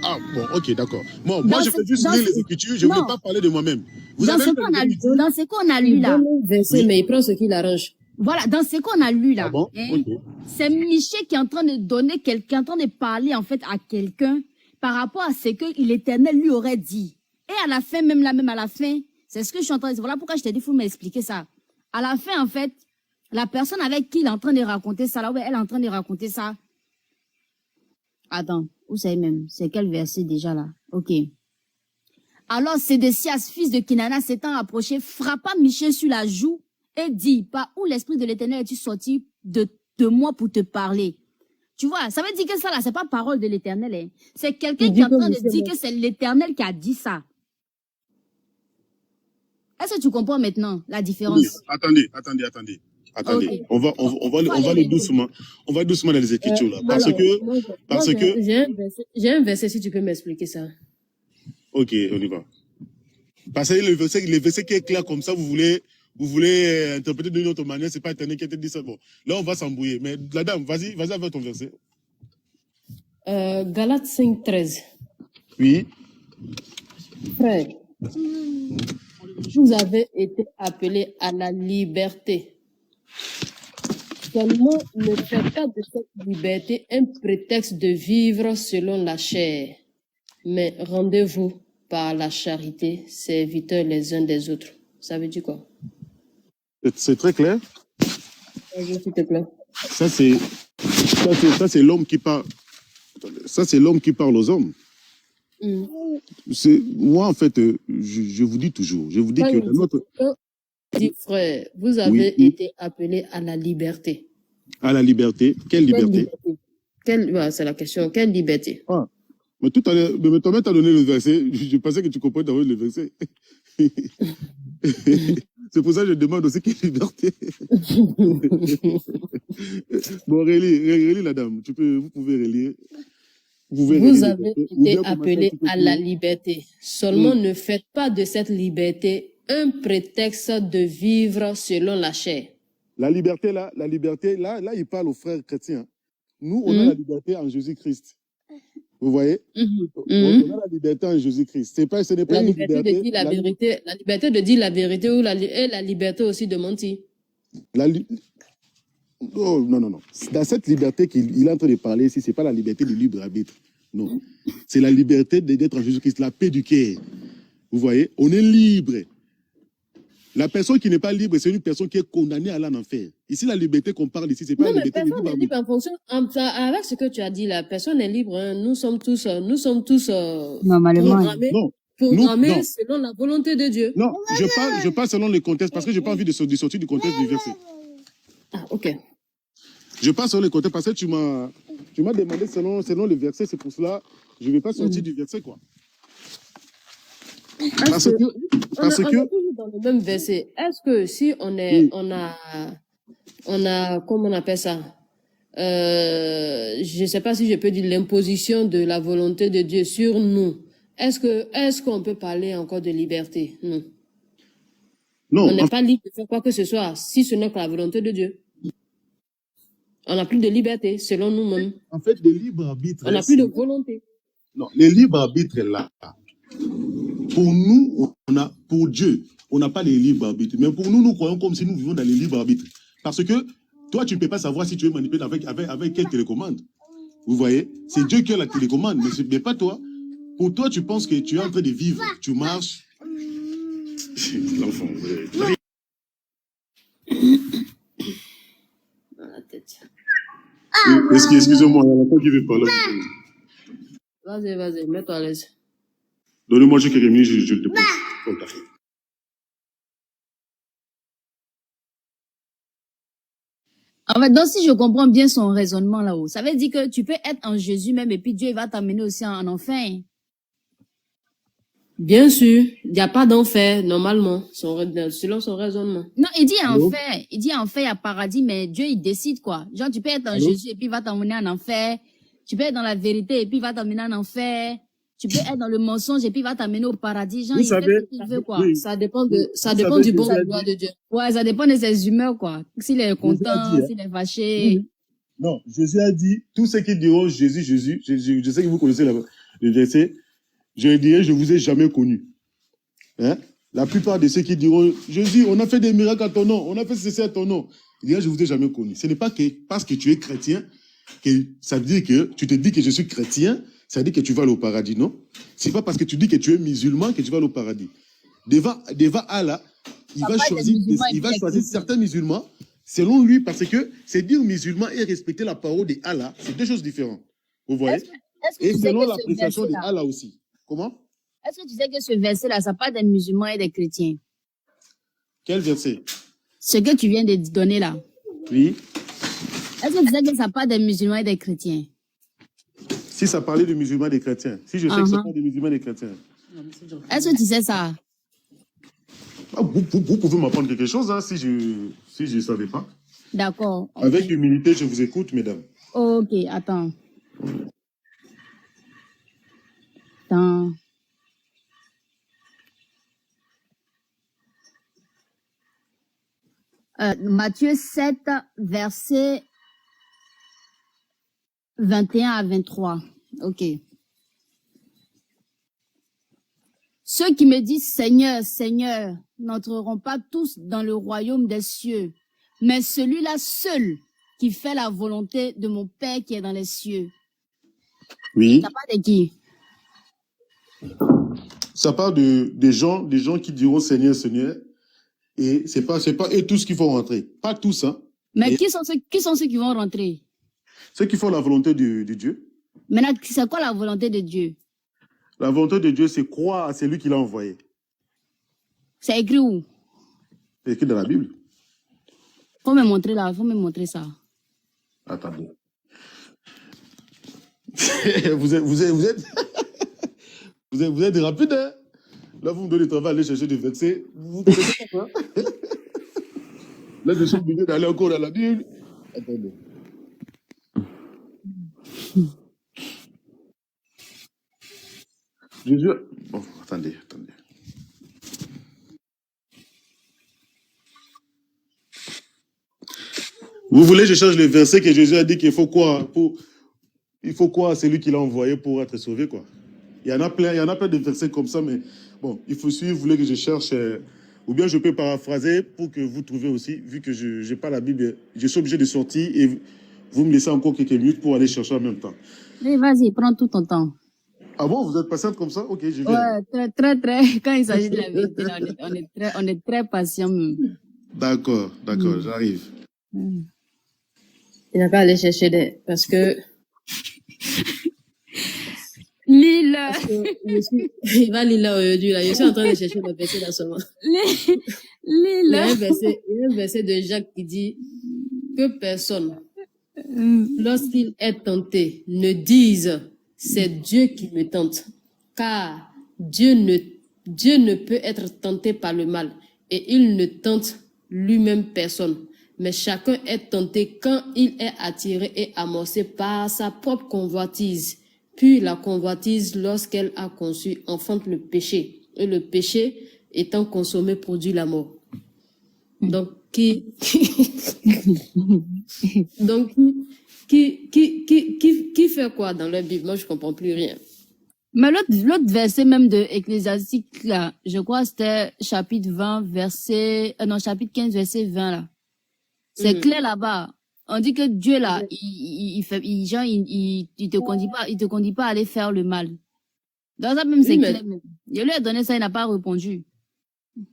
Ah, bon, ok, d'accord. Bon, moi, je peux juste lire les Écritures, je ne veux pas parler de moi-même. Dans ce qu'on a lu là... Mais il prend ce qui l'arrange. Voilà, dans ce qu'on a lu là, okay. C'est Michée qui est en train de donner quelqu'un, en train de parler en fait à quelqu'un par rapport à ce que l'Éternel lui aurait dit. Et à la fin, même à la fin, c'est ce que je suis en train de dire. Voilà pourquoi je t'ai dit, il faut m'expliquer ça. À la fin, en fait, la personne avec qui il est en train de raconter ça, là, ouais, elle est en train de raconter ça. Attends, vous savez même, c'est quel verset déjà là? Ok. Alors Sédécias, fils de Kinana, s'étant approché, frappa Michel sur la joue et dit, par où l'esprit de l'Éternel es-tu sorti de moi pour te parler? Tu vois, ça veut dire que ça là, c'est pas parole de l'Éternel. Hein. C'est quelqu'un qui est en train de dire que c'est l'Éternel qui a dit ça. Est-ce que tu comprends maintenant la différence? Oui, attendez. Okay. On va aller doucement. On va doucement dans les Écritures là, parce que j'ai un verset si tu peux m'expliquer ça. Ok, on y va. Parce que le verset qui est clair comme ça, vous voulez interpréter d'une autre manière, c'est pas Éternel qui t'a dit ça. Bon, là on va s'embrouiller. Mais la dame, vas-y avec ton verset. Galates 5:13. Oui. Frère, vous avez été appelés à la liberté. Seulement, ne faites pas de cette liberté un prétexte de vivre selon la chair, mais rendez-vous par la charité, serviteurs les uns des autres. Ça veut dire quoi? C'est très clair. S'il te plaît. Ça c'est l'homme qui parle. Ça c'est l'homme qui parle aux hommes. Moi en fait, je vous dis toujours, je vous dis que notre frère, vous avez été appelés à la liberté. À la liberté? Quelle liberté? C'est la question. Quelle liberté? Mais tout à l'heure, toi-même t'as donné le verset. Je pensais que tu comprenais d'abord le verset. C'est pour ça que je demande aussi quelle liberté. Bon, relis la dame. Vous pouvez relire. Vous avez été appelés à la liberté. Seulement ne faites pas de cette liberté un prétexte de vivre selon la chair. La liberté, là, il parle aux frères chrétiens. Nous, on a la liberté en Jésus-Christ. Vous voyez? On a la liberté en Jésus-Christ. Ce n'est pas la une liberté liberté. De dire la vérité, la liberté de dire la vérité ou la liberté aussi de mentir. Non. Dans cette liberté qu'il est en train de parler ici, ce n'est pas la liberté du libre arbitre. Non. C'est la liberté d'être en Jésus-Christ, la paix du cœur. Vous voyez? On est libre. La personne qui n'est pas libre, c'est une personne qui est condamnée à aller en enfer. Ici, la liberté qu'on parle ici, c'est pas la liberté. Personne n'est libre en fonction. Avec ce que tu as dit, la personne est libre. Hein. Nous sommes tous programmés selon la volonté de Dieu. Non, je parle selon le contexte parce que je n'ai pas envie de sortir du contexte du verset. Ah, ok. Je parle selon le contexte parce que tu m'as demandé selon le verset, c'est pour cela je ne vais pas sortir du verset, quoi. Parce que on est toujours dans le même verset. Est-ce que si on a comment on appelle ça? Je ne sais pas si je peux dire l'imposition de la volonté de Dieu sur nous. Est-ce qu'on peut parler encore de liberté? Non. On n'est pas libre de faire quoi que ce soit si ce n'est que la volonté de Dieu. On n'a plus de liberté selon nous-mêmes. En fait, le libre arbitre. On n'a plus de volonté. Non, le libre arbitre est là. Pour nous, pour Dieu, on n'a pas de libre arbitre. Mais pour nous, nous croyons comme si nous vivons dans le libre arbitre. Parce que toi, tu ne peux pas savoir si tu es manipulé avec quelle télécommande. Vous voyez? C'est Dieu qui a la télécommande, mais pas toi. Pour toi, tu penses que tu es en train de vivre. Tu marches. L'enfant. Dans la tête. Excusez-moi, il y a l'enfant qui veut parler. Vas-y, mets-toi à l'aise. Donnez-moi quelques minutes, je le dépose. Comme t'as fait. En fait, donc si je comprends bien son raisonnement là-haut, ça veut dire que tu peux être en Jésus même et puis Dieu il va t'amener aussi en enfer. Bien sûr, il n'y a pas d'enfer normalement, selon son raisonnement. Non, il dit enfer, il y a paradis, mais Dieu il décide quoi. Genre tu peux être en Jésus et puis il va t'emmener en enfer. Tu peux être dans la vérité et puis il va t'amener en enfer. Tu peux être dans le mensonge et puis il va t'amener au paradis. Genre, il fait ce qu'il veut, quoi. Oui. Ça dépend du bon vouloir de Dieu. Ouais, ça dépend de ses humeurs, quoi. S'il est content, s'il est fâché. Non, Jésus a dit, tous ceux qui diront Jésus, je sais que vous connaissez le verset, je dirais, je vous ai jamais connu. Hein? La plupart de ceux qui diront, Jésus, on a fait des miracles à ton nom, on a fait ceci à ton nom. Il dirait, je vous ai jamais connu. Ce n'est pas que parce que tu es chrétien, que ça veut dire que tu te dis que je suis chrétien, ça veut dire que tu vas aller au paradis, non? C'est pas parce que tu dis que tu es musulman que tu vas aller au paradis. Devant Allah, il va choisir certains musulmans selon lui, parce que c'est dire musulman et respecter la parole d'Allah, c'est deux choses différentes. Vous voyez? Et selon l'appréciation d'Allah aussi. Comment? Est-ce que tu sais que ce verset-là, ça parle des musulmans et des chrétiens? Quel verset? Ce que tu viens de donner là. Oui. Est-ce que tu sais que ça parle des musulmans et des chrétiens? Si ça parlait des musulmans et des chrétiens. Si je sais que ça parle des musulmans et des chrétiens. Est-ce que tu sais ça? Ah, vous pouvez m'apprendre quelque chose hein, si je ne savais pas. D'accord. Avec humilité, je vous écoute, mesdames. Ok, attends. Attends. Matthieu 7, verset 21 à 23. Ok. Ceux qui me disent Seigneur, Seigneur, n'entreront pas tous dans le royaume des cieux, mais celui-là seul qui fait la volonté de mon Père qui est dans les cieux. Oui. Ça parle de qui? Ça parle des gens qui diront Seigneur, Seigneur, et c'est pas eux tous qui vont rentrer. Pas tous, hein. Mais qui sont ceux qui vont rentrer? Ceux qui font la volonté de Dieu. Maintenant, c'est quoi la volonté de Dieu? La volonté de Dieu, c'est croire à celui qui l'a envoyé. C'est écrit où? C'est écrit dans la Bible. Faut me montrer là, faut me montrer ça. Attendez. vous êtes rapide, hein? Là, vous me donnez le travail, aller chercher des versets. Vous connaissez pas, hein? Là, je suis obligé d'aller encore dans la Bible. Attendez. Jésus... Bon, attendez. Vous voulez que je change le verset que Jésus a dit qu'il faut quoi il faut quoi à celui qui l'a envoyé pour être sauvé, quoi. Il y en a plein de versets comme ça, mais bon, il faut suivre. Vous voulez que je cherche, ou bien je peux paraphraser pour que vous trouviez aussi, vu que je n'ai pas la Bible, je suis obligé de sortir et vous me laissez encore quelques minutes pour aller chercher en même temps. Mais vas-y, prends tout ton temps. Ah bon, vous êtes patiente comme ça? Ok, je viens. Ouais, très. Quand il s'agit de la vérité, là, on est très patient même. D'accord, j'arrive. Il n'a pas à aller chercher parce que... Lille. Il va lire là aujourd'hui, là. Je suis en train de chercher le verset là seulement. Lille. Il y a un verset de Jacques qui dit que personne, lorsqu'il est tenté, ne dise c'est Dieu qui me tente, car Dieu ne peut être tenté par le mal et il ne tente lui-même personne. Mais chacun est tenté quand il est attiré et amorcé par sa propre convoitise. Puis la convoitise, lorsqu'elle a conçu, enfante le péché. Et le péché, étant consommé, produit la mort. Donc, qui fait quoi dans la Bible? Moi, je comprends plus rien. Mais l'autre verset même de Ecclésiastique, là, je crois c'était chapitre 15, verset 20, là. C'est clair là-bas. On dit que Dieu, là, il te conduit pas à aller faire le mal. Dans ça même, c'est clair. Je lui ai donné ça, il n'a pas répondu.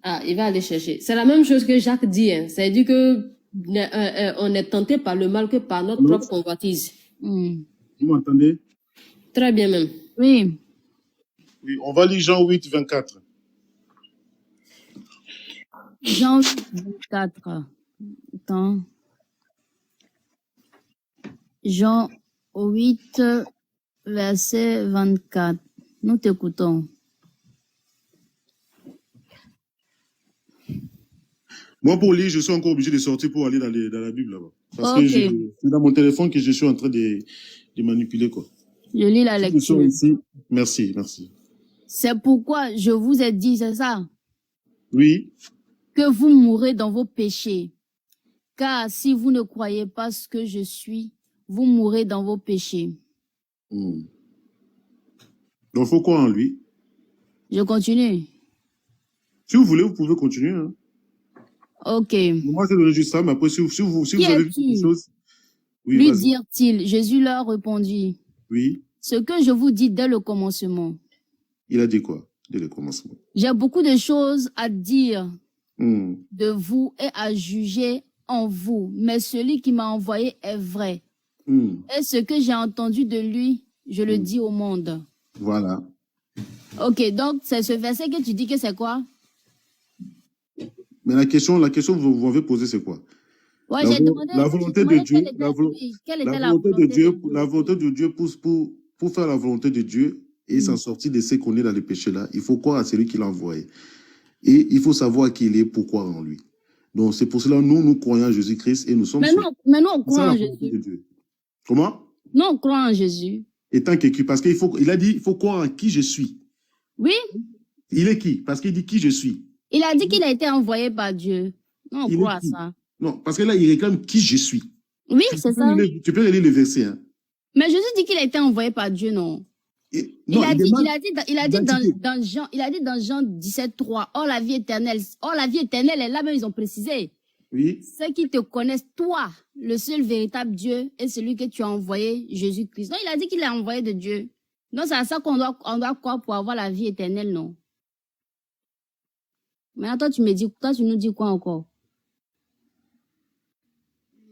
Ah, il va aller chercher. C'est la même chose que Jacques dit, hein. Ça dit que, on est tenté par le mal que par notre propre convoitise. Vous m'entendez? Très bien même. Oui. Oui, on va lire Jean 8, 24. Jean 8, 24. Attends. Jean 8, verset 24. Nous t'écoutons. Moi, pour lire, je suis encore obligé de sortir pour aller dans la Bible là-bas. Parce que c'est dans mon téléphone que je suis en train de manipuler, quoi. Je lis la lecture. Ici. Merci. C'est pourquoi je vous ai dit, c'est ça? Oui. Que vous mourrez dans vos péchés. Car si vous ne croyez pas ce que je suis, vous mourrez dans vos péchés. Donc, il faut quoi en lui? Je continue. Si vous voulez, vous pouvez continuer. Hein. Ok. Moi, je donné juste ça, mais après, si vous avez vu quelque chose... Oui, lui dirent-ils, Jésus leur répondit. Oui. Ce que je vous dis dès le commencement. Il a dit quoi, dès le commencement? J'ai beaucoup de choses à dire de vous et à juger en vous. Mais celui qui m'a envoyé est vrai. Et ce que j'ai entendu de lui, je le dis au monde. Voilà. Ok, donc c'est ce verset que tu dis que c'est quoi? Mais la question que vous m'avez posée, c'est quoi? Ouais, j'ai demandé. La volonté de Dieu, Quelle était la volonté de Dieu pour faire la volonté de Dieu et s'en sortir de ce qu'on est dans les péchés-là, il faut croire à celui qui l'a envoyé. Et il faut savoir qui il est, pourquoi en lui. Donc c'est pour cela que nous croyons en Jésus-Christ et nous sommes... Mais nous, on croit en Jésus. Comment? Nous, on croit en Jésus. Et tant qu'il, parce qu'il a dit, il faut croire en qui je suis. Oui. Il est qui? Parce qu'il dit qui je suis. Il a dit qu'il a été envoyé par Dieu. Non, on croit à ça. Non, parce que là, il réclame qui je suis. Oui, c'est ça. Tu peux lire le verset. Hein. Mais Jésus dit qu'il a été envoyé par Dieu, non? Il a dit dans Jean 17:3, oh la vie éternelle est là, même ils ont précisé. Oui. Ceux qui te connaissent, toi, le seul véritable Dieu, est celui que tu as envoyé, Jésus-Christ. Donc, il a dit qu'il est envoyé de Dieu. Donc, c'est à ça qu'on doit croire pour avoir la vie éternelle, non? Maintenant, toi, tu nous dis quoi encore?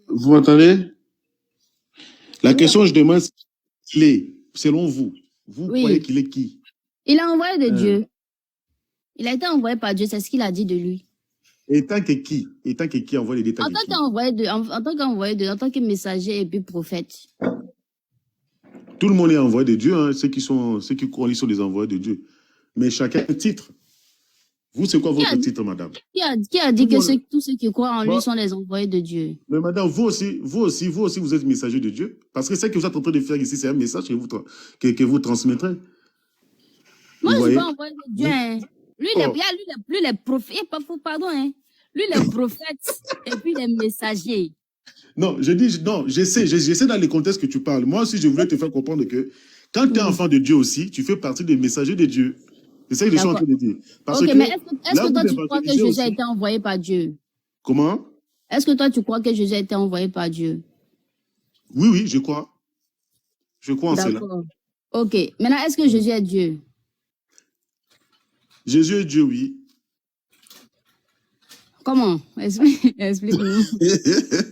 Vous m'entendez? La question, je demande, qu'il est, selon vous. Vous croyez qu'il est qui? Il est envoyé de Dieu. Il a été envoyé par Dieu, c'est ce qu'il a dit de lui. Et tant que qui? Et tant que qui envoie les détails? En tant que messager et puis prophète. Tout le monde est envoyé de Dieu, hein. Ceux qui croient, ils sont des envoyés de Dieu. Mais chacun a un titre. Vous, c'est quoi votre titre, madame? Qui a dit que tous ceux qui croient en lui sont les envoyés de Dieu? Mais madame, vous aussi, vous êtes messager de Dieu. Parce que ce que vous êtes en train de faire ici, c'est un message que vous transmettrez. Moi, je ne suis pas envoyé de Dieu. Hein. Lui, les prophètes, pardon, hein. Lui, les prophètes et puis les messagers. Non, j'essaie dans les contextes que tu parles. Moi aussi, je voulais te faire comprendre que quand tu es enfant de Dieu aussi, tu fais partie des messagers de Dieu. C'est ça que je suis en train de dire. Parce mais est-ce que toi, tu crois que Jésus a été envoyé par Dieu? Comment? Est-ce que toi, tu crois que Jésus a été envoyé par Dieu? Oui, je crois. Je crois en cela. Ok. Maintenant, est-ce que Jésus est Dieu? Jésus est Dieu, oui. Comment? Explique-nous.